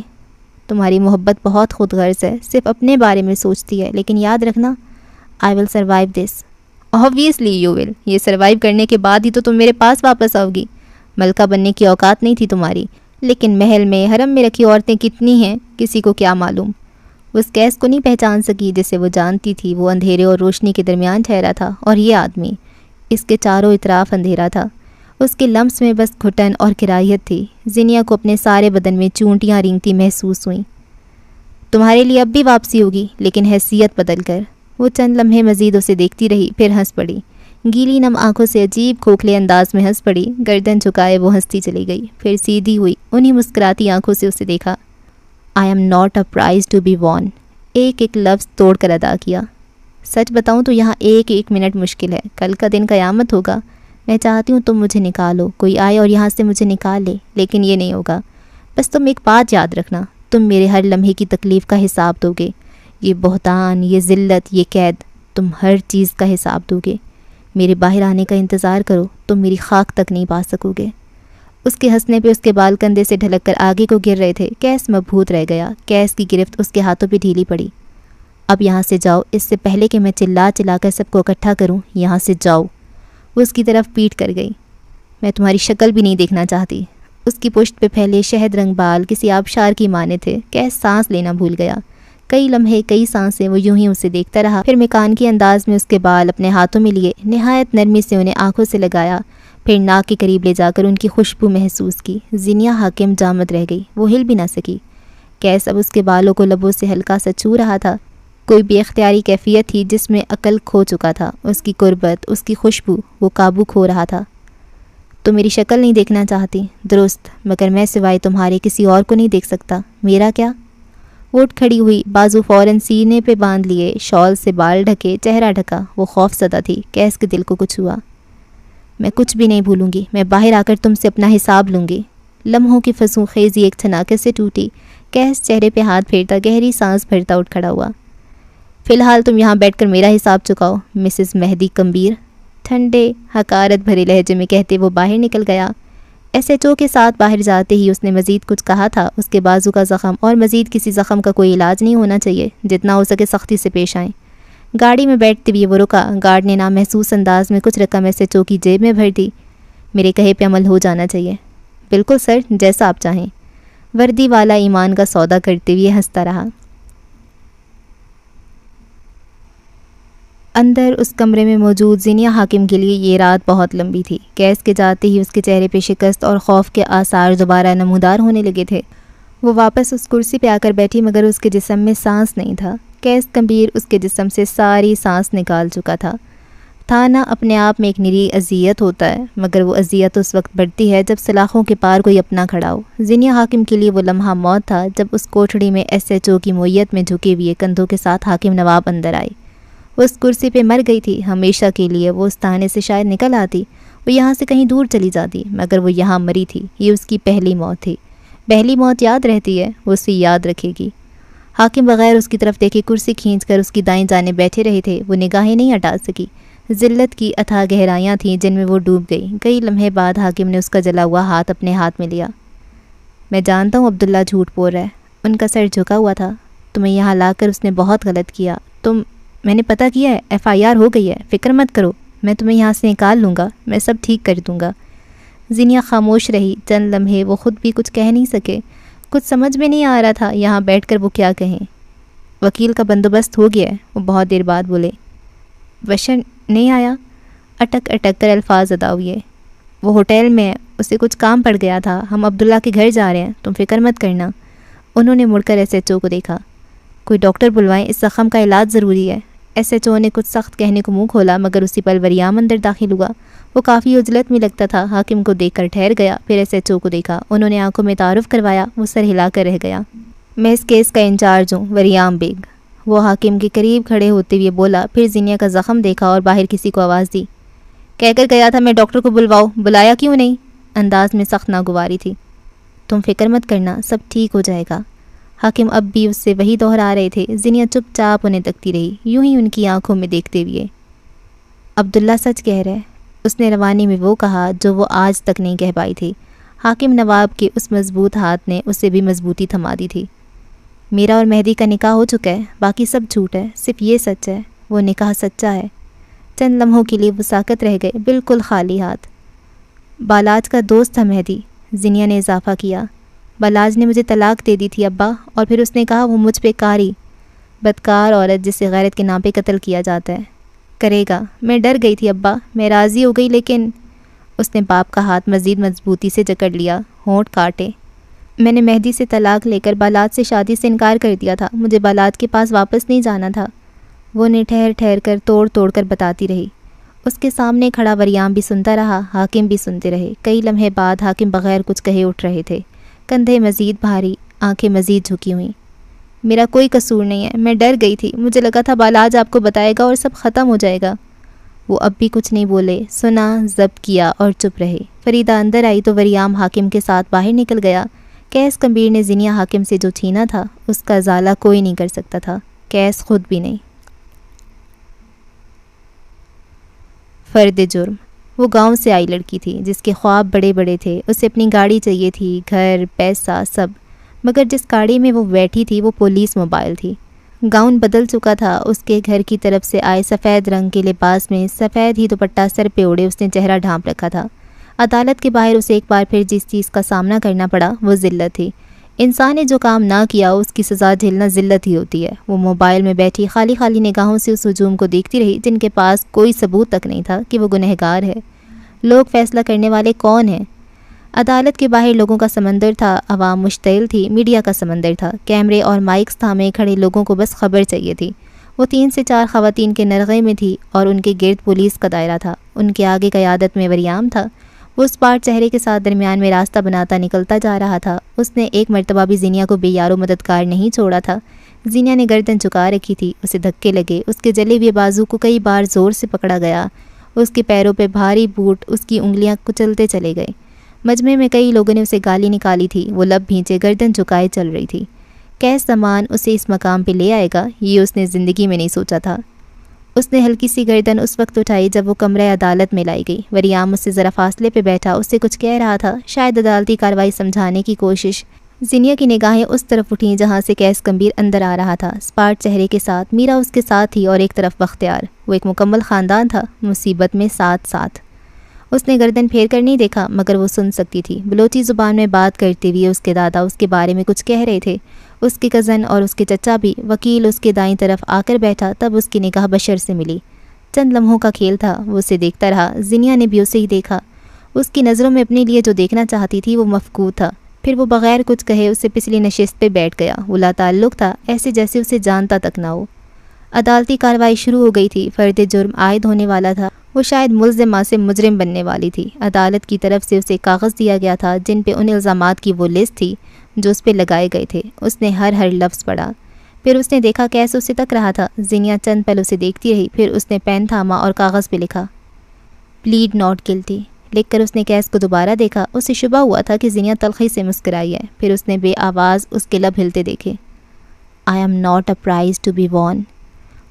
تمہاری محبت بہت خود غرض ہے، صرف اپنے بارے میں سوچتی ہے، لیکن یاد رکھنا، I will survive this. Obviously you will, یہ سروائیو کرنے کے بعد ہی تو تم میرے پاس واپس آؤ گی۔ ملکہ بننے کی اوقات نہیں تھی تمہاری، لیکن محل میں، حرم میں رکھی عورتیں کتنی ہیں، کسی کو کیا معلوم۔ وہ اس کیس کو نہیں پہچان سکی جسے وہ جانتی تھی۔ وہ اندھیرے اور روشنی کے درمیان ٹھہرا تھا، اور یہ آدمی، اس کے چاروں اطراف اندھیرا تھا۔ اس کے لمس میں بس گھٹن اور کراہیت تھی۔ زینیا کو اپنے سارے بدن میں چونٹیاں رینگتی محسوس ہوئیں۔ تمہارے لیے اب بھی واپسی ہوگی، لیکن حیثیت بدل کر۔ وہ چند لمحے مزید اسے دیکھتی رہی، پھر ہنس پڑی، گیلی نم آنکھوں سے عجیب کھوکھلے انداز میں ہنس پڑی۔ گردن جھکائے وہ ہنستی چلی گئی، پھر سیدھی ہوئی، انہی مسکراتی آنکھوں سے اسے دیکھا۔ I am not a prize to be won, ایک ایک لفظ توڑ کر ادا کیا۔ سچ بتاؤں تو یہاں ایک ایک منٹ مشکل ہے، کل کا دن قیامت ہوگا۔ میں چاہتی ہوں تم مجھے نکالو، کوئی آئے اور یہاں سے مجھے نکال لے، لیکن یہ نہیں ہوگا۔ بس تم ایک بات یاد رکھنا، تم میرے ہر لمحے کی تکلیف کا حساب دو گے، یہ بہتان، یہ ذلت، یہ قید، تم ہر چیز کا حساب دو گے۔ میرے باہر آنے کا انتظار کرو، تم میری خاک تک نہیں پا سکو گے۔ اس کے ہنسنے پہ اس کے بال کندھے سے ڈھلک کر آگے کو گر رہے تھے۔ کیس مبہوت رہ گیا، کیس کی گرفت اس کے ہاتھوں پہ ڈھیلی پڑی۔ اب یہاں سے جاؤ، اس سے پہلے کہ میں چلا چلا کر سب کو اکٹھا کروں، یہاں سے جاؤ۔ وہ اس کی طرف پیٹ کر گئی۔ میں تمہاری شکل بھی نہیں دیکھنا چاہتی۔ اس کی پشت پہ پھیلے شہد رنگ بال کسی آبشار کی مانے تھے۔ کیس سانس لینا بھول گیا۔ کئی لمحے، کئی سانسیں وہ یوں ہی اسے دیکھتا رہا، پھر مکان کے انداز میں اس کے بال اپنے ہاتھوں میں لیے، نہایت نرمی سے انہیں آنکھوں سے لگایا، پھر ناک کے قریب لے جا کر ان کی خوشبو محسوس کی۔ زینیہ حاکم جامد رہ گئی، وہ ہل بھی نہ سکی۔ قیس اب اس کے بالوں کو لبوں سے ہلکا سا چھو رہا تھا۔ کوئی بے اختیاری کیفیت تھی جس میں عقل کھو چکا تھا۔ اس کی قربت، اس کی خوشبو، وہ قابو کھو رہا تھا۔ تو میری شکل نہیں دیکھنا چاہتی؟ درست، مگر میں سوائے تمہارے کسی اور کو نہیں دیکھ سکتا۔ میرا کیا؟ وہ اٹھ کھڑی ہوئی، بازو فوراً سینے پہ باندھ لیے، شال سے بال ڈھکے، چہرہ ڈھکا۔ وہ خوف زدہ تھی۔ قیس کے دل کو کچھ ہوا۔ میں کچھ بھی نہیں بھولوں گی، میں باہر آ کر تم سے اپنا حساب لوں گی۔ لمحوں کی فسوں خیزی ایک چھناکے سے ٹوٹی۔ قیس چہرے پہ ہاتھ پھیرتا، گہری سانس بھرتا اٹھ کھڑا ہوا۔ فی الحال تم یہاں بیٹھ کر میرا حساب چکاؤ مسز مہدی کمبیر، ٹھنڈے حقارت بھرے لہجے میں کہتے وہ باہر نکل گیا۔ ایس ایچ او کے ساتھ باہر جاتے ہی اس نے مزید کچھ کہا تھا۔ اس کے بازو کا زخم اور مزید کسی زخم کا کوئی علاج نہیں ہونا چاہیے، جتنا ہو سکے سختی سے پیش آئیں۔ گاڑی میں بیٹھتے ہوئے وہ رکا۔ گارڈ نے نامحسوس انداز میں کچھ رقم ایس ایچ او کی جیب میں بھر دی۔ میرے کہے پہ عمل ہو جانا چاہیے۔ بالکل سر، جیسا آپ چاہیں۔ وردی والا ایمان کا سودا کرتے ہوئے ہنستا رہا۔ اندر اس کمرے میں موجود زینیہ حاکم کے لیے یہ رات بہت لمبی تھی۔ قیس کے جاتے ہی اس کے چہرے پہ شکست اور خوف کے آثار دوبارہ نمودار ہونے لگے تھے۔ وہ واپس اس کرسی پہ آ کر بیٹھی، مگر اس کے جسم میں سانس نہیں تھا۔ قیس کمبیر اس کے جسم سے ساری سانس نکال چکا تھا۔ تھانا اپنے آپ میں ایک نری اذیت ہوتا ہے، مگر وہ اذیت اس وقت بڑھتی ہے جب سلاخوں کے پار کوئی اپنا کھڑا ہو۔ زینیہ حاکم کے لیے وہ لمحہ موت تھا جب اس کوٹھڑی میں ایس ایچ او کی معیت میں جھکے ہوئے کندھوں کے ساتھ حاکم نواب اندر آئے۔ وہ اس کرسی پہ مر گئی تھی۔ ہمیشہ کے لیے وہ اس تانے سے شاید نکل آتی، وہ یہاں سے کہیں دور چلی جاتی، مگر وہ یہاں مری تھی۔ یہ اس کی پہلی موت تھی۔ پہلی موت یاد رہتی ہے، وہ اسے یاد رکھے گی۔ حاکم بغیر اس کی طرف دیکھے کرسی کھینچ کر اس کی دائیں جانب بیٹھے رہے تھے۔ وہ نگاہیں نہیں ہٹا سکی۔ ذلت کی اتھاہ گہرائیاں تھیں جن میں وہ ڈوب گئی۔ کئی لمحے بعد حاکم نے اس کا جلا ہوا ہاتھ اپنے ہاتھ میں لیا۔ میں جانتا ہوں عبداللہ جھوٹ بول رہا ہے۔ ان کا سر جھکا ہوا تھا۔ تمہیں یہاں لا کر اس نے بہت غلط کیا۔ میں نے پتہ کیا ہے، ایف آئی آر ہو گئی ہے، فکر مت کرو، میں تمہیں یہاں سے نکال لوں گا، میں سب ٹھیک کر دوں گا۔ زینیہ خاموش رہی۔ چند لمحے وہ خود بھی کچھ کہہ نہیں سکے۔ کچھ سمجھ میں نہیں آ رہا تھا یہاں بیٹھ کر وہ کیا کہیں۔ وکیل کا بندوبست ہو گیا ہے، وہ بہت دیر بعد بولے۔ وشن نہیں آیا؟ اٹک اٹک کر الفاظ ادا ہوئے۔ وہ ہوٹل میں ہے، اسے کچھ کام پڑ گیا تھا، ہم عبداللہ کے گھر جا رہے ہیں، تم فکر مت کرنا۔ انہوں نے مڑ کر ایس ایچ او کو دیکھا۔ کوئی ڈاکٹر بلوائیں، اس زخم کا علاج ضروری ہے۔ ایس ایچ او نے کچھ سخت کہنے کو منہ کھولا، مگر اسی پل وریام اندر داخل ہوا۔ وہ کافی عجلت میں لگتا تھا۔ حاکم کو دیکھ کر ٹھہر گیا، پھر ایس ایچ او کو دیکھا۔ انہوں نے آنکھوں میں تعارف کروایا۔ وہ سر ہلا کر رہ گیا۔ میں اس کیس کا انچارج ہوں، وریام بیگ۔ وہ حاکم کے قریب کھڑے ہوتے ہوئے بولا، پھر زینیہ کا زخم دیکھا اور باہر کسی کو آواز دی۔ کہہ کر گیا تھا میں ڈاکٹر کو بلواؤ، بلایا کیوں نہیں؟ انداز میں سخت ناگواری تھی۔ تم فکر مت کرنا، سب ٹھیک ہو جائے گا۔ حاکم اب بھی اس سے وہی دہرا رہے تھے۔ زینیہ چپ چاپ انہیں تکتی رہی، یوں ہی ان کی آنکھوں میں دیکھتے ہوئے۔ عبداللہ سچ کہہ رہے، اس نے روانی میں وہ کہا جو وہ آج تک نہیں کہہ پائی تھی۔ حاکم نواب کے اس مضبوط ہاتھ نے اسے بھی مضبوطی تھما دی تھی۔ میرا اور مہدی کا نکاح ہو چکا ہے، باقی سب جھوٹ ہے، صرف یہ سچ ہے، وہ نکاح سچا ہے۔ چند لمحوں کے لیے وہ ساکت رہ گئے، بالکل خالی ہاتھ۔ بالاج کا دوست تھا مہدی، زینیہ نے اضافہ کیا۔ بالاج نے مجھے طلاق دے دی تھی ابا، اور پھر اس نے کہا وہ مجھ پہ کاری بدکار عورت جسے غیرت کے نام پہ قتل کیا جاتا ہے کرے گا۔ میں ڈر گئی تھی ابا، میں راضی ہو گئی، لیکن اس نے باپ کا ہاتھ مزید مضبوطی سے جکڑ لیا، ہونٹ کاٹے۔ میں نے مہدی سے طلاق لے کر بالاج سے شادی سے انکار کر دیا تھا، مجھے بالاج کے پاس واپس نہیں جانا تھا۔ وہ نے ٹھہر ٹھہر کر توڑ توڑ کر بتاتی رہی۔ اس کے سامنے کھڑا وریام بھی سنتا رہا، حاکم بھی سنتے رہے۔ کئی لمحے بعد حاکم بغیر کچھ کہے اٹھ رہے تھے، کندھے مزید بھاری، آنکھیں مزید جھکی ہوئیں۔ میرا کوئی قصور نہیں ہے، میں ڈر گئی تھی، مجھے لگا تھا بالاج آپ کو بتائے گا اور سب ختم ہو جائے گا۔ وہ اب بھی کچھ نہیں بولے، سنا، ضبط کیا اور چپ رہے۔ فریدہ اندر آئی تو وریام حاکم کے ساتھ باہر نکل گیا۔ قیس کمبیر نے زینیہ حاکم سے جو چھینا تھا اس کا ازالہ کوئی نہیں کر سکتا تھا، قیس خود بھی نہیں۔ فرد جرم، وہ گاؤں سے آئی لڑکی تھی جس کے خواب بڑے بڑے تھے، اسے اپنی گاڑی چاہیے تھی، گھر، پیسہ، سب، مگر جس گاڑی میں وہ بیٹھی تھی وہ پولیس موبائل تھی۔ گاؤن بدل چکا تھا، اس کے گھر کی طرف سے آئے سفید رنگ کے لباس میں سفید ہی دوپٹہ سر پہ اوڑے اس نے چہرہ ڈھانپ رکھا تھا۔ عدالت کے باہر اسے ایک بار پھر جس چیز کا سامنا کرنا پڑا وہ ذلت تھی۔ انسان نے جو کام نہ کیا اس کی سزا جھیلنا ذلت ہی ہوتی ہے۔ وہ موبائل میں بیٹھی خالی خالی نگاہوں سے اس ہجوم کو دیکھتی رہی جن کے پاس کوئی ثبوت تک نہیں تھا کہ وہ گنہگار ہے۔ لوگ فیصلہ کرنے والے کون ہیں؟ عدالت کے باہر لوگوں کا سمندر تھا، عوام مشتعل تھی، میڈیا کا سمندر تھا، کیمرے اور مائکس تھامے کھڑے لوگوں کو بس خبر چاہیے تھی۔ وہ 3 سے 4 خواتین کے نرغے میں تھی اور ان کے گرد پولیس کا دائرہ تھا۔ ان کے آگے قیادت میں وریام تھا۔ وہ اسپاٹ چہرے کے ساتھ درمیان میں راستہ بناتا نکلتا جا رہا تھا۔ اس نے ایک مرتبہ بھی زینیا کو بے یار و مددگار نہیں چھوڑا تھا۔ زینیا نے گردن جھکا رکھی تھی، اسے دھکے لگے، اس کے جلے ہوئے بازو کو کئی بار زور سے پکڑا گیا، اس کے پیروں پہ بھاری بوٹ اس کی انگلیاں کچلتے چلے گئے۔ مجمع میں کئی لوگوں نے اسے گالی نکالی تھی، وہ لب بھینچے گردن جھکائے چل رہی تھی۔ کیس زمان اسے اس مقام پہ لے آئے گا، یہ اس نے زندگی میں نہیں سوچا تھا۔ اس نے ہلکی سی گردن اس وقت اٹھائی جب وہ کمرہ عدالت میں لائی گئی۔ وریام اس سے ذرا فاصلے پہ بیٹھا اس سے کچھ کہہ رہا تھا، شاید عدالتی کارروائی سمجھانے کی کوشش۔ زینیا کی نگاہیں اس طرف اٹھیں جہاں سے کیس کمبیر اندر آ رہا تھا، اسپاٹ چہرے کے ساتھ، میرا اس کے ساتھ تھی اور ایک طرف بختیار۔ وہ ایک مکمل خاندان تھا، مصیبت میں ساتھ ساتھ۔ اس نے گردن پھیر کر نہیں دیکھا مگر وہ سن سکتی تھی۔ بلوچی زبان میں بات کرتے ہوئے اس کے دادا اس کے بارے میں کچھ کہہ رہے تھے، اس کے کزن اور اس کے چچا بھی۔ وکیل اس کے دائیں طرف آ کر بیٹھا، تب اس کی نگاہ بشر سے ملی۔ چند لمحوں کا کھیل تھا، وہ اسے دیکھتا رہا۔ زینیا نے بھی اسے ہی دیکھا۔ اس کی نظروں میں اپنے لیے جو دیکھنا چاہتی تھی وہ مفقود تھا۔ پھر وہ بغیر کچھ کہے اس سے پچھلی نشست پہ بیٹھ گیا۔ وہ لا تعلق تھا، ایسے جیسے اسے جانتا تک نہ ہو۔ عدالتی کارروائی شروع ہو گئی تھی، فرد جرم عائد ہونے والا تھا۔ وہ شاید ملزمہ سے مجرم بننے والی تھی۔ عدالت کی طرف سے اسے کاغذ دیا گیا تھا جن پہ ان الزامات کی وہ لسٹ تھی جو اس پہ لگائے گئے تھے۔ اس نے ہر لفظ پڑھا۔ پھر اس نے دیکھا کیسے اسے تک رہا تھا۔ زینیا چند پل اسے دیکھتی رہی، پھر اس نے پین تھاما اور کاغذ پہ لکھا پلیڈ ناٹ گلٹی۔ لکھ کر اس نے کیس کو دوبارہ دیکھا۔ اسے شبہ ہوا تھا کہ زینیا تلخی سے مسکرائی ہے۔ پھر اس نے بے آواز اس کے لب ہلتے دیکھے۔ I am not a prize to be won.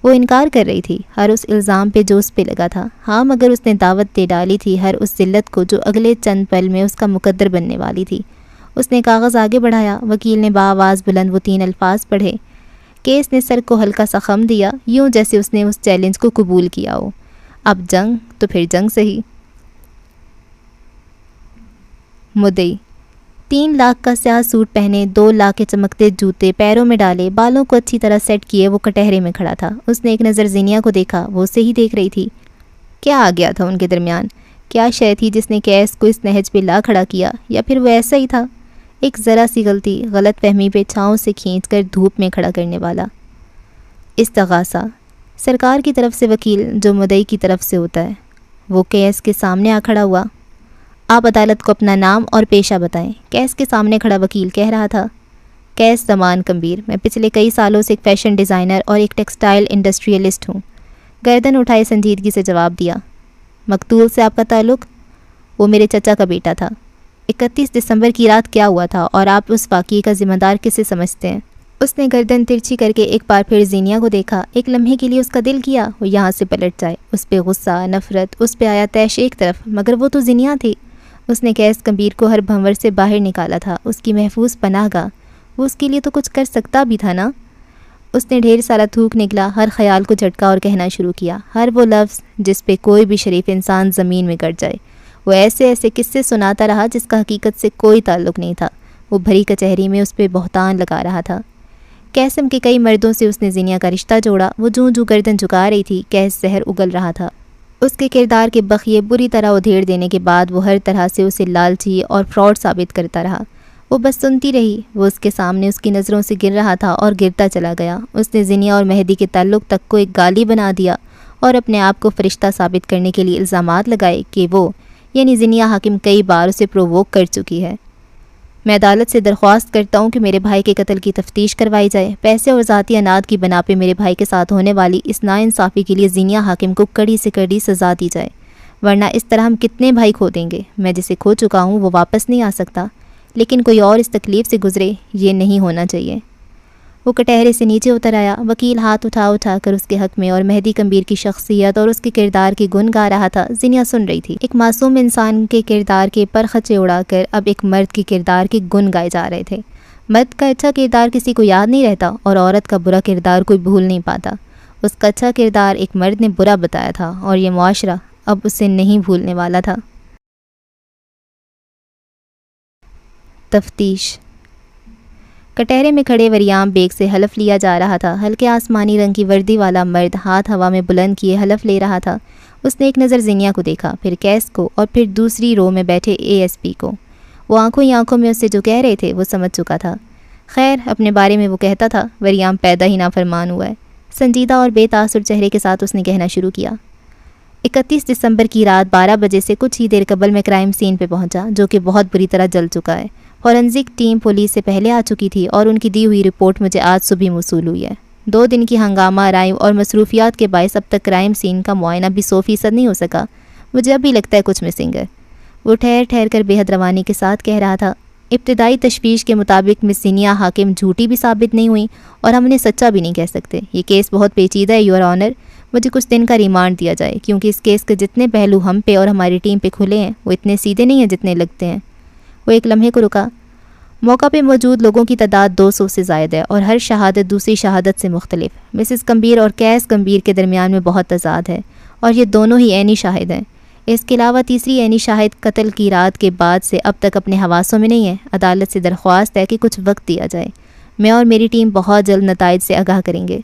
وہ انکار کر رہی تھی ہر اس الزام پہ جو اس پہ لگا تھا۔ ہاں مگر اس نے دعوت دے ڈالی تھی ہر اس ذلت کو جو اگلے چند پل میں اس کا مقدر بننے والی تھی۔ اس نے کاغذ آگے بڑھایا۔ وکیل نے بآواز بلند وہ 3 الفاظ پڑھے۔ کیس نے سر کو ہلکا سا خم دیا، یوں جیسے اس نے اس چیلنج کو قبول کیا ہو۔ اب جنگ تو پھر جنگ سہی۔ مدعی 3 لاکھ کا سیاہ سوٹ پہنے، 2 لاکھ کے چمکتے جوتے پیروں میں ڈالے، بالوں کو اچھی طرح سیٹ کیے وہ کٹہرے میں کھڑا تھا۔ اس نے ایک نظر زینیا کو دیکھا، وہ اسے ہی دیکھ رہی تھی۔ کیا آ گیا تھا ان کے درمیان؟ کیا شے تھی جس نے کیس کو اس نہج پہ لا کھڑا کیا؟ یا پھر وہ ایسا ہی تھا، ایک ذرا سی غلطی، غلط فہمی پہ چھاؤں سے کھینچ کر دھوپ میں کھڑا کرنے والا؟ استغاثہ سرکار کی طرف سے وکیل جو مدعی کی طرف سے ہوتا ہے۔ وہ کیس کے سامنے آ کھڑا ہوا۔ آپ عدالت کو اپنا نام اور پیشہ بتائیں۔ کیس کے سامنے کھڑا وکیل کہہ رہا تھا۔ کیس زمان کمبیر، میں پچھلے کئی سالوں سے ایک فیشن ڈیزائنر اور ایک ٹیکسٹائل انڈسٹریلسٹ ہوں۔ گردن اٹھائے سنجیدگی سے جواب دیا۔ مقتول سے آپ کا تعلق؟ وہ میرے چچا کا بیٹا تھا۔ 31 دسمبر کی رات کیا ہوا تھا اور آپ اس واقعے کا ذمہ دار کسے سمجھتے ہیں؟ اس نے گردن ترچھی کر کے ایک بار پھر زینیا کو دیکھا۔ ایک لمحے کے لیے اس کا دل کیا وہ یہاں سے پلٹ جائے۔ اس پہ غصہ، نفرت، اس پہ آیا تیش ایک طرف، مگر وہ تو زینیا تھی۔ اس نے کیس کمبیر کو ہر بھنور سے باہر نکالا تھا، اس کی محفوظ پناہ گاہ۔ وہ اس کے لیے تو کچھ کر سکتا بھی تھا نا۔ اس نے ڈھیر سارا تھوک نکلا، ہر خیال کو جھٹکا اور کہنا شروع کیا، ہر وہ لفظ جس پہ کوئی بھی شریف انسان زمین میں گڑ جائے۔ وہ ایسے قصے سناتا رہا جس کا حقیقت سے کوئی تعلق نہیں تھا۔ وہ بھری کچہری میں اس پہ بہتان لگا رہا تھا۔ قسم کے کئی مردوں سے اس نے زینیا کا رشتہ جوڑا۔ وہ جوں گردن جھکا رہی تھی، کیس زہر اگل رہا تھا۔ اس کے کردار کے بخیے بری طرح ادھیڑ دینے کے بعد وہ ہر طرح سے اسے لالچی اور فراڈ ثابت کرتا رہا۔ وہ بس سنتی رہی۔ وہ اس کے سامنے اس کی نظروں سے گر رہا تھا اور گرتا چلا گیا۔ اس نے زینیا اور مہدی کے تعلق تک کو ایک گالی بنا دیا اور اپنے آپ کو فرشتہ ثابت کرنے کے لیے الزامات لگائے کہ وہ یعنی زینیا حاکم کئی بار اسے پرووک کر چکی ہے۔ میں عدالت سے درخواست کرتا ہوں کہ میرے بھائی کے قتل کی تفتیش کروائی جائے۔ پیسے اور ذاتی اناد کی بنا پہ میرے بھائی کے ساتھ ہونے والی اس ناانصافی کے لیے زینیا حاکم کو کڑی سے کڑی سزا دی جائے، ورنہ اس طرح ہم کتنے بھائی کھو دیں گے۔ میں جسے کھو چکا ہوں وہ واپس نہیں آ سکتا، لیکن کوئی اور اس تکلیف سے گزرے یہ نہیں ہونا چاہیے۔ وہ کٹہرے سے نیچے اتر آیا۔ وکیل ہاتھ اٹھا کر اس کے حق میں اور مہدی کمبیر کی شخصیت اور اس کے کردار کی گن گا رہا تھا۔ زینیا سن رہی تھی۔ ایک معصوم انسان کے کردار کے پرخچے اڑا کر اب ایک مرد کے کردار کے گن گائے جا رہے تھے۔ مرد کا اچھا کردار کسی کو یاد نہیں رہتا اور عورت کا برا کردار کوئی بھول نہیں پاتا۔ اس کا اچھا کردار ایک مرد نے برا بتایا تھا اور یہ معاشرہ اب اسے نہیں بھولنے والا تھا۔ تفتیش کٹہرے میں کھڑے وریام بیگ سے حلف لیا جا رہا تھا۔ ہلکے آسمانی رنگ کی وردی والا مرد ہاتھ ہوا میں بلند کیے حلف لے رہا تھا۔ اس نے ایک نظر زینیا کو دیکھا، پھر کیس کو، اور پھر دوسری رو میں بیٹھے اے ایس پی کو۔ وہ آنکھوں ہی آنکھوں میں اس سے جو کہہ رہے تھے وہ سمجھ چکا تھا۔ خیر، اپنے بارے میں وہ کہتا تھا، وریام پیدا ہی نافرمان ہوا ہے۔ سنجیدہ اور بے تاثر چہرے کے ساتھ اس نے کہنا شروع کیا۔ 31 دسمبر کی رات 12 بجے سے کچھ ہی دیر قبل میں کرائم سین پہ پہنچا، جو کہ بہت بری طرح جل چکا ہے۔ فورنزک ٹیم پولیس سے پہلے آ چکی تھی اور ان کی دی ہوئی رپورٹ مجھے آج صبح موصول ہوئی ہے۔ 2 دن کی ہنگامہ آرائی اور مصروفیات کے باعث اب تک کرائم سین کا معائنہ بھی 100% نہیں ہو سکا۔ مجھے اب بھی لگتا ہے کچھ مسنگ ہے۔ وہ ٹھہر ٹھہر کر بے حد روانی کے ساتھ کہہ رہا تھا۔ ابتدائی تشویش کے مطابق مس زینیا حاکم جھوٹی بھی ثابت نہیں ہوئی اور ہم انہیں سچا بھی نہیں کہہ سکتے۔ یہ کیس بہت پیچیدہ ہے یور آنر، مجھے کچھ دن کا ریمانڈ دیا جائے، کیونکہ اس کیس کے جتنے پہلو ہم پہ اور ہماری ٹیم پہ کھلے ہیں وہ اتنے سیدھے نہیں ہیں جتنے لگتے ہیں۔ وہ ایک لمحے کو رکا۔ موقع پہ موجود لوگوں کی تعداد 200 سے زائد ہے اور ہر شہادت دوسری شہادت سے مختلف۔ مسز گمبھیر اور کیس گمبھیر کے درمیان میں بہت تضاد ہے اور یہ دونوں ہی عینی شاہد ہیں۔ اس کے علاوہ تیسری عینی شاہد قتل کی رات کے بعد سے اب تک اپنے حواسوں میں نہیں ہے۔ عدالت سے درخواست ہے کہ کچھ وقت دیا جائے۔ میں اور میری ٹیم بہت جلد نتائج سے آگاہ کریں گے۔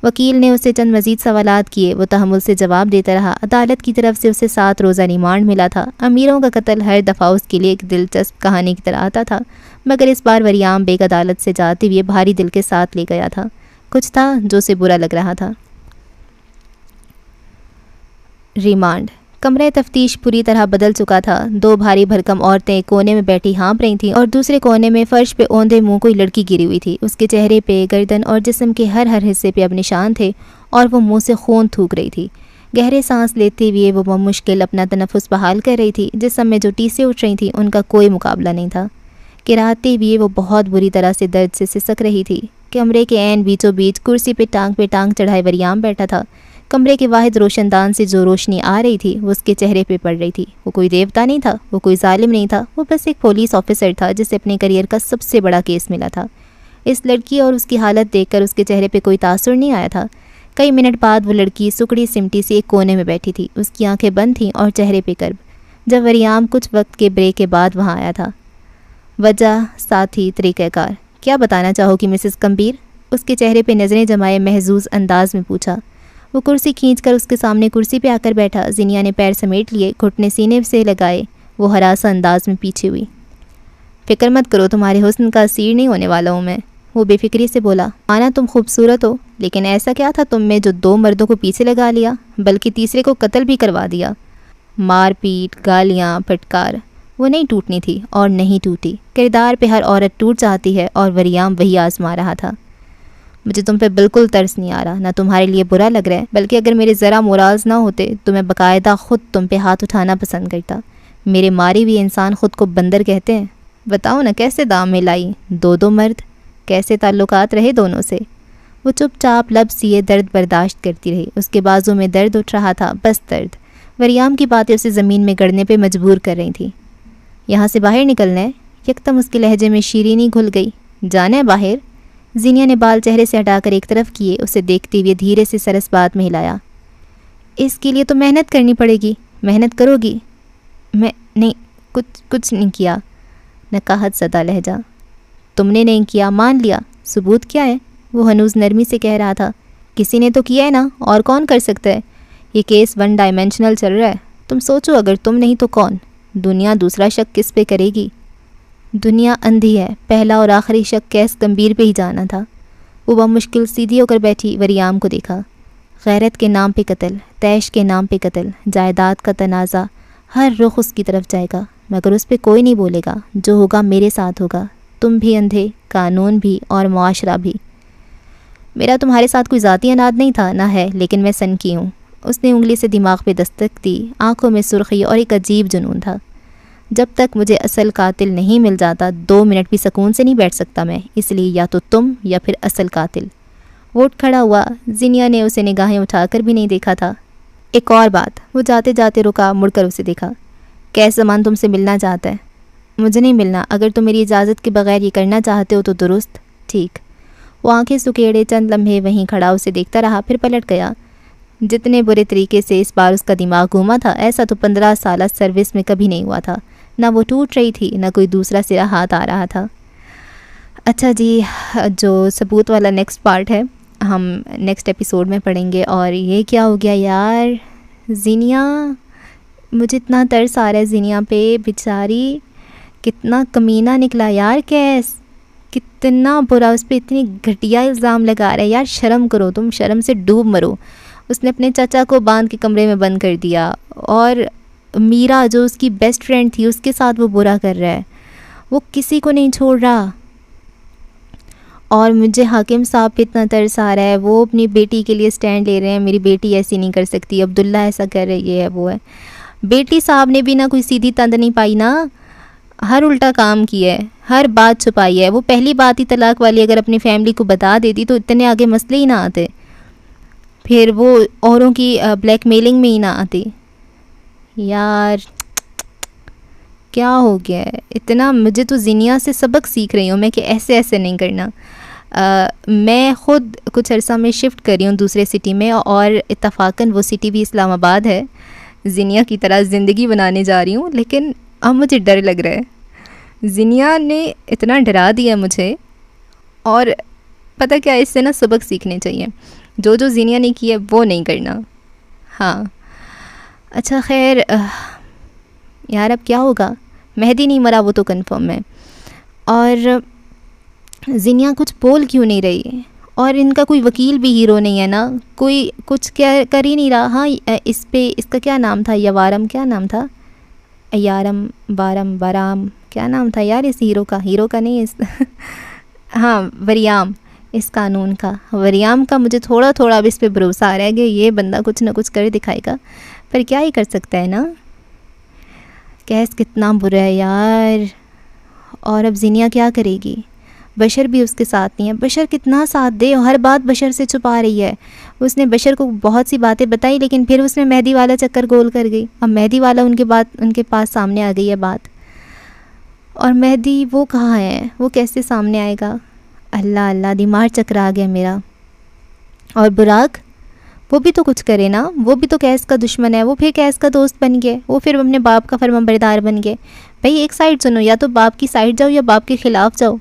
وکیل نے اسے چند مزید سوالات کیے۔ وہ تحمل سے جواب دیتا رہا۔ عدالت کی طرف سے اسے 7 روزہ ریمانڈ ملا تھا۔ امیروں کا قتل ہر دفعہ اس کے لیے ایک دلچسپ کہانی کی طرح آتا تھا، مگر اس بار وریام بیگ عدالت سے جاتے ہوئے بھاری دل کے ساتھ لے گیا تھا۔ کچھ تھا جو اسے برا لگ رہا تھا۔ ریمانڈ۔ کمرہ تفتیش پوری طرح بدل چکا تھا۔ 2 بھاری بھرکم عورتیں ایک کونے میں بیٹھی ہانپ رہی تھیں اور دوسرے کونے میں فرش پہ اوندھے منہ کوئی لڑکی گری ہوئی تھی۔ اس کے چہرے پہ، گردن اور جسم کے ہر حصے پہ اب نشان تھے اور وہ منہ سے خون تھوک رہی تھی۔ گہرے سانس لیتے ہوئے وہ بمشکل اپنا تنفس بحال کر رہی تھی۔ جسم میں جو ٹیسیں اٹھ رہی تھیں ان کا کوئی مقابلہ نہیں تھا۔ کراہتے ہوئے وہ بہت بری طرح سے درد سے سسک رہی تھی۔ کمرے کے عین بیچوں بیچ کرسی پہ ٹانگ چڑھائے وریام بیٹھا تھا۔ کمرے کے واحد روشن دان سے جو روشنی آ رہی تھی وہ اس کے چہرے پہ پڑ رہی تھی۔ وہ کوئی دیوتا نہیں تھا، وہ کوئی ظالم نہیں تھا، وہ بس ایک پولیس آفیسر تھا جسے اپنے کیریئر کا سب سے بڑا کیس ملا تھا۔ اس لڑکی اور اس کی حالت دیکھ کر اس کے چہرے پہ کوئی تاثر نہیں آیا تھا۔ کئی منٹ بعد وہ لڑکی سکڑی سمٹی سی ایک کونے میں بیٹھی تھی۔ اس کی آنکھیں بند تھیں اور چہرے پہ کرب۔ جب وریام کچھ وقت کے بریک کے بعد وہاں آیا تھا۔ وجہ، ساتھی، طریقہ کار، کیا بتانا چاہو گی مسز گمبھیر؟ اس کے چہرے پہ نظریں جمائے محظوظ انداز میں پوچھا۔ وہ کرسی کھینچ کر اس کے سامنے کرسی پہ آ کر بیٹھا۔ زینیا نے پیر سمیٹ لیے، گھٹنے سینے سے لگائے، وہ ہراساں انداز میں پیچھے ہوئی۔ فکر مت کرو، تمہارے حسن کا اسیر نہیں ہونے والا ہوں میں، وہ بے فکری سے بولا۔ مانا تم خوبصورت ہو، لیکن ایسا کیا تھا تم میں جو 2 مردوں کو پیچھے لگا لیا، بلکہ تیسرے کو قتل بھی کروا دیا؟ مار پیٹ، گالیاں، پھٹکار، وہ نہیں ٹوٹنی تھی اور نہیں ٹوٹی۔ کردار پہ ہر عورت ٹوٹ جاتی ہے اور وریام وہی آزما رہا تھا۔ مجھے تم پہ بالکل ترس نہیں آ رہا، نہ تمہارے لیے برا لگ رہا ہے، بلکہ اگر میرے ذرا مورالز نہ ہوتے تو میں باقاعدہ خود تم پہ ہاتھ اٹھانا پسند کرتا۔ میرے مارے ہوئے انسان خود کو بندر کہتے ہیں۔ بتاؤ نا کیسے دام میں لائی 2 مرد، کیسے تعلقات رہے دونوں سے؟ وہ چپ چاپ لب سیے درد برداشت کرتی رہی۔ اس کے بازو میں درد اٹھ رہا تھا، بس درد۔ وریام کی باتیں اسے زمین میں گڑنے پہ مجبور کر رہی تھیں۔ یہاں سے باہر نکلنا ہے؟ یکدم اس کے لہجے میں شیرینی گھل گئی۔ جانا ہے باہر؟ زینیا نے بال چہرے سے ہٹا کر ایک طرف کیے، اسے دیکھتے ہوئے دھیرے سے سرس بات میں ہلایا۔ اس کے لیے تو محنت کرنی پڑے گی، محنت کرو گی؟ میں نہیں، کچھ نہیں کیا، نقاہت زدہ لہجہ۔ تم نے نہیں کیا، مان لیا، ثبوت کیا ہے؟ وہ ہنوز نرمی سے کہہ رہا تھا۔ کسی نے تو کیا ہے نا، اور کون کر سکتا ہے؟ یہ کیس 1 ڈائمینشنل چل رہا ہے۔ تم سوچو اگر تم نہیں تو کون؟ دنیا دوسرا شک کس پہ کرے گی؟ دنیا اندھی ہے، پہلا اور آخری شک کیس گمبھیر پہ ہی جانا تھا۔ وہ بمشکل سیدھی ہو کر بیٹھی وریام کو دیکھا۔ غیرت کے نام پہ قتل، تیش کے نام پہ قتل، جائیداد کا تنازع، ہر رخ اس کی طرف جائے گا، مگر اس پہ کوئی نہیں بولے گا۔ جو ہوگا میرے ساتھ ہوگا، تم بھی اندھے، قانون بھی اور معاشرہ بھی۔ میرا تمہارے ساتھ کوئی ذاتی اناد نہیں تھا، نہ ہے، لیکن میں سن کی ہوں۔ اس نے انگلی سے دماغ پہ دستک دی، آنکھوں میں سرخی اور ایک عجیب جنون تھا۔ جب تک مجھے اصل قاتل نہیں مل جاتا 2 منٹ بھی سکون سے نہیں بیٹھ سکتا میں، اس لیے یا تو تم یا پھر اصل قاتل۔ وہ اٹھ کھڑا ہوا۔ زینیا نے اسے نگاہیں اٹھا کر بھی نہیں دیکھا تھا۔ ایک اور بات، وہ جاتے جاتے رکا، مڑ کر اسے دیکھا۔ کیس زمان تم سے ملنا چاہتا ہے؟ مجھے نہیں ملنا، اگر تم میری اجازت کے بغیر یہ کرنا چاہتے ہو تو درست، ٹھیک۔ وہ آنکھیں سکیڑے چند لمحے وہیں کھڑا اسے دیکھتا رہا، پھر پلٹ گیا۔ جتنے برے طریقے سے اس بار اس کا دماغ گھوما تھا، ایسا تو 15 سالہ سروس میں کبھی نہیں ہوا تھا۔ نہ وہ ٹوٹ رہی تھی، نہ کوئی دوسرا سرا ہاتھ آ رہا تھا۔ اچھا جی، جو ثبوت والا نیکسٹ پارٹ ہے ہم نیکسٹ ایپیسوڈ میں پڑھیں گے۔ اور یہ کیا ہو گیا یار، زینیا، مجھے اتنا ترس آ رہا ہے زینیا پہ، بیچاری کتنا کمینہ نکلا یار، کتنا برا، اس پہ اتنی گھٹیا الزام لگا رہا ہے یار، شرم کرو تم، شرم سے ڈوب مرو۔ اس نے اپنے چچا کو باندھ کے کمرے میں بند کر دیا، اور میرا جو اس کی بیسٹ فرینڈ تھی اس کے ساتھ وہ برا کر رہا ہے، وہ کسی کو نہیں چھوڑ رہا۔ اور مجھے حاکم صاحب پہ اتنا ترس آ رہا ہے، وہ اپنی بیٹی کے لیے سٹینڈ لے رہے ہیں، میری بیٹی ایسی نہیں کر سکتی، عبداللہ ایسا کر رہے، یہ ہے وہ ہے۔ بیٹی صاحب نے بھی نہ کوئی سیدھی تند نہیں پائی نا، ہر الٹا کام کیا ہے، ہر بات چھپائی ہے۔ وہ پہلی بات ہی طلاق والی اگر اپنی فیملی کو بتا دیتی تو اتنے آگے مسئلے ہی نہ آتے، پھر وہ اوروں کی بلیک میلنگ میں ہی نہ آتی۔ یار کیا ہو گیا ہے اتنا، مجھے تو زینیا سے سبق سیکھ رہی ہوں میں کہ ایسے نہیں کرنا۔ میں خود کچھ عرصہ میں شفٹ کر رہی ہوں دوسرے سٹی میں، اور اتفاقاً وہ سٹی بھی اسلام آباد ہے۔ زینیا کی طرح زندگی بنانے جا رہی ہوں، لیکن اب مجھے ڈر لگ رہا ہے۔ زینیا نے اتنا ڈرا دیا مجھے، اور پتہ کیا، اس سے نا سبق سیکھنے چاہیے، جو زینیا نے کیا وہ نہیں کرنا۔ ہاں اچھا خیر، یار اب کیا ہوگا، مہدی نہیں مرا وہ تو کنفرم ہے، اور زینیا کچھ بول کیوں نہیں رہی ہے، اور ان کا کوئی وکیل بھی ہیرو نہیں ہے نا، کوئی کچھ کیا کر ہی نہیں رہا۔ ہاں اس پہ اس کا کیا نام تھا، یوارم کیا نام تھا، یارم بارام کیا نام تھا یار اس ہیرو کا نہیں اس ہاں وریام، اس قانون کا وریام کا مجھے تھوڑا اب اس پہ بھروسہ آ رہا ہے کہ یہ بندہ کچھ نہ کچھ کر دکھائے گا، پر کیا ہی کر سکتا ہے نا۔ کیس کتنا برا ہے یار، اور اب زینیا کیا کرے گی، بشر بھی اس کے ساتھ نہیں ہے، بشر کتنا ساتھ دے، ہر بات بشر سے چھپا رہی ہے۔ اس نے بشر کو بہت سی باتیں بتائی، لیکن پھر اس میں مہدی والا چکر گول کر گئی، اب مہدی والا ان کے پاس سامنے آ گئی ہے بات، اور مہدی وہ کہاں ہے، وہ کیسے سامنے آئے گا، اللہ دماغ چکرا گیا میرا۔ اور براق، وہ بھی تو کچھ کرے نا، وہ بھی تو قیس کا دشمن ہے، وہ پھر قیس کا دوست بن گئے، وہ پھر اپنے باپ کا فرمانبردار بن گئے۔ بھئی ایک سائڈ سنو، یا تو باپ کی سائڈ جاؤ یا باپ کے خلاف جاؤ۔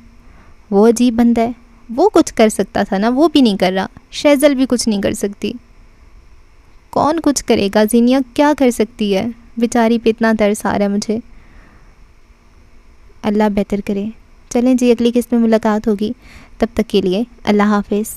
وہ عجیب بندہ ہے، وہ کچھ کر سکتا تھا نا، وہ بھی نہیں کر رہا، شیزل بھی کچھ نہیں کر سکتی، کون کچھ کرے گا، زینیا کیا کر سکتی ہے، بیچاری پہ اتنا ترس آ رہا ہے مجھے۔ اللہ بہتر کرے۔ چلیں جی، اگلی قسط میں ملاقات ہوگی، تب تک کے لیے اللہ حافظ۔